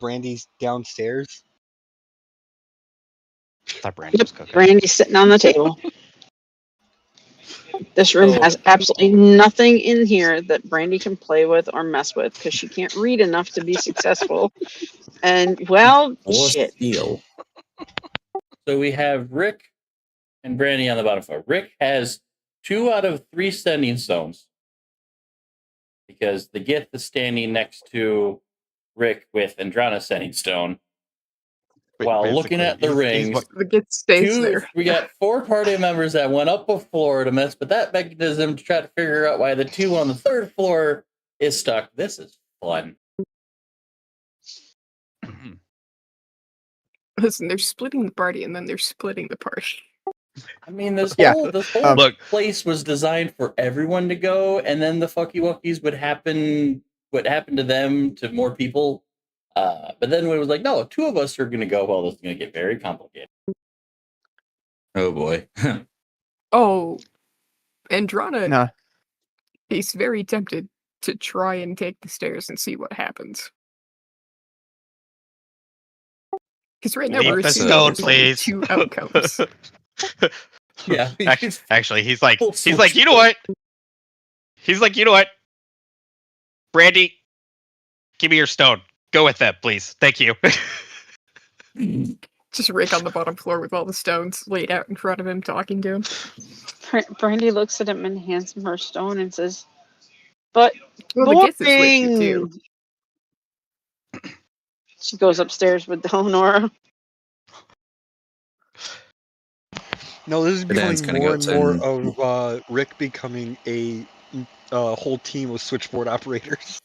Brandy's downstairs. I thought Brandy was cooking. Brandy's sitting on the table. This room has absolutely nothing in here that Brandy can play with or mess with because she can't read enough to be successful. And well, Or shit. steal. So we have Rick and Brandy on the bottom floor. Rick has 2 out of 3 sending stones because the Gith is standing next to Rick with Andrana's sending stone. While looking at the rings, The Git stays there. we got 4 party members that went up before to mess with that mechanism to try to figure out why the 2 on the 3rd floor is stuck. This is fun. Listen, they're splitting the party and then they're splitting the party. I mean, this Yeah. whole Look. place was designed for everyone to go, and then the fucky wuckies would happen. What happened to them to more people? But then when it was like, no, 2 of us are going to go. Well, this is going to get very complicated. Oh boy. Oh, Andrana, No. he's very tempted to try and take the stairs and see what happens. Because right now Leave we're the assuming stone, there's only please. 2 outcomes. Yeah, Actually, he's like, Full you know what? He's like, you know what? Brandy, give me your stone. Go with that, please. Thank you. Just Rick on the bottom floor with all the stones laid out in front of him, talking to him. Brandy looks at him and hands him her stone and says, "But Well, the Gith is with you boring." too. She goes upstairs with Deleanor. No, this is Dan's becoming gonna more go and more to- of Rick becoming a whole team of switchboard operators.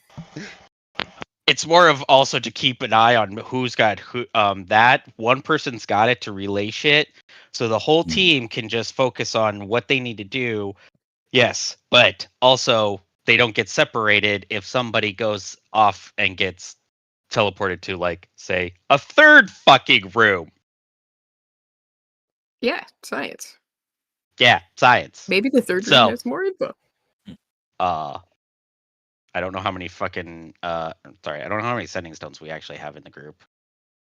It's more of also to keep an eye on who's got who. That one person's got it to relay shit, so the whole team can just focus on what they need to do. Yes, but also they don't get separated if somebody goes off and gets teleported to, like, say, a 3rd fucking room. Yeah, science. Yeah, science. Maybe the 3rd So- room has more info. I don't know how many fucking I don't know how many sending stones we actually have in the group.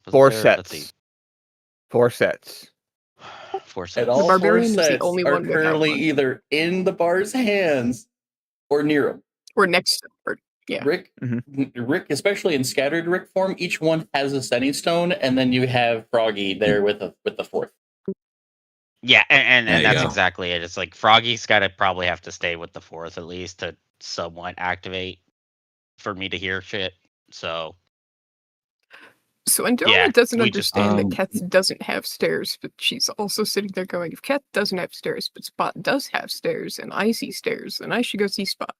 Was 4 there- sets. Let's see. 4 sets. 4 And sets. all 4 barbarian is the sets only are one without currently one. either in the bar's hands or near him. Or next to or yeah. Rick, especially in scattered Rick form, each one has a sending stone, and then you have Froggy there with the 4th. Yeah, and There you that's go. exactly it. It's like Froggy's got to probably have to stay with the 4th at least to somewhat activate for me to hear shit. So So Andrana Yeah, doesn't we just- understand that Keth doesn't have stairs, but she's also sitting there going, if Keth doesn't have stairs, but Spot does have stairs, and I see stairs, then I should go see Spot.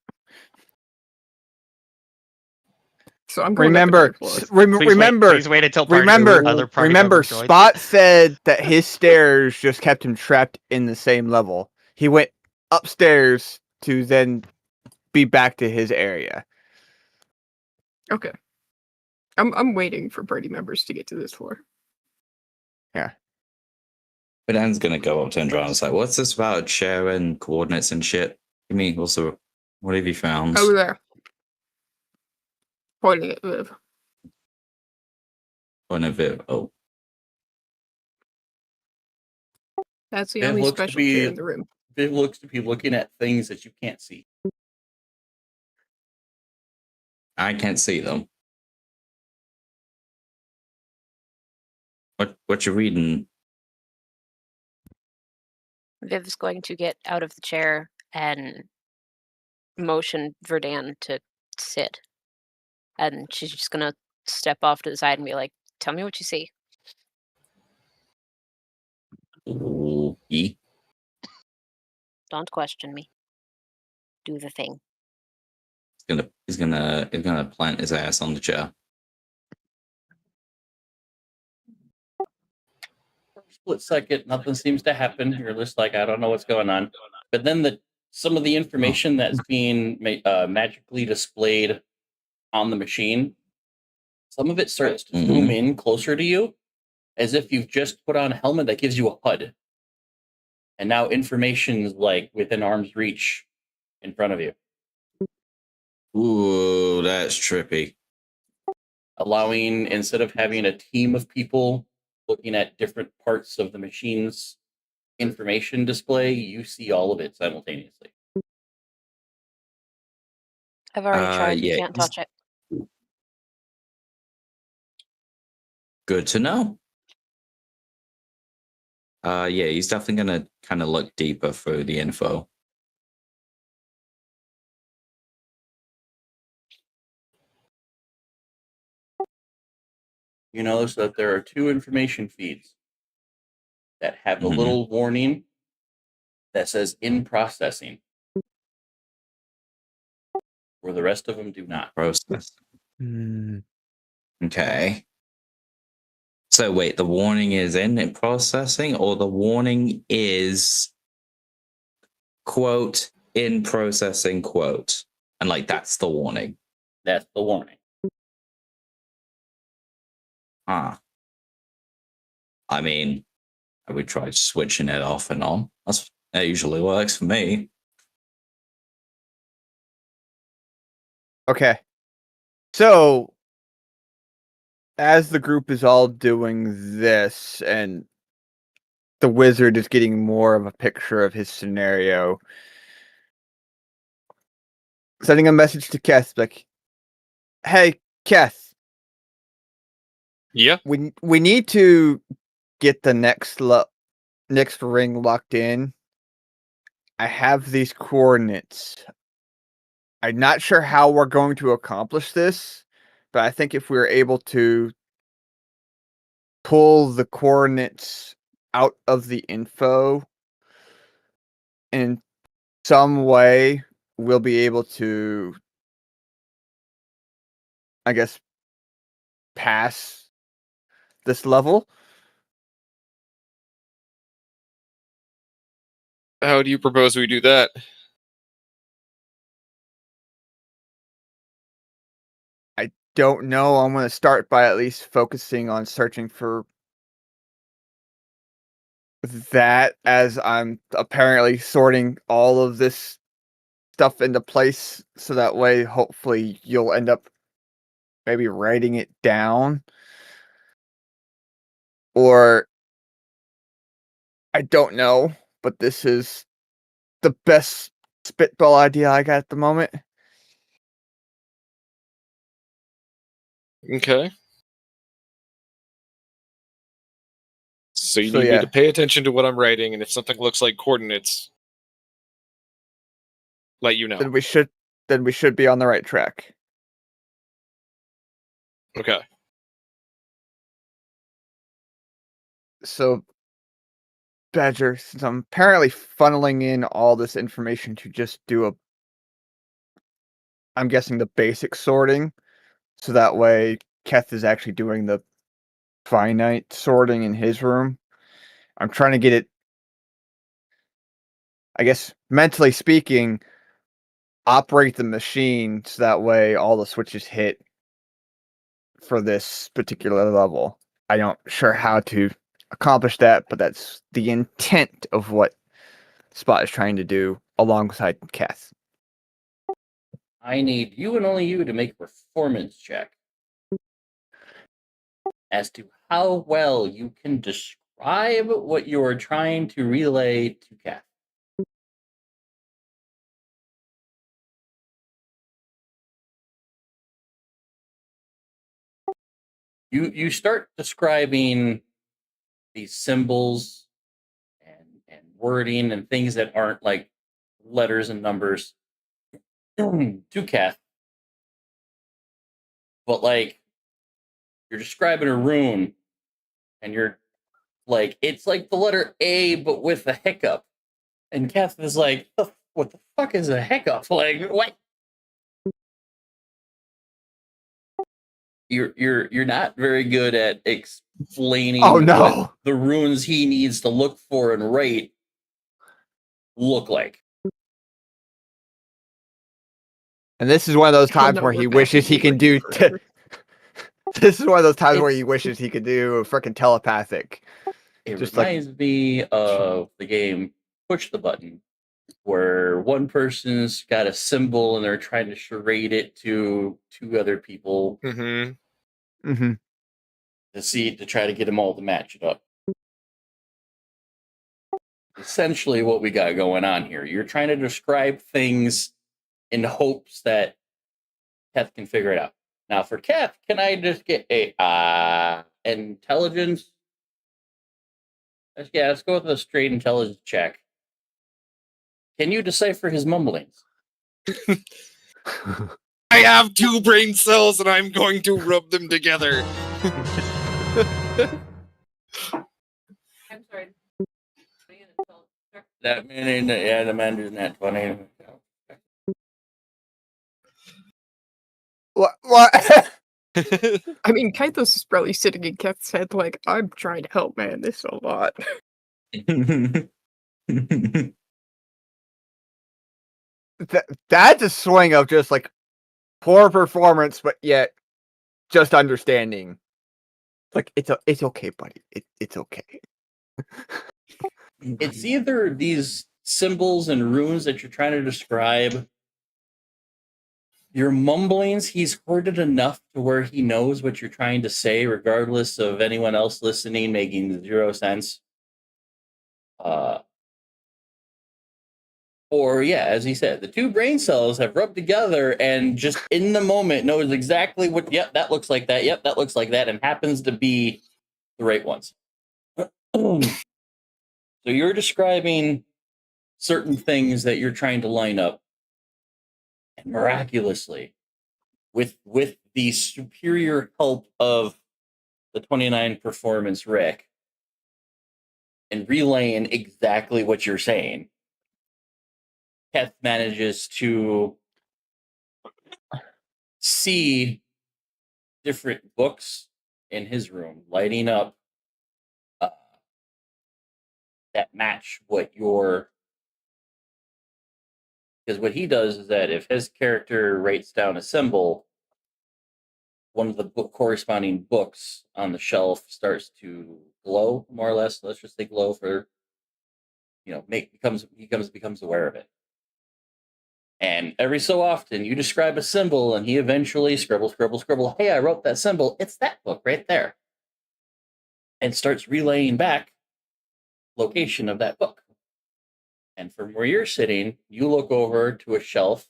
So I'm going Remember, up the ninth floor. remember, please wait until other remember, party remember. member joins. Spot said that his stairs just kept him trapped in the same level. He went upstairs to then be back to his area. Okay. I'm waiting for party members to get to this floor. But Dan's gonna go up to Andrana and say, "What's this about sharing coordinates and shit? Give me also, what have you found?" Over there. Pointing at Viv. One of it. Oh, That's the Viv only looks to special be chair in the room. Viv looks to be looking at things that you can't see. I can't see them. What you reading? Viv's going to get out of the chair and motion Verdan to sit. And she's just gonna step off to the side and be like, "Tell me what you see." Okay. Don't question me. Do the thing. He's gonna plant his ass on the chair. For a split second, nothing seems to happen. You're just like, I don't know what's going on. But then some of the information that's being magically displayed on the machine, some of it starts to zoom in closer to you, as if you've just put on a helmet that gives you a HUD. And now information is like within arm's reach in front of you. Ooh, that's trippy. Allowing, instead of having a team of people looking at different parts of the machine's information display, you see all of it simultaneously. I've already tried. You Yeah, can't touch it. Good to know. Yeah, he's definitely gonna kind of look deeper through the info. You notice that there are 2 information feeds that have a little warning that says "in processing," where the rest of them do not. Process. Okay. So wait, the warning is in processing, or the warning is quote in processing quote, and like that's the warning. That's the warning. I mean, I would try switching it off and on. That usually works for me. Okay. So, as the group is all doing this, and the wizard is getting more of a picture of his scenario, sending a message to Keth, like, "Hey, Keth, Yeah. we need to get the next ring locked in. I have these coordinates. I'm not sure how we're going to accomplish this, but I think if we're able to pull the coordinates out of the info in some way, we'll be able to, I guess, pass this level." How do you propose we do that? I don't know. I'm going to start by at least focusing on searching for that, as I'm apparently sorting all of this stuff into place, so that way hopefully you'll end up maybe writing it down, or I don't know, but this is the best spitball idea I got at the moment. Okay. So you So, need me yeah. to pay attention to what I'm writing, and if something looks like coordinates, let you know. Then we should be on the right track. Okay. So, Badger, since I'm apparently funneling in all this information to just do I'm guessing, the basic sorting, so that way Keth is actually doing the finite sorting in his room. I'm trying to get it, I guess, mentally speaking, operate the machine so that way all the switches hit for this particular level. I don't sure how to accomplish that, but that's the intent of what Spot is trying to do alongside Keth. I need you and only you to make a performance check as to how well you can describe what you're trying to relay to Kath. You start describing these symbols and wording and things that aren't like letters and numbers to Kath, but like you're describing a rune, and you're like it's like the letter A but with a hiccup, and Kath is like, what the fuck is a hiccup? Like what? You're not very good at explaining Oh, no. what the runes he needs to look for and write look like. And this is one of those He'll times know where we're he back wishes in he can England do. forever. This is one of those times where It's- he wishes he could do a freaking telepathic. It Just like- reminds me of the game Push the Button, where one person's got a symbol and they're trying to charade it to two other people Mm-hmm. Mm-hmm. to try to get them all to match it up. Essentially, what we got going on here. You're trying to describe things in hopes that Kath can figure it out. Now, for Kath, can I just get a intelligence? Let's go with a straight intelligence check. Can you decipher his mumblings? I have 2 brain cells and I'm going to rub them together. I'm sorry. That meaning, yeah, the man is not 20. What? I mean, Kaitos is probably sitting in Keth's head like, I'm trying to help man this a lot. That's a swing of just like poor performance, but yet just understanding. Like it's okay, buddy. It's okay. It's either these symbols and runes that you're trying to describe. Your mumblings, he's heard it enough to where he knows what you're trying to say, regardless of anyone else listening making 0 sense. Or yeah, as he said, the 2 brain cells have rubbed together and just in the moment knows exactly what. Yep, that looks like that. Yep, that looks like that, and happens to be the right ones. So you're describing certain things that you're trying to line up, and miraculously, with the superior help of the 29 performance Rick, and relaying exactly what you're saying, Keth manages to see different books in his room lighting up that match what your. Because what he does is that if his character writes down a symbol, one of the corresponding books on the shelf starts to glow, more or less. Let's just say glow for, becomes aware of it. And every so often, you describe a symbol, and he eventually scribble. Hey, I wrote that symbol. It's that book right there, and starts relaying back location of that book. And from where you're sitting, you look over to a shelf,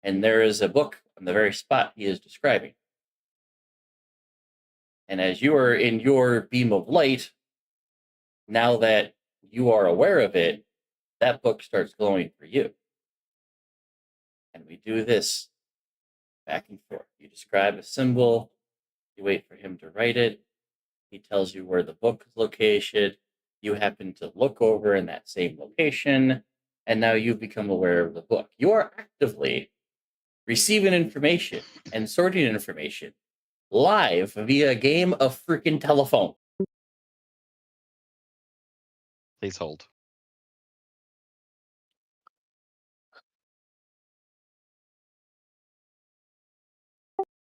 and there is a book on the very spot he is describing. And as you are in your beam of light, now that you are aware of it, that book starts glowing for you. And we do this back and forth. You describe a symbol, you wait for him to write it, he tells you where the book is located, you happen to look over in that same location, and now you become aware of the book. You are actively receiving information and sorting information live via a game of freaking telephone. Please hold.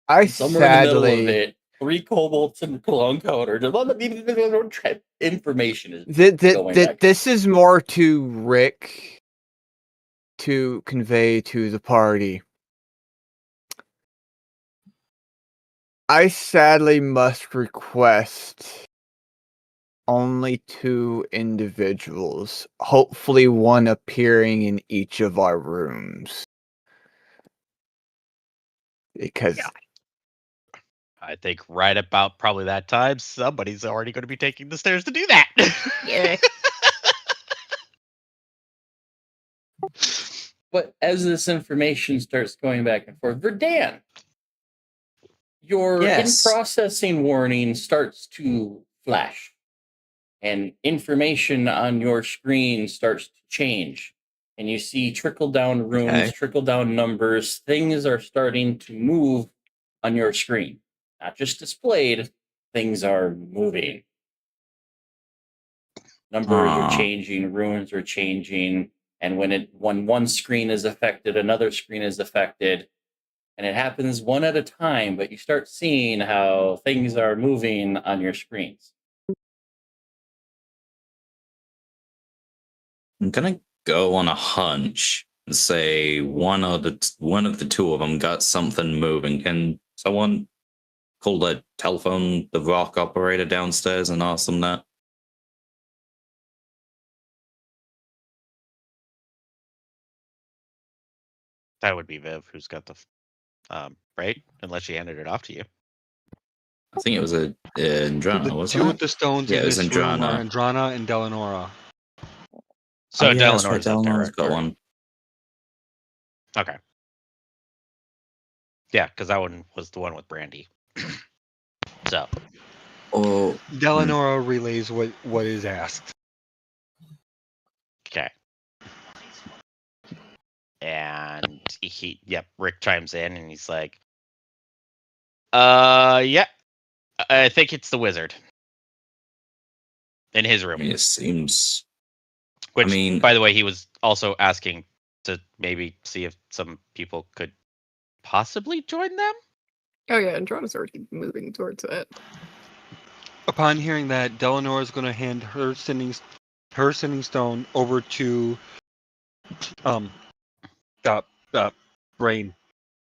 I Somewhere in the middle of sadly it, 3 kobolds and a clone coder. Information is going back. this is more to Rick to convey to the party. I sadly must request only 2 individuals, hopefully one appearing in each of our rooms. Because I think right about probably that time, somebody's already going to be taking the stairs to do that. Yeah. But as this information starts going back and forth, Verdan, your Yes. in-processing warning starts to flash, and information on your screen starts to change. And you see trickle-down runes, Okay. trickle-down numbers. Things are starting to move on your screen. Not just displayed, things are moving. Numbers are changing, runes are changing, and when one screen is affected, another screen is affected, and it happens one at a time, but you start seeing how things are moving on your screens. I'm gonna go on a hunch and say one of the two of them got something moving. Can someone call the rock operator downstairs and ask them that? That would be Viv, who's got the right, unless she handed it off to you. I think it was a Andrana, The wasn't two it? with the stones Yeah, in it was this room are Andrana. Andrana and Delanora. So Oh, yeah, that's right. Delanore's up there. Delanora's got or- one. Okay. Yeah, because that one was the one with Brandy. So Oh, Delanora relays what is asked. okay. And Rick chimes in and he's like, yeah, I think it's the wizard in his room. it seems. Which, I mean, by the way, he was also asking to maybe see if some people could possibly join them. Oh yeah, Androna's already moving towards that. Upon hearing that, Delanora is going to hand her sending stone over to brain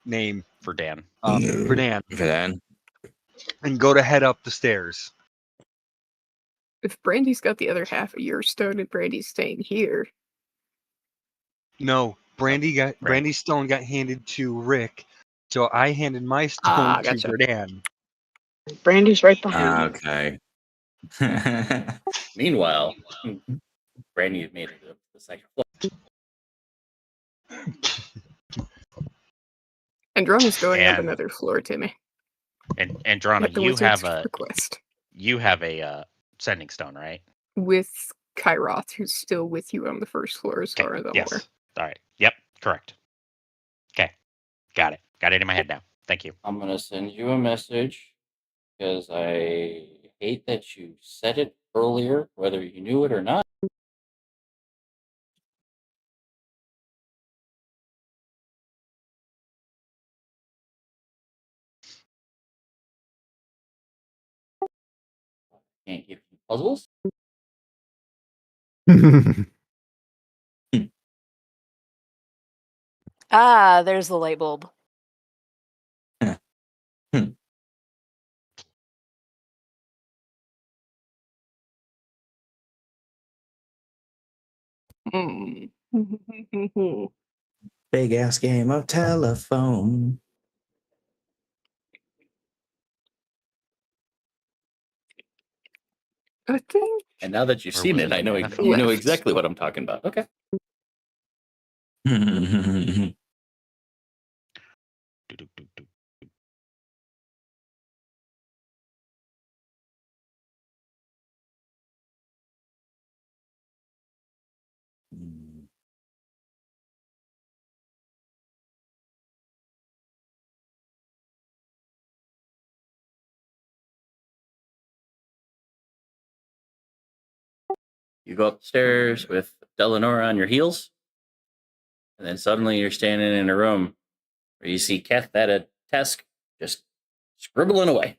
name For Dan. for Dan, Verdan. and go to head up the stairs. If Brandy's got the other half of your stone and Brandy's staying here, No, Brandy's stone got handed to Rick, so I handed my stone to gotcha. Verdan. Brandy's right behind you. Okay. Meanwhile, Brandy had made it to the second floor. Androna's going up And- another floor, Timmy. And Andrana, At the you wizard's have a request. sending stone, right? With Kyroth, who's still with you on the first floor as far as I'm aware. Yes. All right. Yep. Correct. Okay. Got it. Got it in my head now. Thank you. I'm going to send you a message because I hate that you said it earlier, whether you knew it or not. Can't give you puzzles. Ah, there's the light bulb. Mm. Big ass game of telephone. I think. And now that you've Or seen was it, it I know Manifest? you know Left. exactly what I'm talking about. Okay. Do-do-do-do. You go upstairs with Delanora on your heels, and then suddenly you're standing in a room where you see Keth at a desk just scribbling away.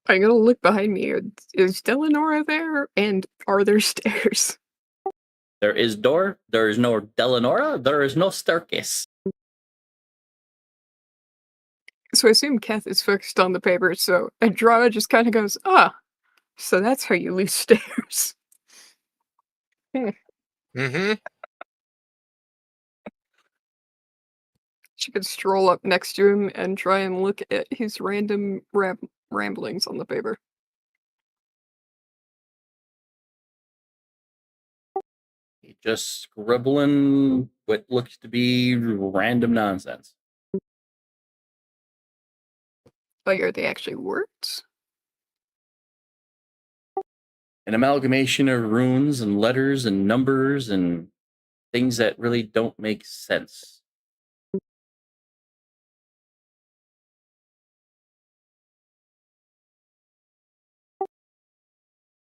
I'm gonna look behind me. Is Delanora there? And are there stairs? There is door, there is no Delanora, there is no staircase. So I assume Keth is focused on the paper, so Androna just kind of goes, so that's how you lose stairs. Mm-hmm. She could stroll up next to him and try and look at his random ramblings on the paper. Just scribbling what looks to be random nonsense. Like, are they actually words? An amalgamation of runes and letters and numbers and things that really don't make sense.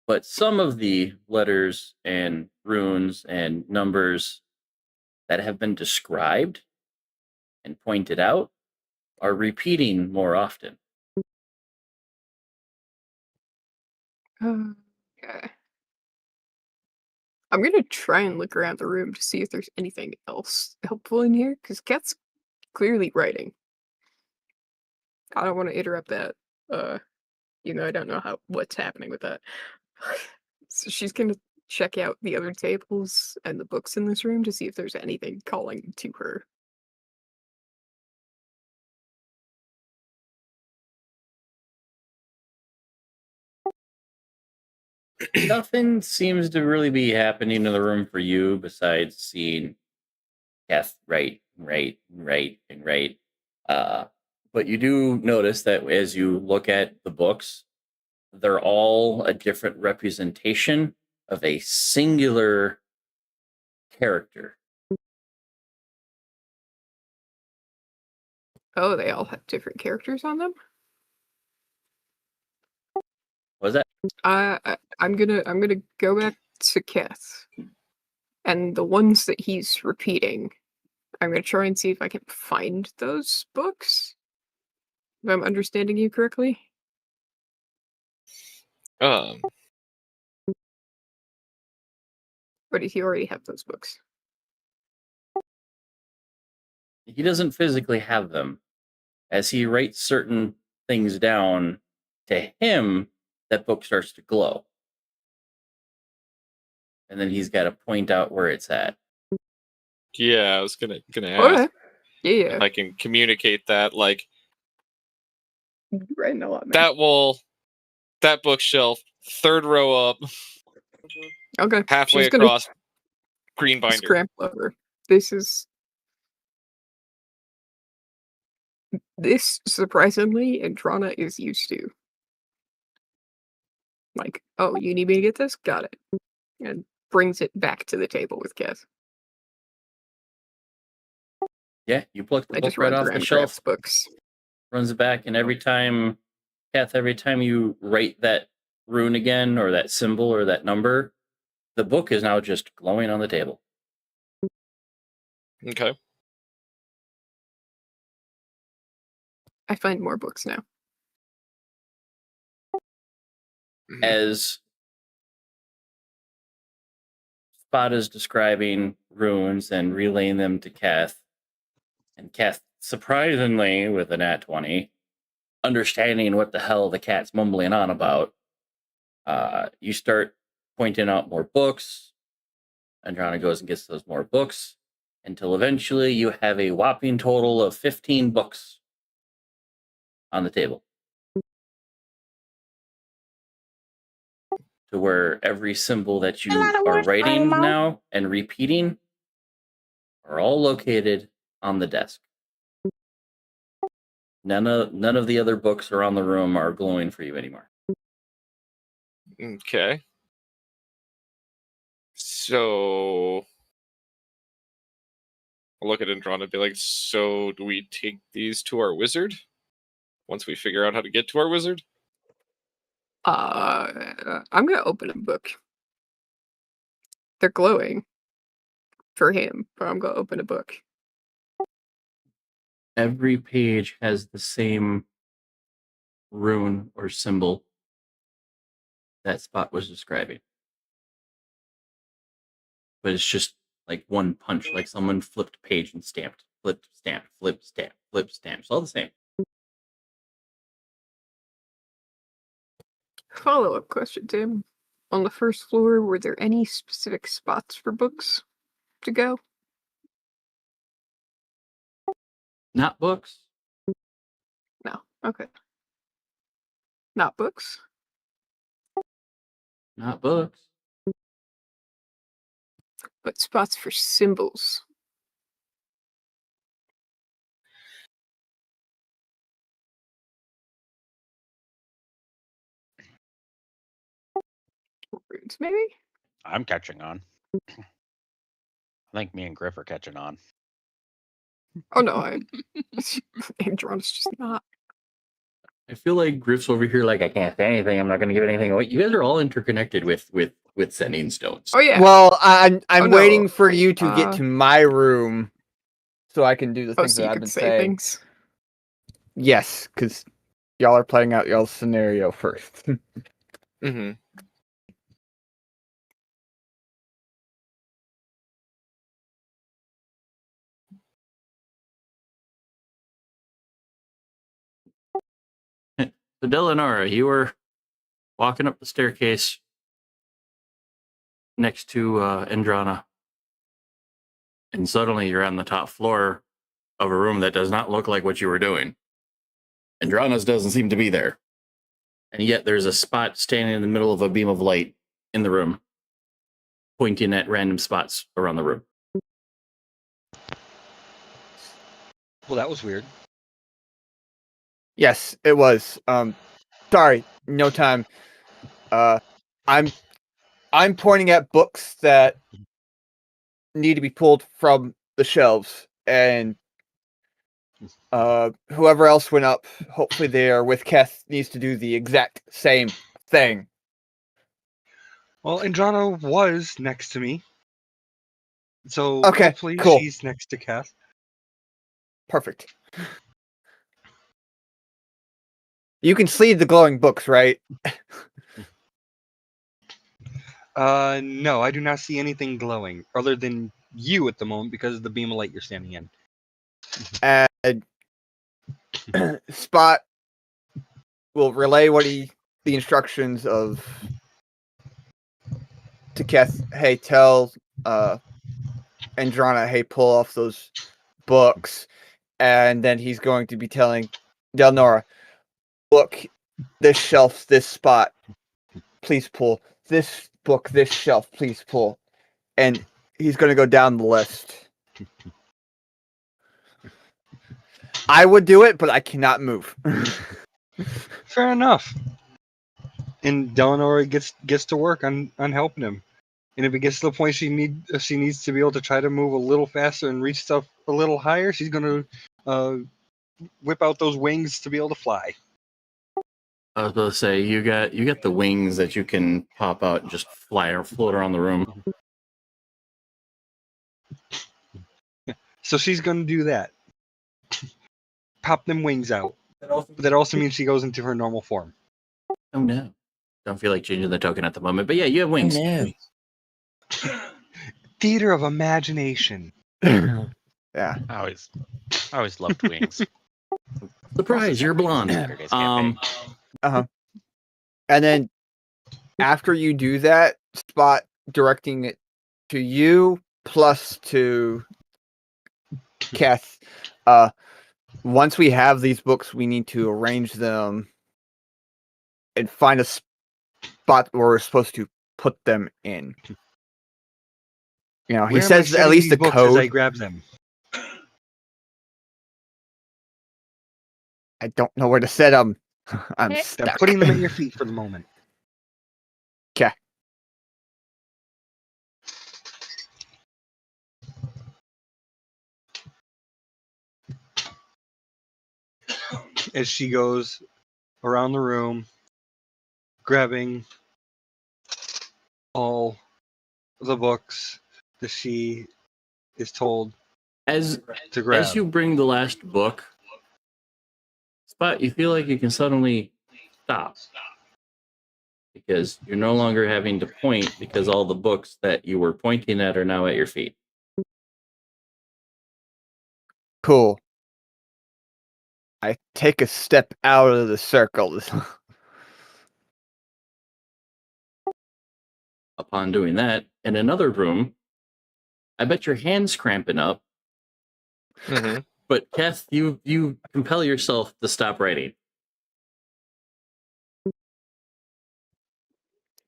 But some of the letters and runes and numbers that have been described and pointed out are repeating more often. Okay. I'm gonna try and look around the room to see if there's anything else helpful in here, because Kat's clearly writing. I don't want to interrupt that. I don't know what's happening with that. So she's gonna check out the other tables and the books in this room to see if there's anything calling to her. Nothing seems to really be happening in the room for you besides seeing Kath write. But you do notice that as you look at the books, they're all a different representation of a singular character. Oh, they all have different characters on them? What was that? I'm gonna go back to Keth. And the ones that he's repeating, I'm gonna try and see if I can find those books. If I'm understanding you correctly. Um, Or did he already have those books? He doesn't physically have them. As he writes certain things down, to him, that book starts to glow. And then he's got to point out where it's at. yeah, I was gonna Okay. ask Yeah. if I can communicate that. Like You're writing a lot, man. that bookshelf, third row up, Okay. halfway She's gonna across, green binder. scramble over. This, surprisingly, Andrana is used to. Like, oh, you need me to get this? Got it. And brings it back to the table with Keth. Yeah, you pluck the I book just right runs off the around, shelf, grabs books. runs it back, and every time you write that rune again, or that symbol, or that number, the book is now just glowing on the table. Okay. I find more books now. As Spot is describing runes and relaying them to Kath, and Kath, surprisingly, with a nat 20, understanding what the hell the cat's mumbling on about, you start pointing out more books. Andrana goes and gets those more books until eventually you have a whopping total of 15 books on the table. To where every symbol that you are writing now and repeating are all located on the desk. None of the other books around the room are glowing for you anymore. Okay. So I'll look at Andrana and be like, so do we take these to our wizard? Once we figure out how to get to our wizard? I'm gonna open a book. They're glowing for him, but I'm gonna open a book. Every page has the same rune or symbol that Spot was describing. But it's just like one punch, like someone flipped a page and stamped, flipped, stamp, flip, stamp, flip, stamp. It's all the same. Follow-up question, Tim. On the first floor, were there any specific spots for books to go? Not books. No. Okay. Not books. Not books. But spots for symbols. Runes, maybe? I'm catching on. I think me and Griff are catching on. Oh no, Andron's just not. I feel like Griff's over here like I can't say anything. I'm not going to give anything away. You guys are all interconnected with sending stones. Oh yeah. Well, I'm Oh, no. waiting for you to get to my room so I can do the Oh, things so that you I've can been say saying. things. Yes, because y'all are playing out y'all's scenario first. Mm-hmm. So, Delanora, you were walking up the staircase next to Andrana, and suddenly you're on the top floor of a room that does not look like what you were doing. Andrana's doesn't seem to be there. And yet there's a spot standing in the middle of a beam of light in the room, pointing at random spots around the room. Well, that was weird. Yes, it was. Sorry, no time. I'm pointing at books that need to be pulled from the shelves, and whoever else went up, hopefully they are with Keth, needs to do the exact same thing. Well, Andrano was next to me. So Okay, hopefully cool. she's next to Kath. Perfect. You can see the glowing books, right? No, I do not see anything glowing other than you at the moment because of the beam of light you're standing in. And Spot will relay the instructions of to Keth. Hey, tell Andrana, hey, pull off those books, and then he's going to be telling Delnora, look, this shelf, this spot, please pull this book, this shelf, please pull, and he's going to go down the list. I would do it, but I cannot move. Fair enough. And Delanora gets to work on helping him. And if it gets to the point she needs to be able to try to move a little faster and reach stuff a little higher, she's gonna whip out those wings to be able to fly. I was about to say you got the wings that you can pop out and just fly or float around the room. So she's gonna do that. Pop them wings out. But that also means she goes into her normal form. Oh no. Don't feel like changing the token at the moment, but yeah, you have wings. Oh, no. Theater of imagination. Yeah. I always loved wings. Surprise, you're blonde. Saturday's campaign. Uh-huh. And then after you do that, Spot directing it to you plus to Keth. Once we have these books, we need to arrange them and find a spot where we're supposed to put them in. You know, he Where am I says at setting least these the books as I code. grab them? I don't know where to set them. I'm Eh, I'm stuck. putting them at your feet for the moment. 'Kay. As she goes around the room, grabbing all the books that she is told As to grab. as you bring the last book, Spot, you feel like you can suddenly stop. Because you're no longer having to point because all the books that you were pointing at are now at your feet. Cool. I take a step out of the circle. Upon doing that, in another room, I bet your hand's cramping up. Mm-hmm. But Keth, you compel yourself to stop writing.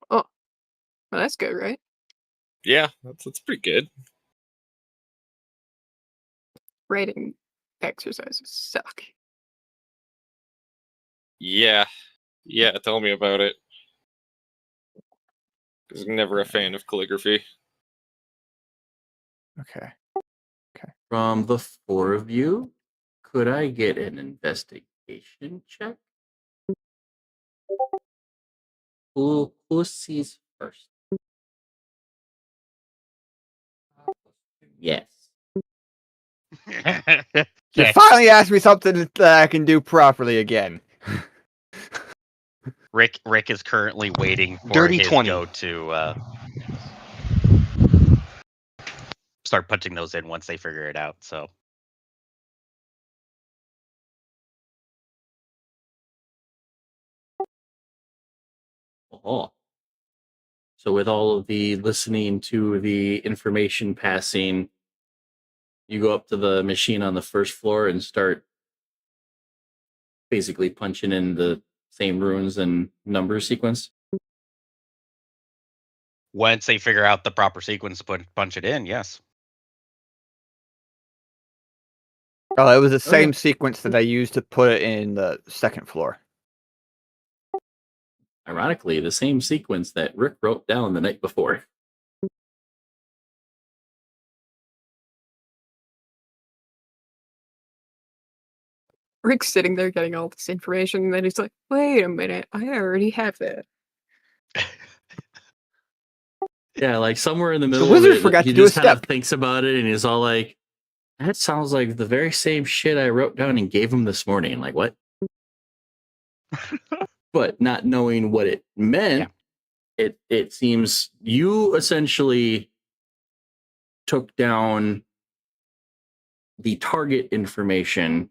Well, that's good, right? Yeah, that's pretty good. Writing exercises suck. Yeah, tell me about it. I was never a fan of calligraphy. Okay. From the four of you, could I get an investigation check? Who sees first? Yes. You Okay. finally asked me something that I can do properly again. Rick is currently waiting for Dirty his 20. go to start punching those in once they figure it out. So Oh. So with all of the listening to the information passing, you go up to the machine on the first floor and start basically punching in the same runes and number sequence. once they figure out the proper sequence to punch it in, yes. Oh, it was the Okay. same sequence that I used to put it in the second floor. Ironically, the same sequence that Rick wrote down the night before. Rick's sitting there getting all this information, and then he's like, wait a minute, I already have that. Yeah, like somewhere in the The middle of wizard it, forgot he to do a just kind of step. thinks about it and he's all like, that sounds like the very same shit I wrote down and gave him this morning. Like, what? But not knowing what it meant, it seems you essentially took down the target information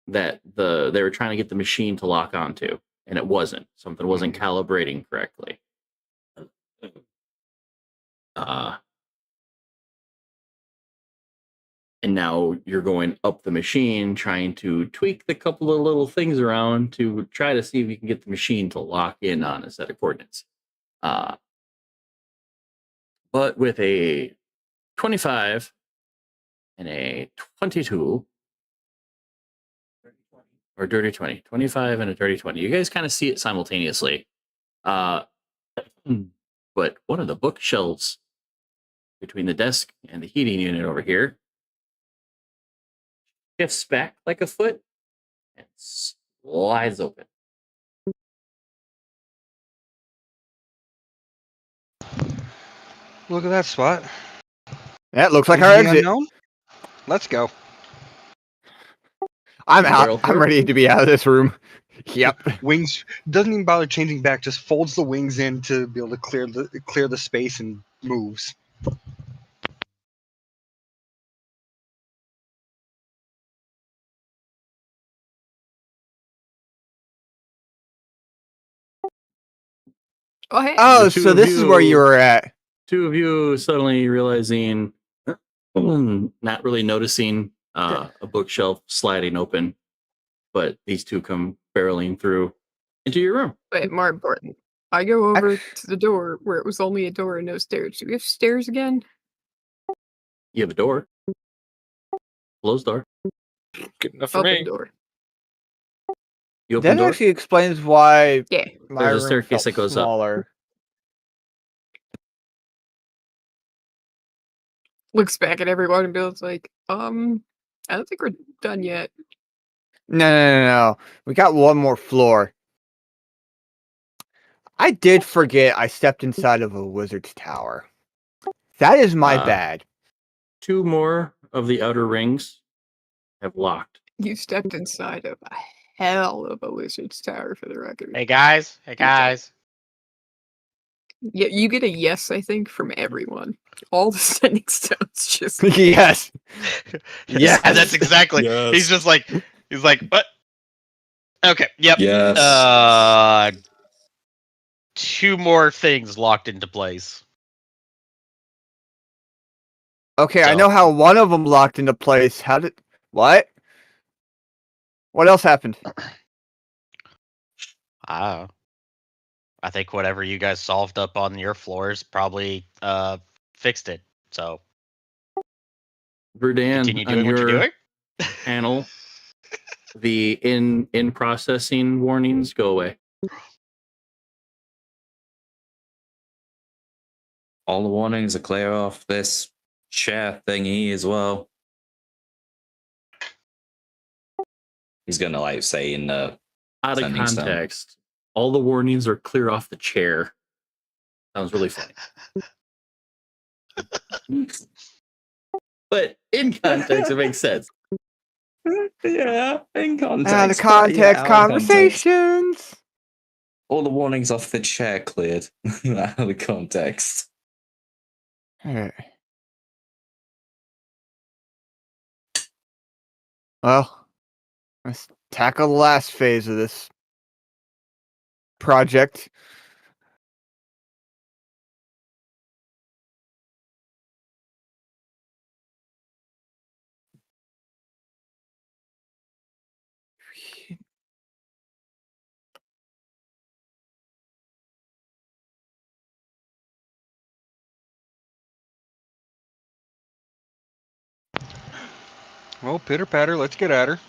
that they were trying to get the machine to lock onto, and it wasn't. Something wasn't calibrating correctly. And now you're going up the machine, trying to tweak the couple of little things around to try to see if you can get the machine to lock in on a set of coordinates. But with a 25 and a 22, or dirty 20, 25 and a dirty 20, you guys kind of see it simultaneously. But one of the bookshelves between the desk and the heating unit over here shifts back like a foot and slides open. Look at that spot. That looks like Into our the exit. unknown? Let's go. I'm out. Barrel I'm through? ready to be out of this room. Yep. Wings doesn't even bother changing back, just folds the wings in to be able to clear the space and moves. Oh, hey. Oh, The two so of this is where you you- were at. Two of you suddenly realizing, not really noticing a bookshelf sliding open, but these two come barreling through into your room. But more important, I go over to the door where it was only a door and no stairs. Do we have stairs again? You have a door, closed door. Good enough for Open me. door. You open That door. actually explains why Yeah. my There's a room staircase felt that goes up. smaller. Looks back at everyone and Bill's like, I don't think we're done yet. No. We got one more floor. I did forget I stepped inside of a wizard's tower. That is my bad. Two more of the outer rings have locked. You stepped inside of a hell of a wizard's tower, for the record. Hey guys. Hey guys. Yeah, you get a yes, I think, from everyone. All the sending stones just Yes. Yeah, that's exactly. Yes. He's just like, what? Okay. Yep. Yes. Two more things locked into place. Okay, I So- know how one of them locked into place. How did What? What else happened? I think whatever you guys solved up on your floors probably fixed it. So Verdan, continue doing on what you're your doing. panel, the in processing warnings go away. All the warnings are clear off this chair thingy as well. He's gonna like say in the Out of sending stone. context, all the warnings are clear off the chair. Sounds really funny. But in context, it makes sense. Yeah, in context. Out of but yeah, context out of context. conversations. All the warnings off the chair cleared. Out of the context. Alright. Well, let's tackle the last phase of this project. Well, pitter patter, let's get at her.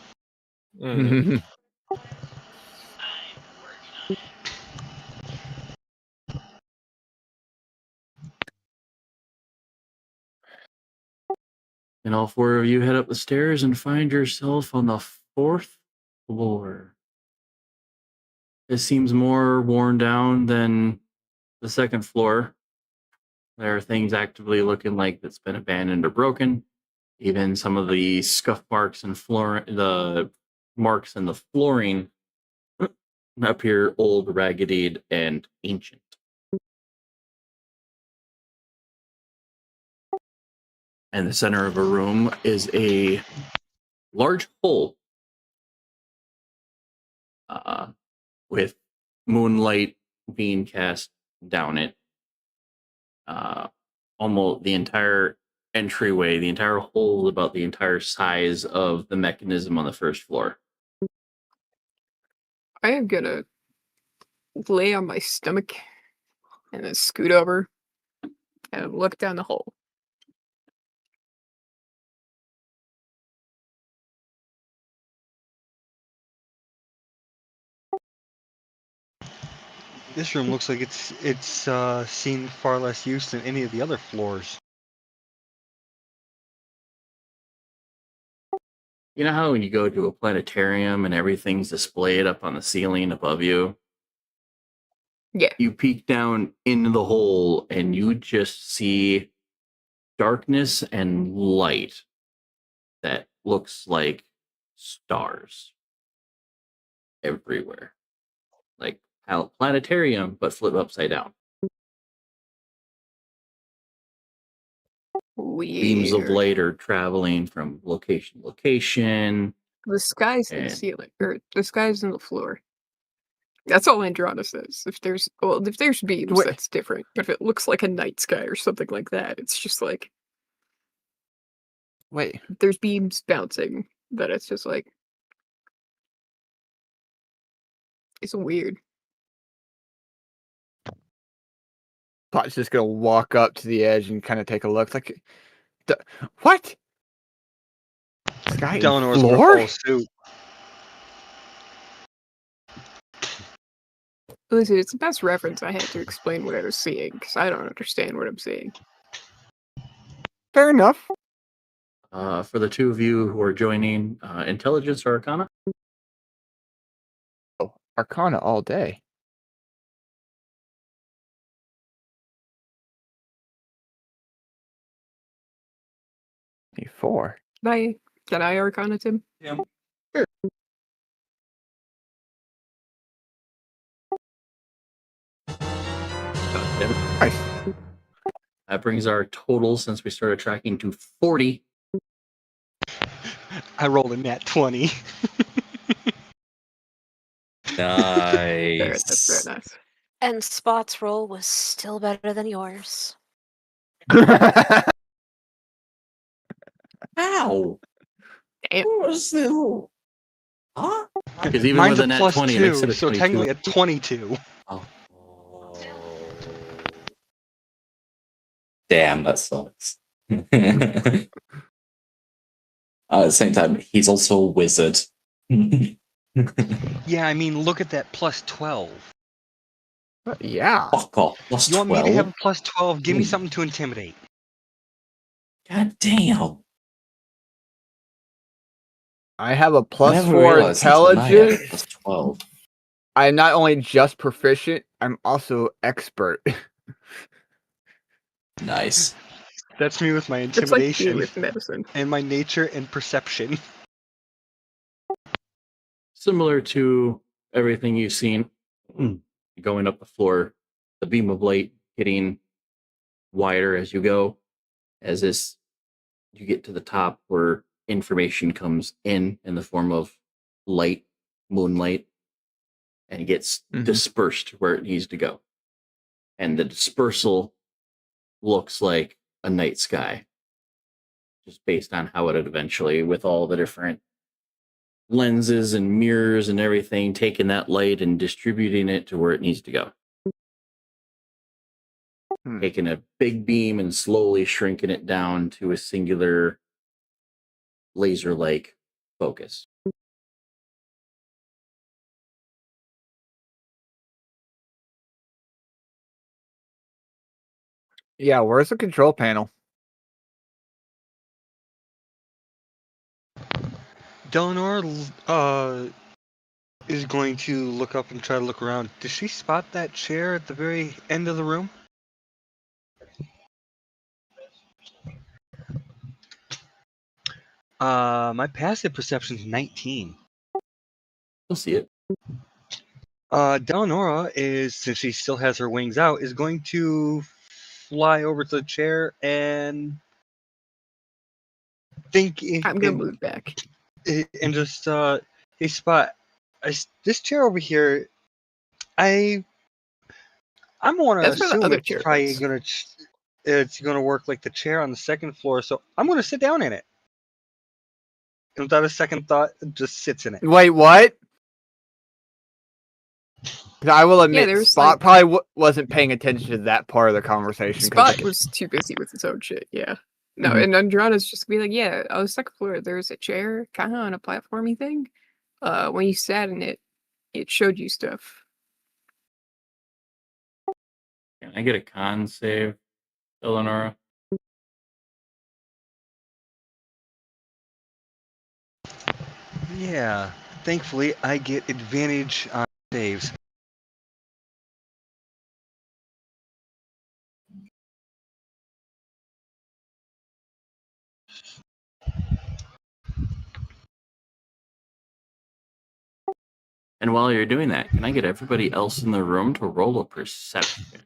And all four of you head up the stairs and find yourself on the 4th floor. It seems more worn down than the 2nd floor. There are things actively looking like it's been abandoned or broken. Even some of the scuff marks and the marks in the flooring appear old, raggedied, and ancient. And the center of a room is a large hole with moonlight being cast down it. Almost the entire entryway, the entire hole, about the entire size of the mechanism on the 1st floor. I am gonna lay on my stomach and then scoot over and look down the hole. This room looks like it's seen far less use than any of the other floors. You know how when you go to a planetarium and everything's displayed up on the ceiling above you? Yeah. You peek down into the hole and you just see darkness and light that looks like stars everywhere. Like a planetarium, but flip upside down. Beams of Weird. light are traveling from location to location. The sky's in the And- ceiling, or the sky's in the floor. That's all Andromeda says. If there's beams, Wait. that's different. But if it looks like a night sky or something like that, it's just like Wait. there's beams bouncing. That it's just like it's weird. Pot's just gonna walk up to the edge and kind of take a look. Like, what? Sky and Delanor's gonna floor? follow suit. Listen, it's the best reference I had to explain what I was seeing because I don't understand what I'm seeing. Fair enough. For the two of you who are joining, intelligence or arcana? Oh, Arcana all day. Four. Can I Arcana, Tim? Yeah. Sure. Nice. That brings our total since we started tracking to 40. I rolled a nat 20. Nice. That's very nice. And Spot's roll was still better than yours. Ow! Damn. Huh? Because even Mine's with a a nat plus 20, it makes 2, it a so 22. technically a 22. Oh. Damn, that sucks. At the same time, he's also a wizard. Yeah, I mean, look at that plus 12. Yeah. Fuck off. Plus You want me to have 12? a plus 12? Give me Ooh. something to intimidate. God damn. I have a I plus never 4 realized until now you had intelligence. plus 12. I'm not only just proficient, I'm also expert. Nice. That's me with my It's like me intimidation with medicine. and my nature and perception. Similar to everything you've seen going up the floor, the beam of light getting wider as you go. As this, you get to the top where information comes in the form of light, moonlight, and it gets dispersed where it needs to go. And the dispersal looks like a night sky, just based on how it eventually, with all the different lenses and mirrors and everything, taking that light and distributing it to where it needs to go. Taking a big beam and slowly shrinking it down to a singular laser-like focus. Yeah, where's the control panel? Delnor is going to look up and try to look around. Does she spot that chair at the very end of the room? My passive perception's 19. You'll see it. Delnora is, since she still has her wings out, is going to fly over to the chair and think. I'm gonna move back. And just, hey, Spot, this chair over here, I'm gonna That's where the assume other it's chair probably was. it's gonna work like the chair on the second floor, so I'm gonna sit down in it. And without a second thought, just sits in it. Wait, what? 'Cause I will admit, there was, Spot like- probably wasn't paying attention to that part of the conversation. Spot was too busy with his own shit, yeah. No, and Andrana's just be like, yeah, on the second floor, there's a chair, kind of on a platformy thing. When you sat in it, it showed you stuff. Can I get a con save, Eleonora? Yeah, thankfully I get advantage on saves. And while you're doing that, can I get everybody else in the room to roll a perception?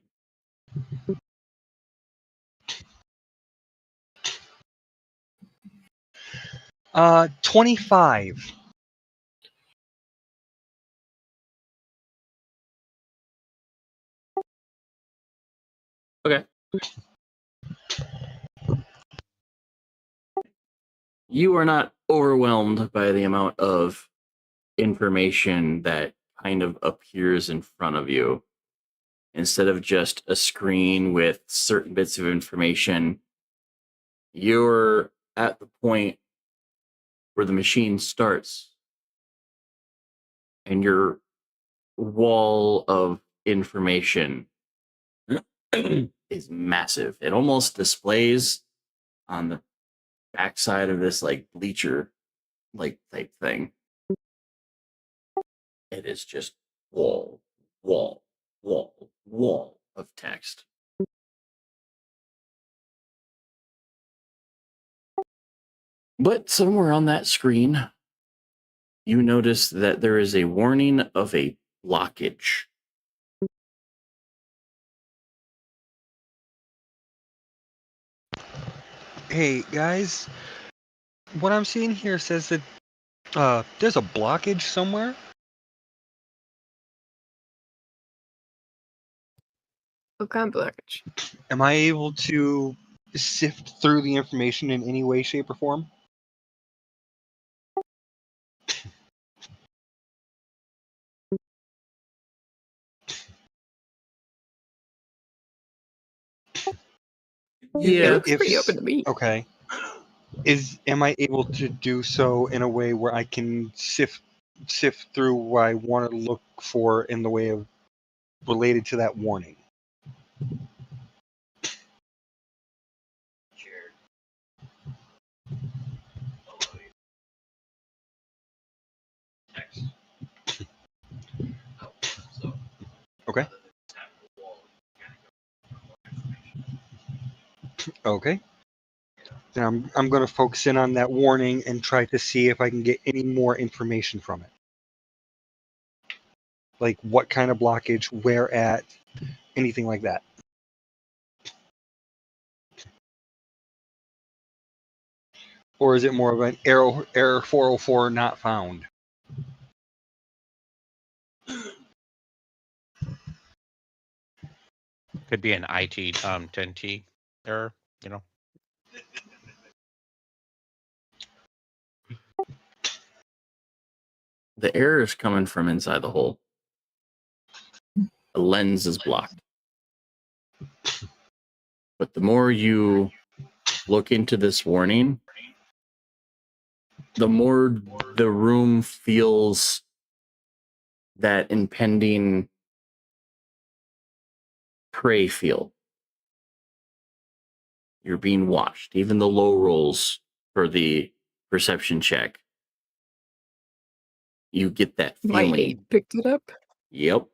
Uh, 25. Okay. You are not overwhelmed by the amount of information that kind of appears in front of you. Instead of just a screen with certain bits of information, you're at the point where the machine starts and your wall of information is massive. It almost displays on the backside of this like bleacher like type thing. It is just wall, wall, wall, wall of text. But somewhere on that screen, you notice that there is a warning of a blockage. Hey, guys, what I'm seeing here says that there's a blockage somewhere. What kind of blockage? Am I able to sift through the information in any way, shape, or form? Yeah. looks pretty open to me. Okay. Am I able to do so in a way where I can sift through what I want to look for in the way of related to that warning? Okay. Okay. Then I'm going to focus in on that warning and try to see if I can get any more information from it. Like what kind of blockage, where at, anything like that. Or is it more of an error 404 not found? Could be an IT 10T error, you know. The error is coming from inside the hole. The lens is blocked. But the more you look into this warning, the more the room feels that impending prey feel. You're being watched. Even the low rolls for the perception check, you get that My feeling. 8 picked it up. Yep.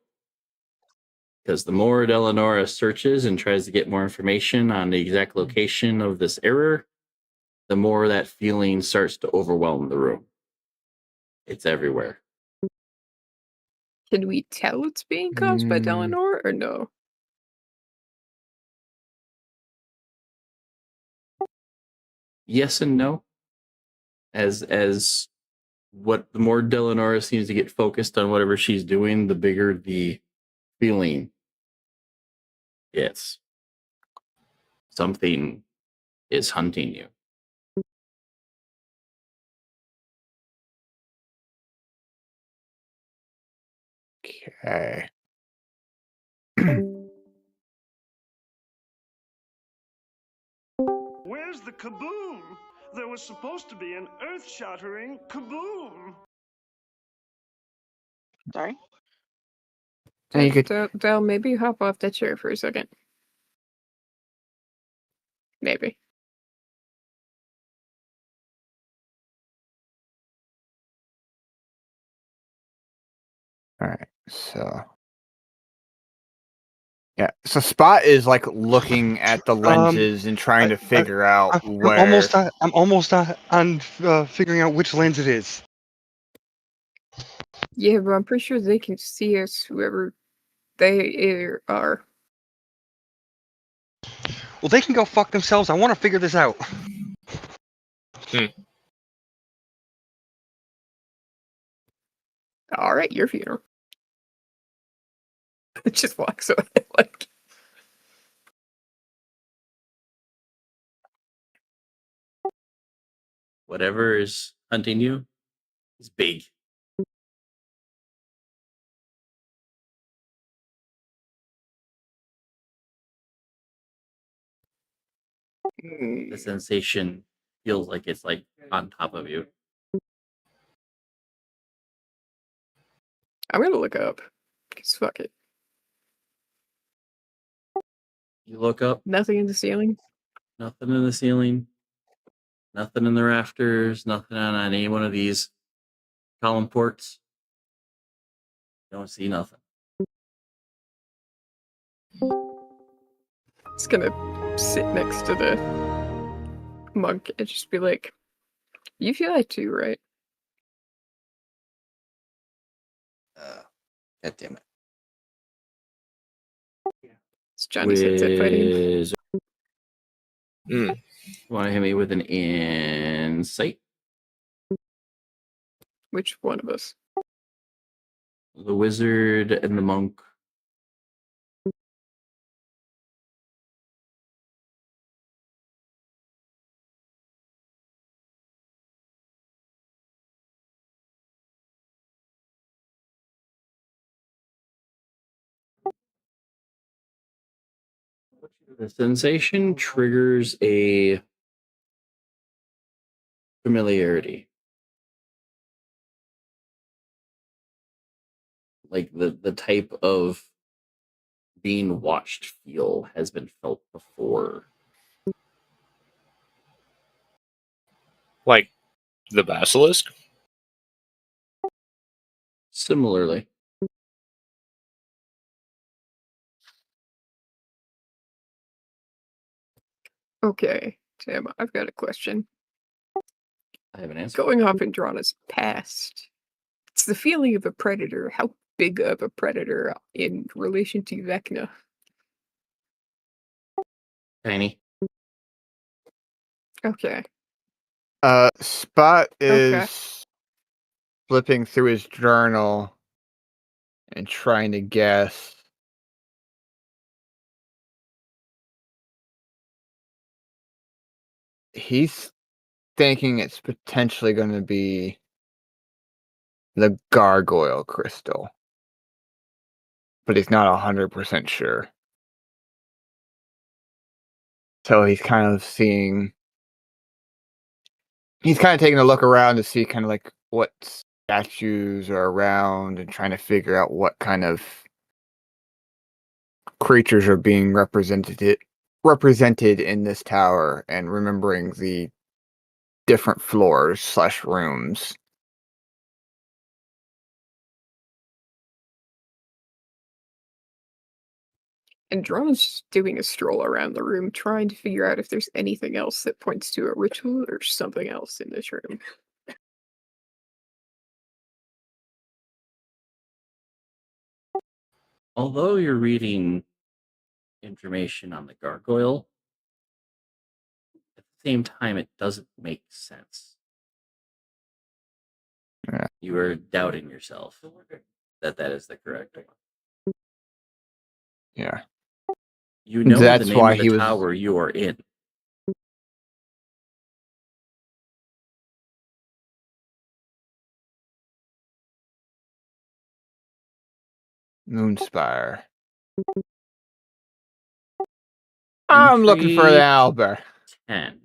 Because the more Eleonora searches and tries to get more information on the exact location of this error, the more that feeling starts to overwhelm the room. It's everywhere. Can we tell it's being caused by Delanor or no? Yes and no. As what the more Delanora seems to get focused on whatever she's doing, the bigger the feeling gets. Something is hunting you. Okay. Where's the kaboom? There was supposed to be an earth-shattering kaboom. Sorry. And you could Del, maybe hop off that chair for a second. Maybe. All right. So yeah. So Spot is like looking at the lenses and trying to figure out where. I'm almost on figuring out which lens it is. Yeah, but I'm pretty sure they can see us, whoever they are. Well, they can go fuck themselves. I want to figure this out. All right, your funeral. It just walks away like. Whatever is hunting you is big. The sensation feels like it's like on top of you. I'm gonna look up. Cause fuck it. You look up, Nothing in the ceiling. nothing in the ceiling, nothing in the rafters, nothing on any one of these column ports. Don't see nothing. It's gonna sit next to the monk and just be like, "You feel that too, right?" God damn it. It's Johnny's headset fighting him. Wiz- Want to hit me with an insight? Which one of us? The wizard and the monk. The sensation triggers a familiarity. Like the type of being watched feel has been felt before. Like the basilisk? Similarly. Okay, Sam, I've got a question. I have an answer. Going off Andrana's past, it's the feeling of a predator. How big of a predator in relation to Vecna? Tiny. Okay. Spot is Okay. flipping through his journal and trying to guess. He's thinking it's potentially going to be the gargoyle crystal, but he's not 100% sure. So he's kind of seeing. He's kind of taking a look around to see kind of like what statues are around and trying to figure out what kind of creatures are being represented in this tower, and remembering the different floors / rooms. Andrana's just doing a stroll around the room, trying to figure out if there's anything else that points to a ritual or something else in this room. Although you're reading information on the gargoyle, at the same time, it doesn't make sense. Yeah. You are doubting yourself that is the correct one. Yeah. You know the That's name why of the he was. tower you are in. Moonspire. I'm looking for the Entry owlbear. 10.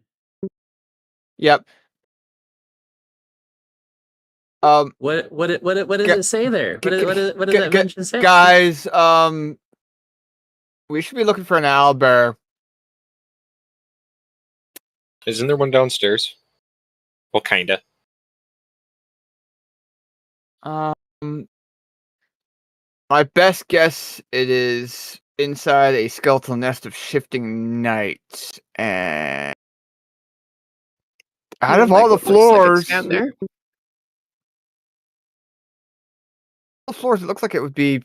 Yep. What does it say there? What does that mention say? Guys, we should be looking for an owlbear. Isn't there one downstairs? Well, kinda. My best guess, it is inside a skeletal nest of shifting nights, and out of Like all the what looks like it's floors, down there. it looks like it would be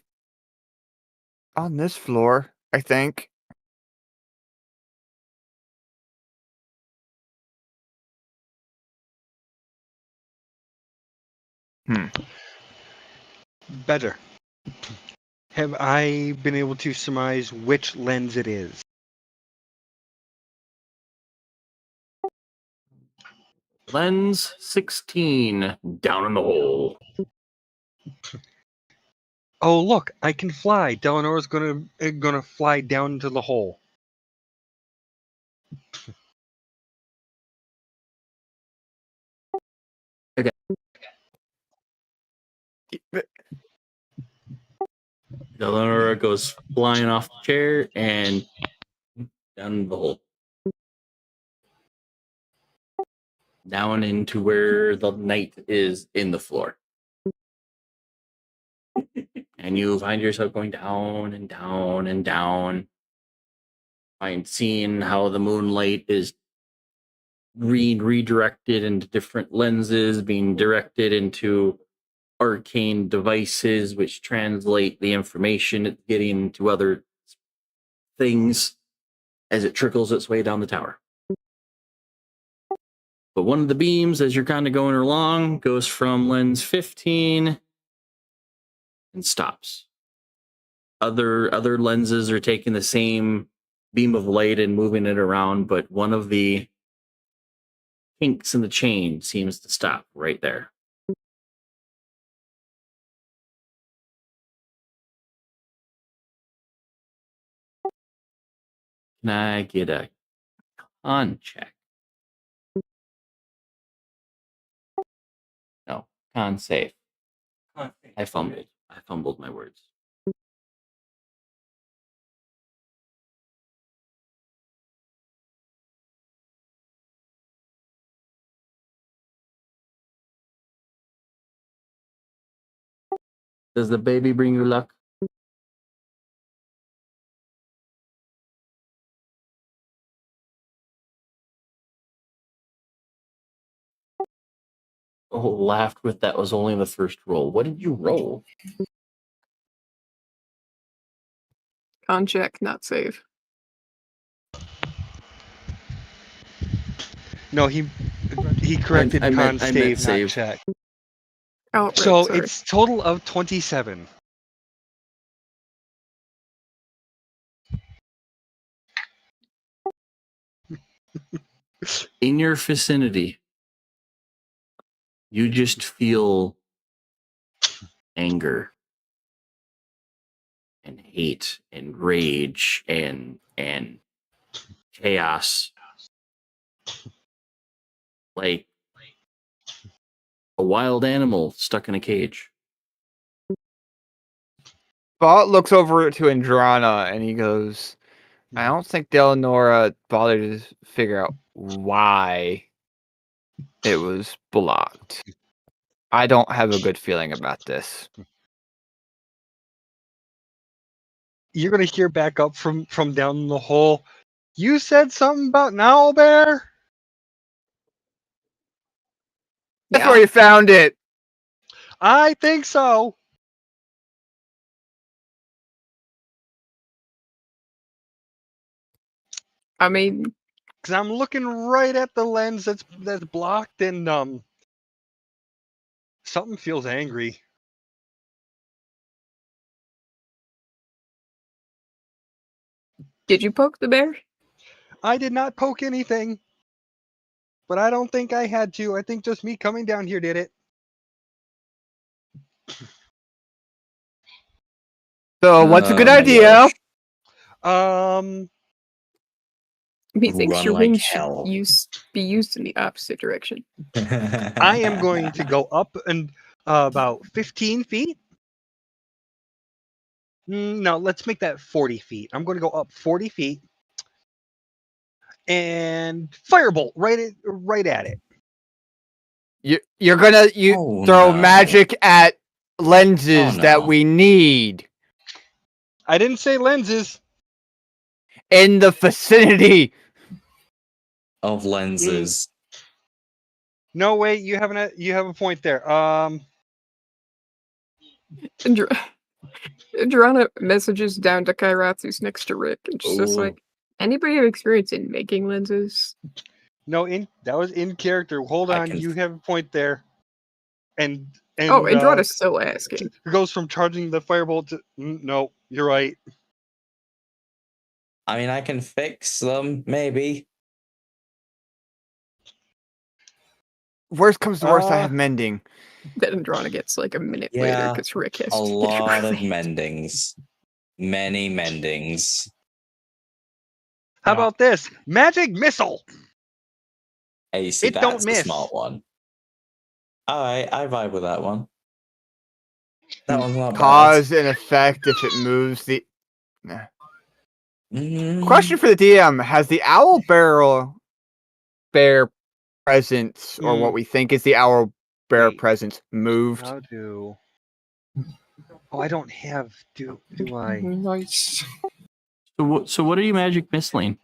on this floor, I think. Better. Have I been able to surmise which lens it is? Lens 16 down in the hole. Oh, look, I can fly. Delanora's gonna fly down into the hole. Okay. Eleanor goes flying off the chair and down the hole. Down into where the knight is in the floor. And you find yourself going down and down and down. Seeing how the moonlight is redirected into different lenses, being directed into arcane devices, which translate the information it's getting into other things as it trickles its way down the tower. But one of the beams, as you're kind of going along, goes from lens 15 and stops. Other lenses are taking the same beam of light and moving it around, but one of the kinks in the chain seems to stop right there. Can I get a con check? No, con save. I fumbled. I fumbled my words. Does the baby bring you luck? Oh, laughed with that was only the first roll. What did you roll? Con check, not save. No, he corrected I con meant save, not save. check. Oh, right, So sorry. it's total of 27. In your vicinity, you just feel anger and hate and rage and chaos, like a wild animal stuck in a cage. Balt looks over to Andrana and he goes, I don't think Delanora bothered to figure out why it was blocked. I don't have a good feeling about this. You're gonna hear back up from down the hole. You said something about an owl bear? That's where you found it. I think so. I mean, Because I'm looking right at the lens that's blocked, and something feels angry. did you poke the bear? I did not poke anything, but I don't think I had to. I think just me coming down here did it. So what's a good Oh my idea? gosh. Methinks Run your like wings hell. should be used in the opposite direction. I am going to go up and about 15 feet. No, let's make that 40 feet. I'm going to go up 40 feet and firebolt right at it. You're gonna throw no. magic at lenses Oh, that no. we need I didn't say lenses. in the vicinity. Of lenses. No, wait, you have a point there. Adriana messages down to Kairath, who's next to Rick, and she's just Ooh. like, anybody have experience in making lenses? No, that was in character. Hold I on, can- you have a point there. And Oh, Andrana's still asking. It goes from charging the firebolt to no, you're right. I mean, I can fix them, maybe. Worst comes to worst, I have mending. Then Andrana gets like a minute later Yeah, because Rick has a to lot of get mendings. Many mendings. How about this? Magic missile! Hey, see, It don't that's the miss. smart one. Alright, I vibe with that one. That one's not Cause and effect if it moves the. Nah. bad. Question for the DM: has the owl bear presence, or what we think is the owl bear presence, moved? How do? Oh, I don't have. Do I? Nice. So what are you magic missiling?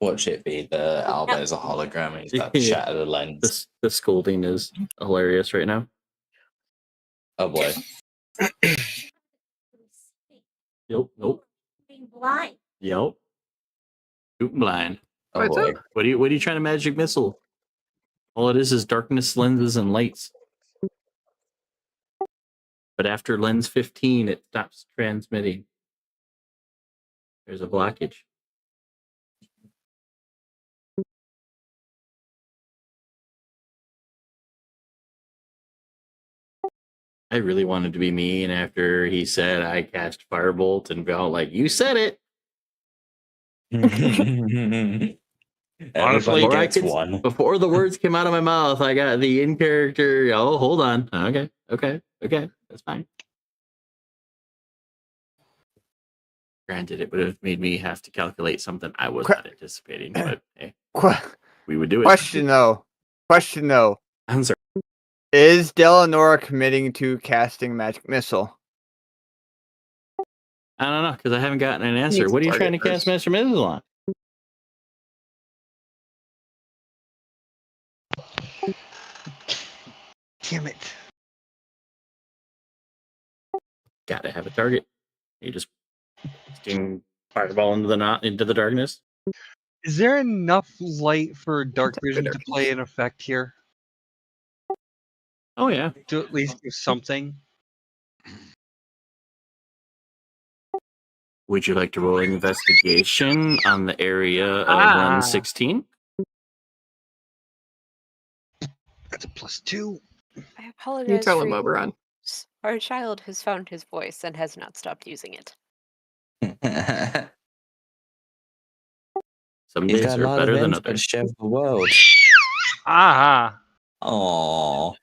Watch it be the Albert's a hologram and he's about to Yeah. shatter the lens. The scolding is hilarious right now. Oh boy. Nope. Being blind. Yep. Shooting blind. Oh What's boy. up? What are you trying to magic missile? All it is darkness, lenses, and lights. but after lens 15, it stops transmitting. There's a blockage. I really wanted to be mean after he said I cast Firebolt and be all like, you said it. Everybody Honestly, gets one. Before the words came out of my mouth, I got the in character. Oh, hold on. Okay. That's fine. Granted, it would have made me have to calculate something I was not anticipating, but hey, we would do it. Question though. Answer. Is Delanora committing to casting Magic Missile? I don't know, because I haven't gotten an answer. Needs What are you to trying to target cast first. Master Missile on? Damn it. Gotta have a target. You just sting fireball into the darkness. Is there enough light for dark vision to play an effect here? Oh yeah. To at least do something? Would you like to roll an investigation on the area of lens 16? That's a +2. I apologize tell for him, your Oberon. loss. Our child has found his voice and has not stopped using it. Some He's days got a are lot of better than input to others. share with the world. Ah. Aww.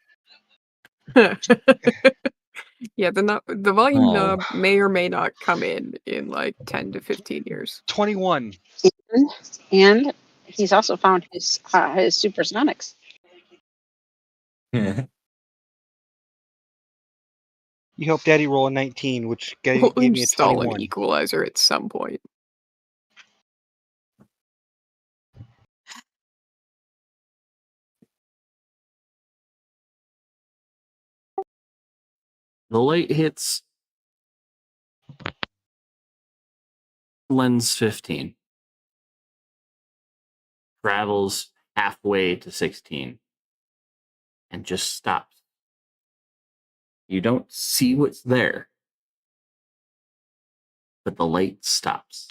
Yeah, the volume Oh. knob may or may not come in like 10 to 15 years. 21. And he's also found his supersonics. You helped Daddy roll a 19, which gave We'll me a install 21. an equalizer at some point. The light hits lens 15, travels halfway to 16, and just stops. You don't see what's there, but the light stops.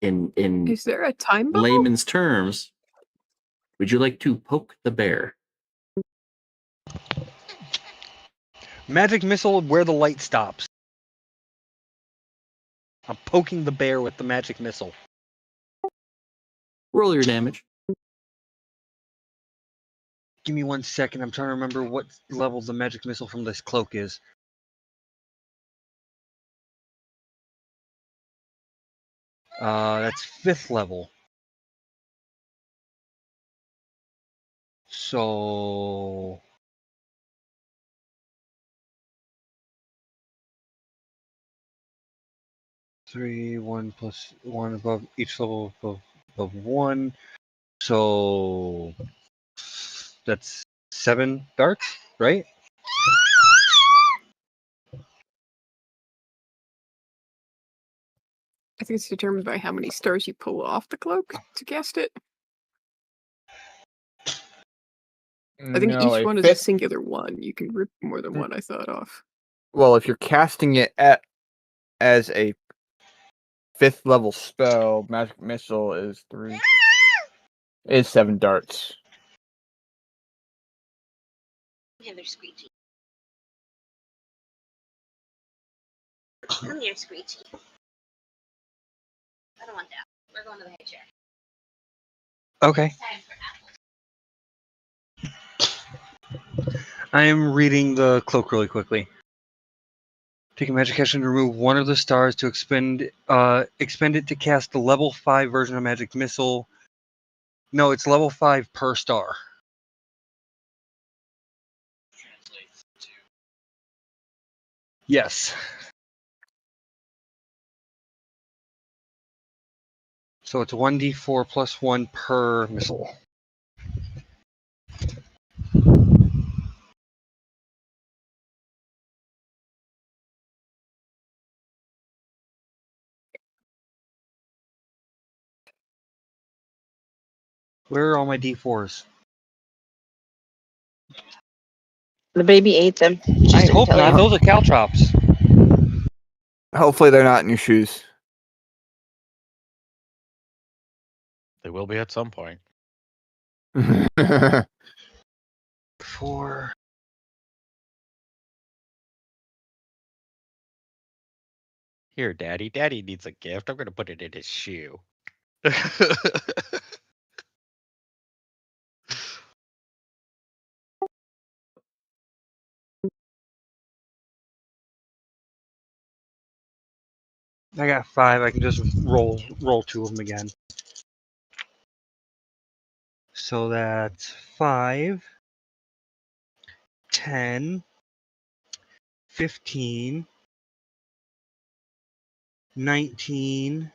In Is there a time bubble? layman's terms, would you like to poke the bear? Magic missile where the light stops. I'm poking the bear with the magic missile. Roll your damage. Give me 1 second. I'm trying to remember what level the magic missile from this cloak is. That's 5th level. So... Three, 1 plus 1 above each level above 1. So that's 7 darts, right? I think it's determined by how many stars you pull off the cloak to cast it. I think No, each a one is a fifth. singular one. You can rip more than one, I thought, off. Well, if you're casting it as a 5th level spell, Magic Missile is 7 darts. Yeah, they're screechy. Come here, Screechy. I don't want that. We're going to the high chair. Okay. It's time for apples. I am reading the cloak really quickly. Take a magic action to remove one of the stars to expend it to cast the level 5 version of Magic Missile. No, it's level 5 per star. Yes. So it's 1d4 plus 1 per missile. Where are all my D4s? The baby ate them. Just I didn't hope tell not. you. Those are caltrops. Hopefully they're not in your shoes. They will be at some point. 4. Here, Daddy. Daddy needs a gift. I'm gonna put it in his shoe. I got 5. I can just roll 2 of them again. So that's 5, 10, 15, 19,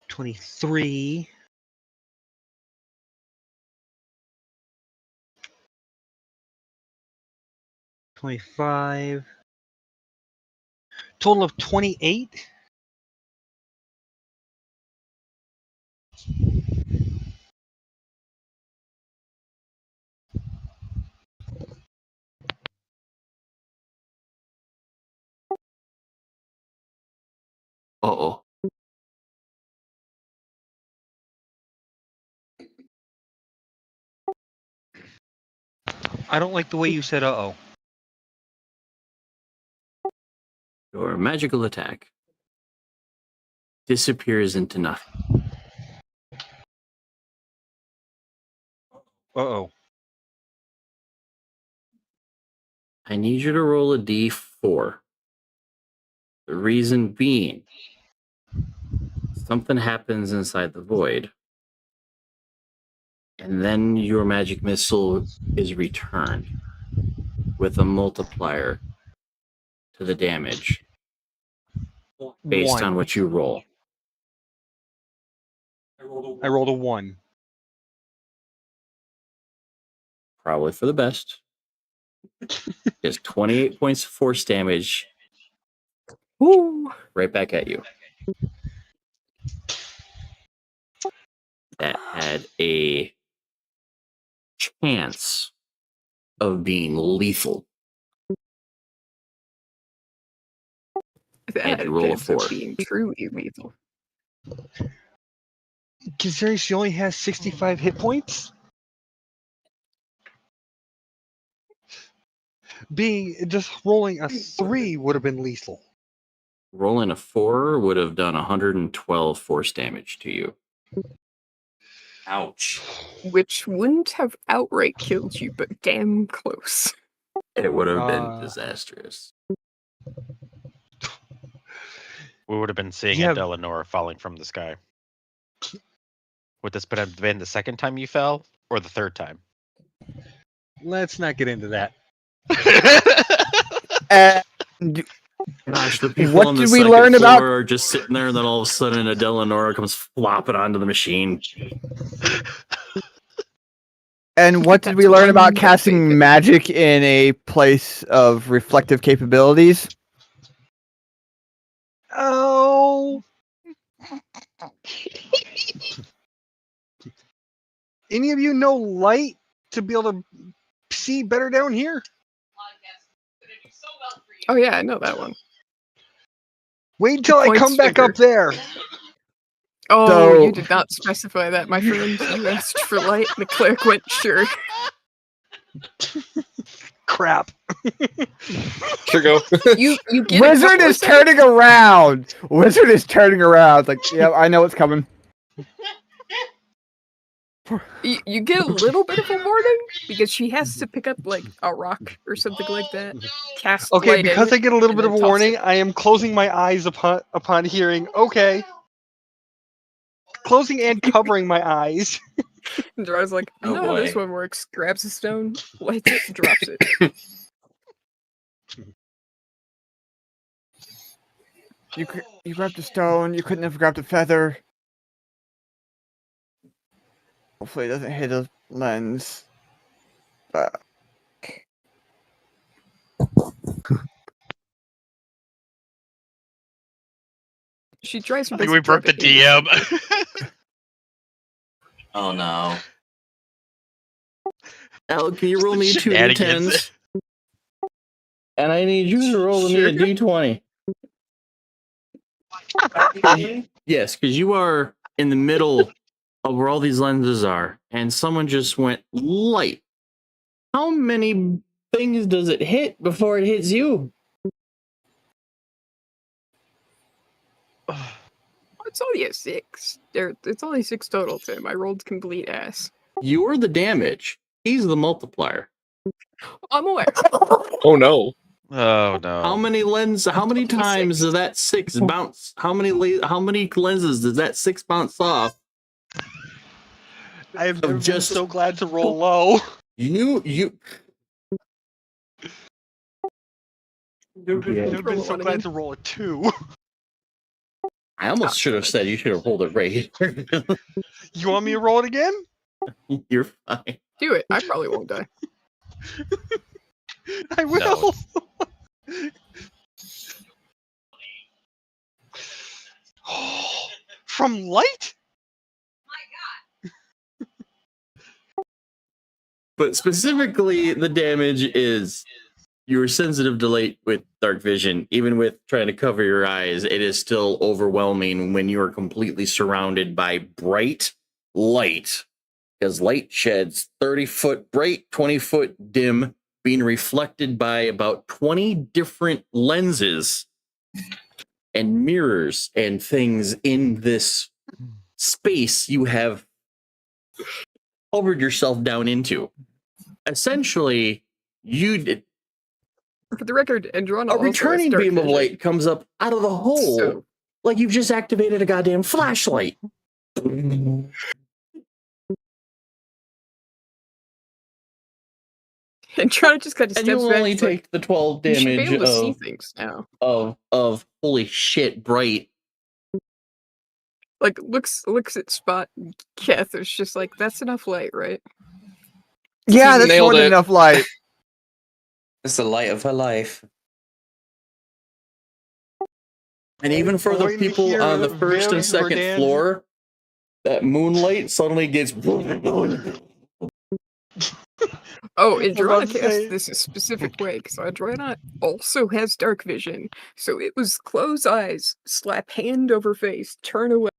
23, 25, total of 28. Uh-oh. I don't like the way you said uh-oh. Your magical attack disappears into nothing. Uh-oh. I need you to roll a d4. The reason being, something happens inside the void, and then your magic missile is returned with a multiplier to the damage based 1. on what you roll. I rolled a 1. Probably for the best. It's 28 points of force damage. Ooh. Right back at you. That had a chance of being lethal. That And had you a roll a chance of 4. being truly lethal. Considering she only has 65 hit points? Just rolling a 3 would have been lethal. Rolling a 4 would have done 112 force damage to you. Ouch. Which wouldn't have outright killed you, but damn close. It would have been disastrous. We would have been seeing a Delanor falling from the sky. Would this have been the second time you fell, or the third time? Let's not get into that. And Gosh, the people what on the did we second learn floor about? are just sitting there, and then all of a sudden a Delanora comes flopping onto the machine. And what did we learn about casting magic in a place of reflective capabilities? Oh. Any of you know light to be able to see better down here? Oh yeah, I know that one. Wait until I come back up there. Oh, So- you did not specify that, my friend. You asked for light, and the cleric went, sure. Crap. Sure go. You get a Wizard couple is of seconds. turning around. Wizard is turning around. It's like, yeah, I know what's coming. You get a little bit of a warning because she has to pick up like a rock or something like that. Cast Okay, light because in I get a little and bit of a then toss warning, it. I am closing my eyes upon hearing, okay. Closing and covering my eyes. And Dara's like, I Oh, know how this boy. one works. Grabs a stone, lights it, drops it. You grabbed the stone. You couldn't have grabbed a feather. Hopefully, it doesn't hit a lens. She tries her I think best we to drop broke the it in. DM. Oh no. Al, can you roll me two Shenanigans. d10s? And I need you to roll me a d20. Yes, because you are in the middle of where all these lenses are, and someone just went light. How many things does it hit before it hits you? It's only a 6. It's only 6 total, Tim. I rolled complete ass. You're the damage. He's the multiplier. I'm aware. Oh no. Oh no. How many times 26. does that 6 bounce? How many lenses does that 6 bounce off? I've never been just- so glad to roll low. You Never Yeah. been so glad to roll a 2. I almost should have said you should have rolled it right here. You want me to roll it again? You're fine. Do it. I probably won't die. I will. From light? But specifically, the damage is you're sensitive to light with dark vision. Even with trying to cover your eyes, it is still overwhelming when you are completely surrounded by bright light. Because light sheds 30-foot bright, 20-foot dim, being reflected by about 20 different lenses and mirrors and things in this space you have hovered yourself down into. Essentially, you did. For the record, Androna A also has returning dark beam of vision, light comes up out of the hole, so like you've just activated a goddamn flashlight. Androna just kind of And steps you'll back. only It's like, take the 12 you should be damage able to see of, things now. of holy shit bright. Like looks at Spot and Keth. It's just like, that's enough light, right? Yeah, that's Nailed more than it. enough light. It's the light of her life. And even for I'm the waiting to people hear on the first and Viv, second Verdan's- floor, that moonlight suddenly gets. Oh, about Androna to cast say- this a specific way because Androna also has dark vision. So it was close eyes, slap hand over face, turn away,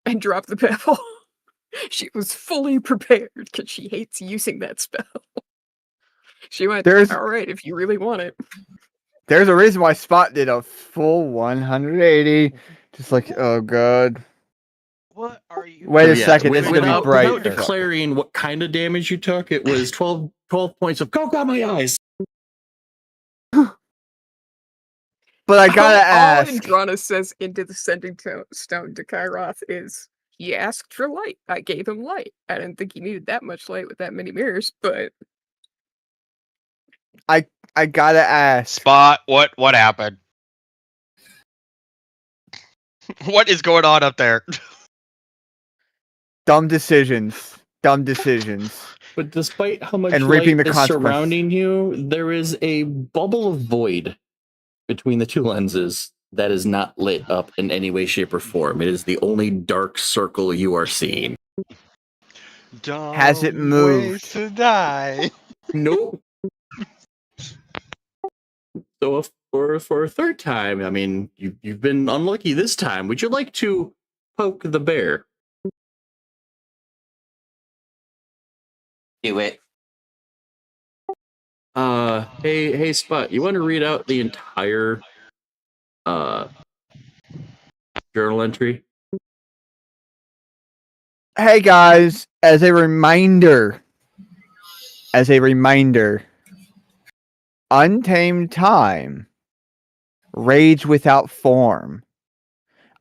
and drop the pebble. She was fully prepared because she hates using that spell. She went, There's- all right, if you really want it. There's a reason why Spot did a full 180. Just like, oh god. What are you? Wait a Yeah, second, this is gonna be without bright. declaring what kind of damage you took, it was 12 points of go got my eyes. But I gotta all ask. Androna says into the sending stone to Kairoth is, he asked for light. I gave him light. I didn't think he needed that much light with that many mirrors, but I gotta ask. Spot. What happened? What is going on up there? Dumb decisions. Dumb decisions. But despite how much And light reaping the is consequences. surrounding you, there is a bubble of void between the two lenses that is not lit up in any way, shape, or form. It is the only dark circle you are seeing. Has it Dumb moved? ways to die. Nope. So for a third time, I mean, you've been unlucky this time. Would you like to poke the bear? Do it. Hey, Spot, you want to read out the entire journal entry? Hey guys, as a reminder, Untamed Time, Rage Without Form.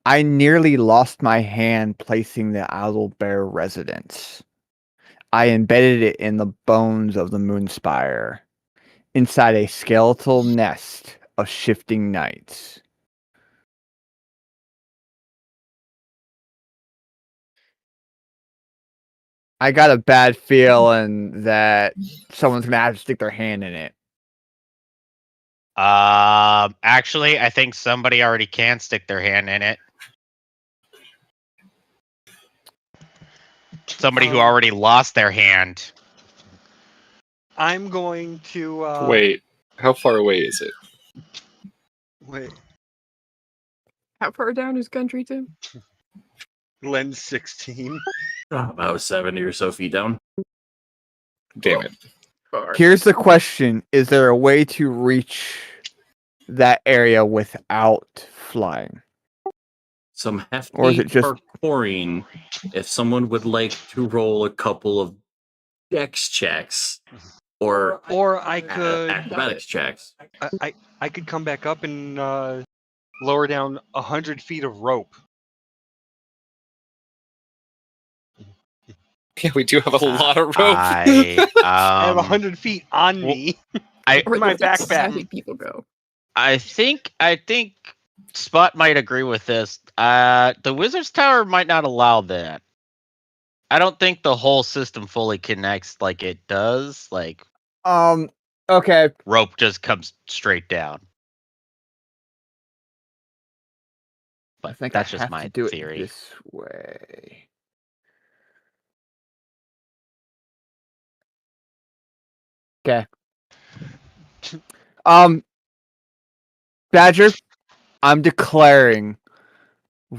I nearly lost my hand placing the Owlbear residence. I embedded it in the bones of the Moonspire, inside a skeletal nest of shifting nights. I got a bad feeling that someone's gonna have to stick their hand in it. Actually, I think somebody already can stick their hand in it. Somebody who already lost their hand. I'm going to Wait, how far away is it? wait. How far down is country, Tim? Lens 16. About 70 or so feet down. Damn it. Far. Here's the question: is there a way to reach that area without flying? Some Or is hefty it just- parkouring. If someone would like to roll a couple of dex checks or I could acrobatics checks. I could come back up and lower down 100 feet of rope. Yeah, we do have a lot of rope. I have 100 feet on me. I Or my let the backpack. savvy people go. I think Spot might agree with this. The Wizard's Tower might not allow that. I don't think the whole system fully connects like it does. Like Okay. rope just comes straight down. But I think that's I just have my to do theory. it this way. Okay. Badger, I'm declaring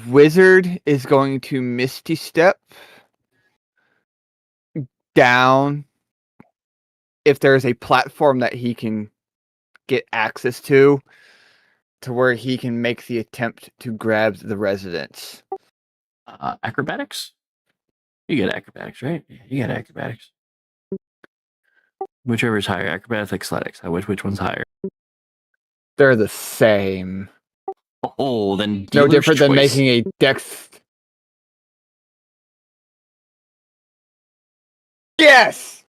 Wizard is going to Misty Step down if there's a platform that he can get access to where he can make the attempt to grab the residents. Acrobatics? You get acrobatics, right? Yeah, you get acrobatics. Whichever is higher, acrobatics, athletics. Which one's higher? They're the same. Oh, then No dealer's different than choice. making a dex. Yes!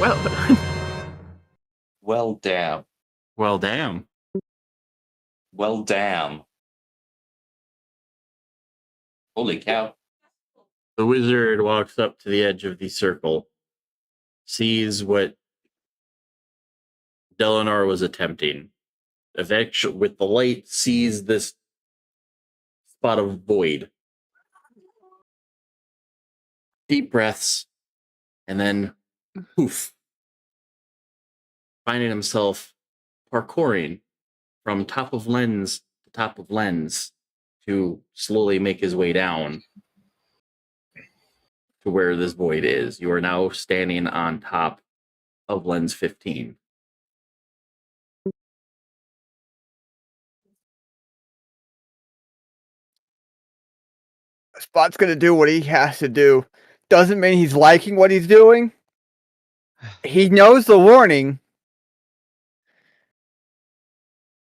Well done. Well, damn. Well, damn. Well, damn. Holy cow. The wizard walks up to the edge of the circle, sees what Delanar was attempting. Eventually, with the light, sees this spot of void. Deep breaths, and then poof, finding himself parkouring from top of lens to top of lens to slowly make his way down to where this void is. You are now standing on top of lens 15. Spot's gonna do what he has to do. Doesn't mean he's liking what he's doing. He knows the warning.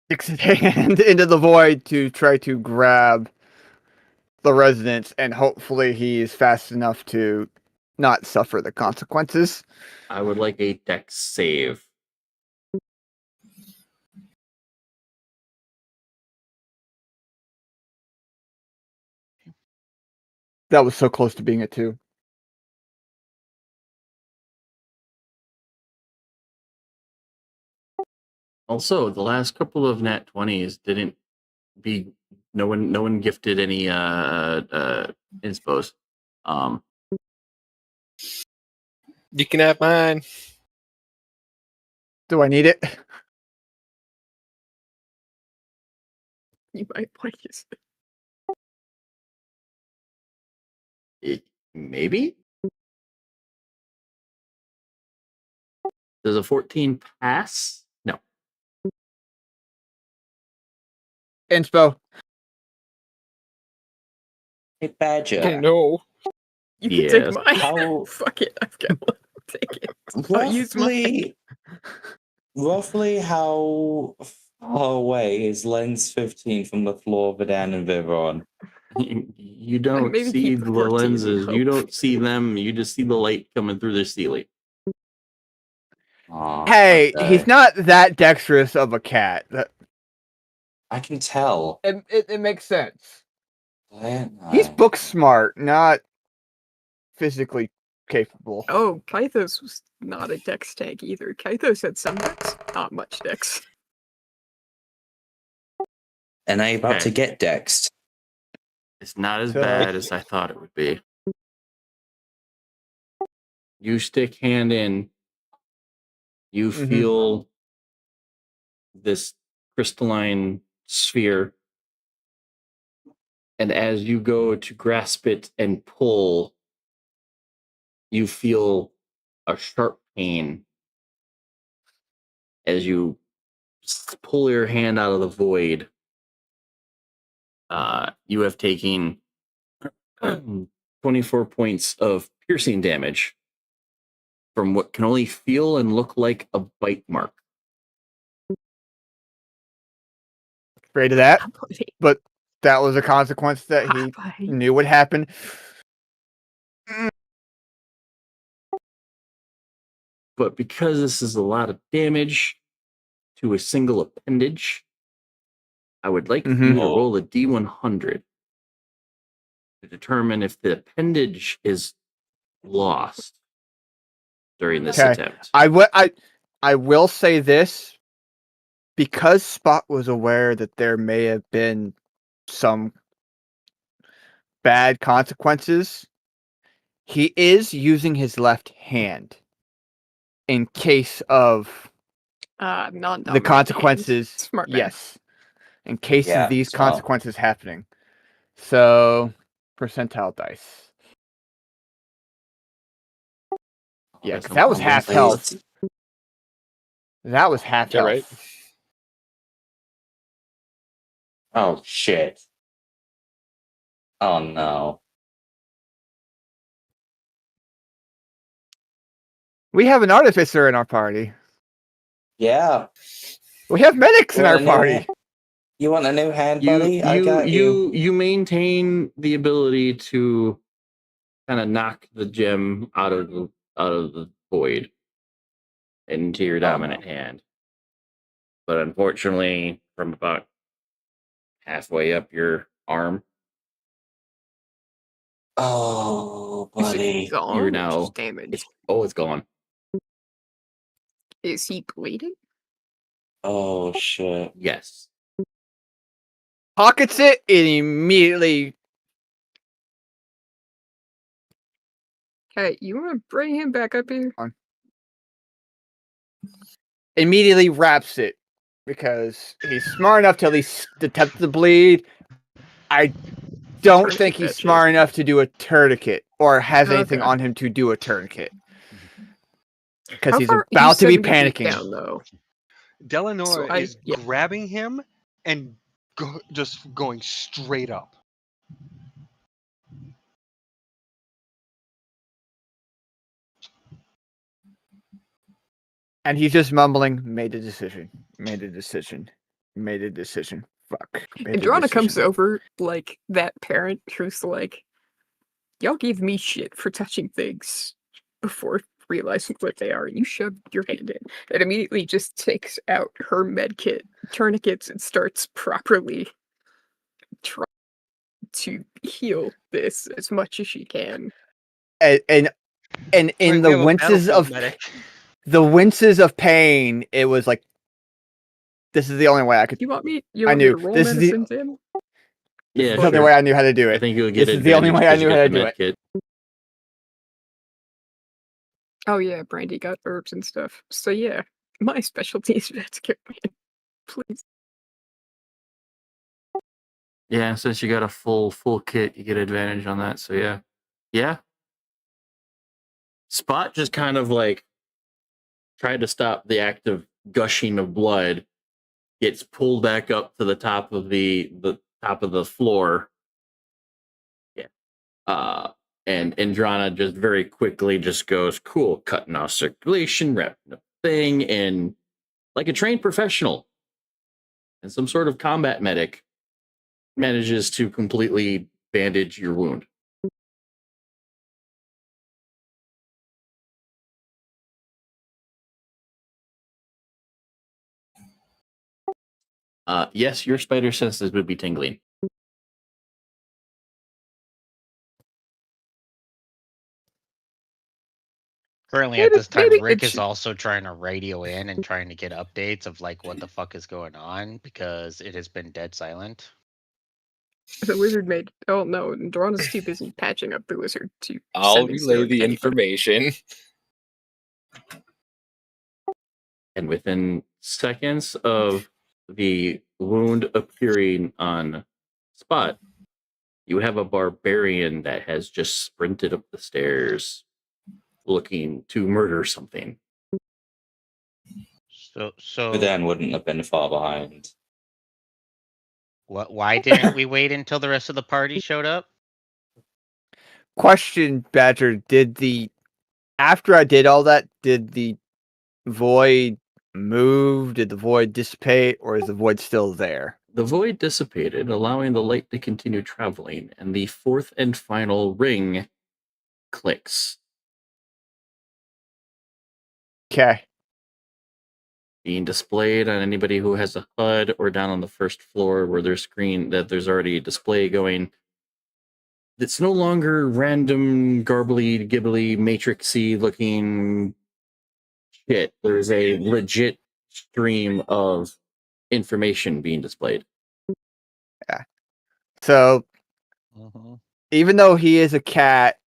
Sticks his hand into the void to try to grab the residents, and hopefully he is fast enough to not suffer the consequences. I would like a dex save. That was so close to being a 2. Also, the last couple of nat 20s didn't be no one gifted any inspos. You can have mine. Do I need it? You might want to use it. Maybe? Does a 14 pass? No. Inspo. Hey, Badger. Oh no. You can Yes. take mine. How Fuck it, I've got one. Take it. I'll use mine. roughly how far away is lens 15 from the floor of Verdan and Vivron? You don't maybe see keep the the 14 and lenses. You hope. don't see them. You just see the light coming through the ceiling. Oh, Hey, okay. he's not that dexterous of a cat. I can tell. It makes sense. I- He's book smart, not physically capable. Oh, Kythos was not a dex tank either. Kythos had some dex, not much dex. And I'm about to Okay. get dexed. It's not as So- bad as I thought it would be. You stick hand in, you Mhm. feel this crystalline sphere, and as you go to grasp it and pull, you feel a sharp pain as you pull your hand out of the void. You have taken 24 points of piercing damage from what can only feel and look like a bite mark. Afraid of that, Buddy. but that was a consequence that he Buddy. knew would happen. But because this is a lot of damage to a single appendage, I would like Mhm. you to roll a D100 to determine if the appendage is lost during this Okay. attempt. I will say this, because Spot was aware that there may have been some bad consequences, he is using his left hand in case of Non-dominant the hand. consequences. Smart man. Yes, in case Yeah, of these as well. consequences happening. So, percentile dice. Yeah, That's 'cause no that was problem. half health. That was half Yeah, health. right. Oh, shit. Oh, no. We have an artificer in our party. Yeah. We have medics in You our want a new party. hand? You want a new hand, You buddy? I got you. you maintain the ability to kind of knock the gem out of the void into your dominant hand. But unfortunately, from about halfway up your arm, Oh, Is it buddy. gone you're or now just damaged? it's gone. Is he bleeding? Oh, shit. Yes. Pockets it and immediately. Hey, you want to bring him back up here? Immediately wraps it because he's smart enough to at least detect the bleed. I don't Tourniquet think he's that shit. smart enough to do a tourniquet or has anything Okay. on him to do a tourniquet because How he's far? about to be 70 feet panicking. down, though. Delanora So is yeah. grabbing him and just going straight up. And he's just mumbling, made a decision, made a decision, made a decision. Fuck. Made a Andrana comes decision." over like that parent who's like, y'all gave me shit for touching things before realizing what they are, and you shoved your hand in. And immediately just takes out her med kit, tourniquets, and starts properly trying to heal this as much as she can. And in Right, we the have a winces battlefield of medic. the winces of pain, it was like, this is the only way I could. You want me? You I want me knew to roll this is the medicine, Tim? Yeah, the only sure. way I knew how to do I it. think you'll get This is the only advantage way I because you knew get how to the do med it. kit. Oh yeah, Brandy got herbs and stuff. So yeah, my specialty is Vatican. Please. Yeah, since you got a full kit, you get advantage on that. So yeah. Spot just kind of like tried to stop the act of gushing of blood. Gets pulled back up to the top of the top of the floor. Yeah. And Andrana just very quickly just goes, cool, cutting off circulation, wrapping the thing, and like a trained professional and some sort of combat medic manages to completely bandage your wound. Yes, your spider senses would be tingling. Currently, Maybe- at this time, maybe Rick it is should- also trying to radio in and trying to get updates of like what the fuck is going on because it has been dead silent. The wizard made. Oh no, Dorana's too busy patching up the wizard to. I'll sending relay Stone the to anybody. information. And within seconds of the wound appearing on Spot, you have a barbarian that has just sprinted up the stairs looking to murder something. So Dan wouldn't have been far behind. why didn't we wait until the rest of the party showed up? Question, Badger, after I did all that, did the void move? Did the void dissipate, or is the void still there? The void dissipated, allowing the light to continue traveling, and the fourth and final ring clicks. Okay. Being displayed on anybody who has a HUD or down on the first floor where there's already a display going. It's no longer random, garbly, gibbly, matrixy looking shit. There's a legit stream of information being displayed. Yeah. So, even though he is a cat,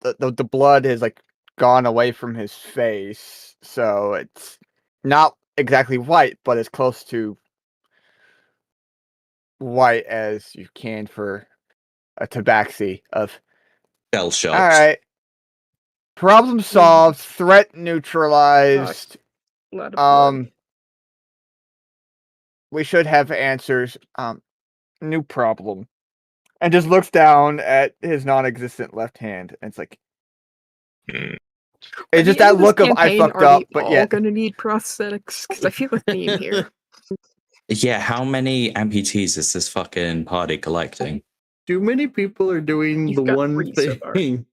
the blood has like gone away from his face, so it's not exactly white, but as close to white as you can for a tabaxi of Shell shocked. all right. Problem solved, threat neutralized. Lot of blood. We should have answers. New problem. And just looks down at his non-existent left hand, and it's like, it's just that look of I fucked up, but all gonna need prosthetics because I feel a theme here. Yeah, how many amputees is this fucking party collecting? Too many people are doing You've the got one 3 so far. thing,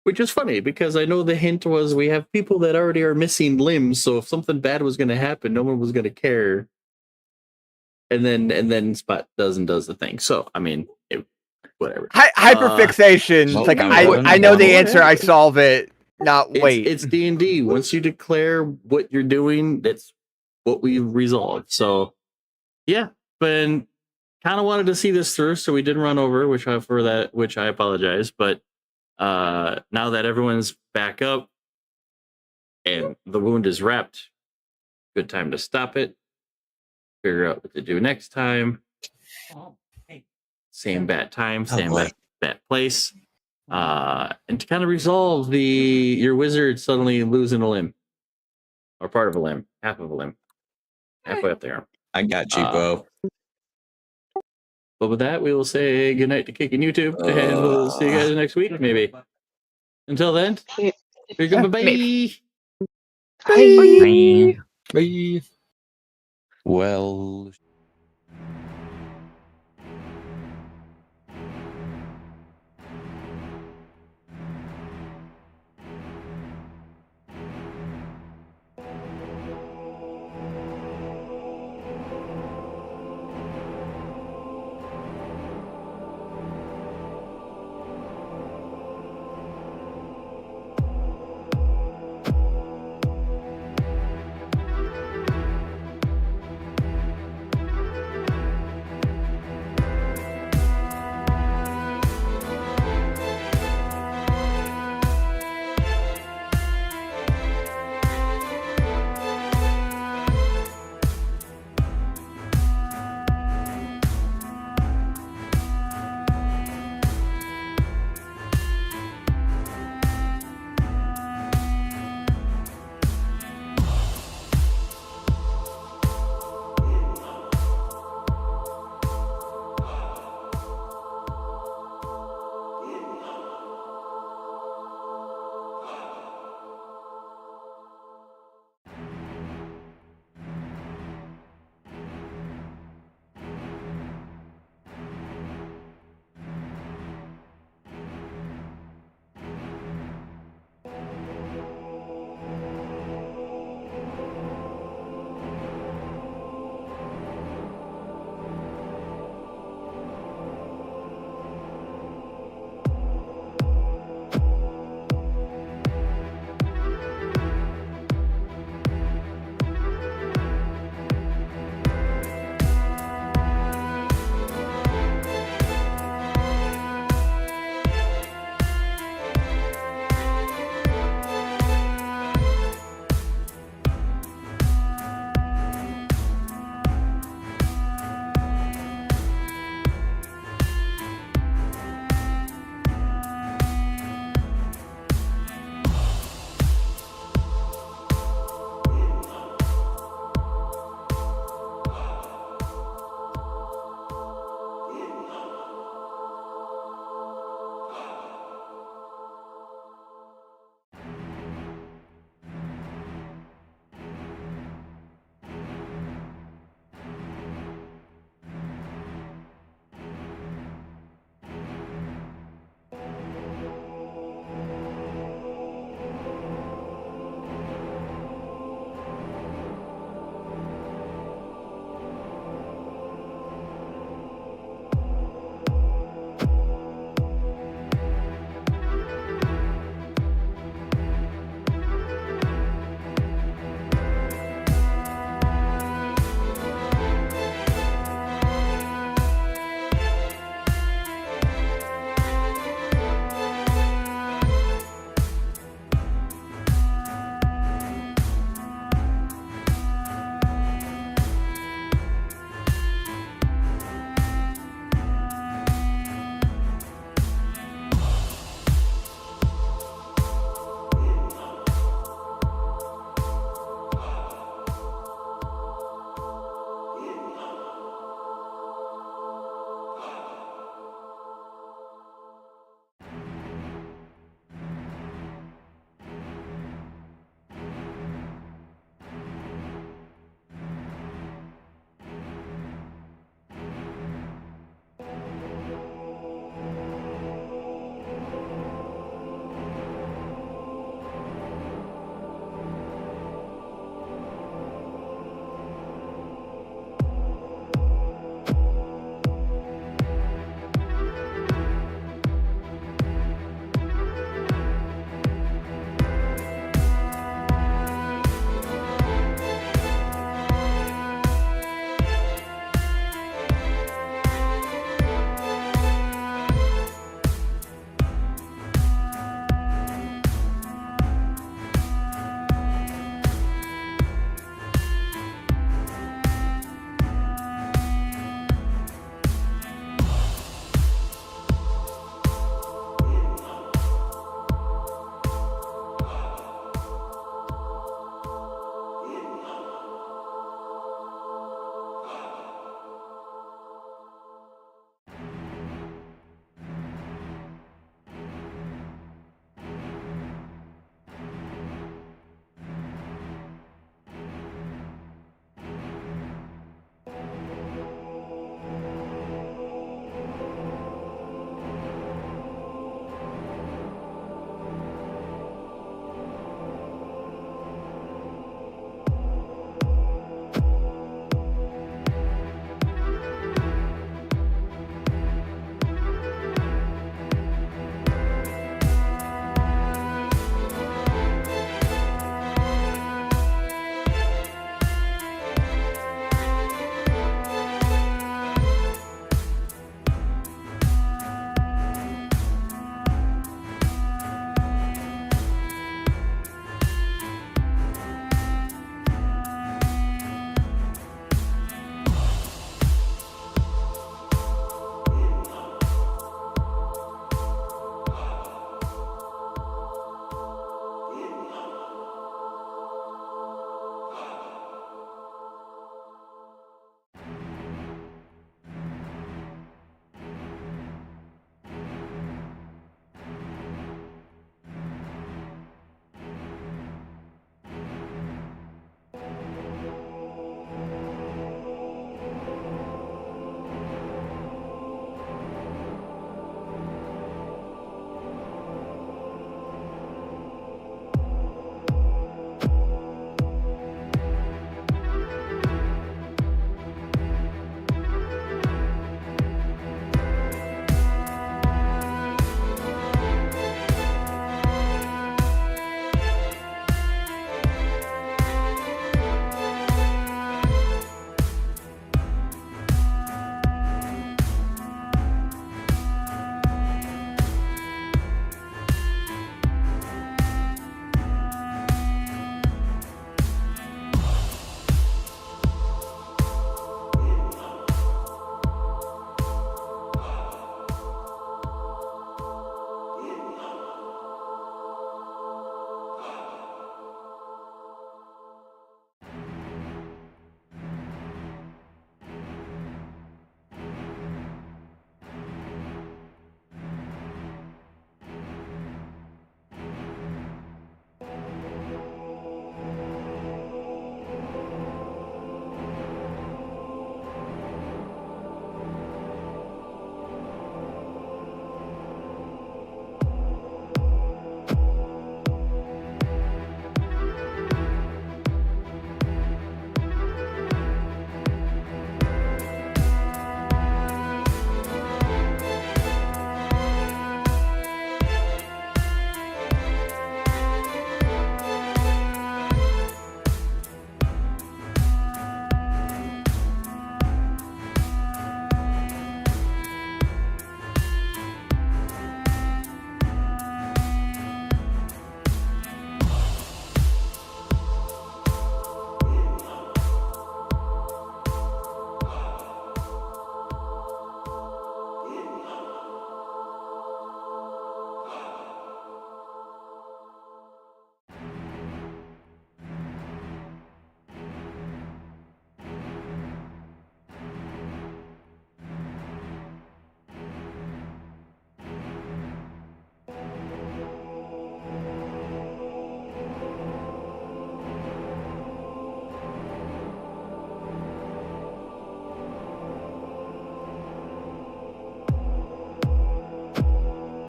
which is funny because I know the hint was we have people that already are missing limbs, so if something bad was going to happen, no one was going to care. And then Spot does the thing. So I mean, whatever. Hyperfixation. Well, It's like now I we know know. the answer. I solve it. Not wait. It's D&D. Once you declare what you're doing, that's what we resolve. So yeah, but kind of wanted to see this through, so we did run over, which I apologize. But now that everyone's back up and the wound is wrapped, good time to stop it. Figure out what to do next time. Same bat time, same bat place. And to kind of resolve your wizard suddenly losing a limb. Or part of a limb. Half of a limb. Halfway up there. I got you, bro. But with that, we will say goodnight to Kicking YouTube, and we'll see you guys next week, maybe. Until then, bye-bye. Bye. Well...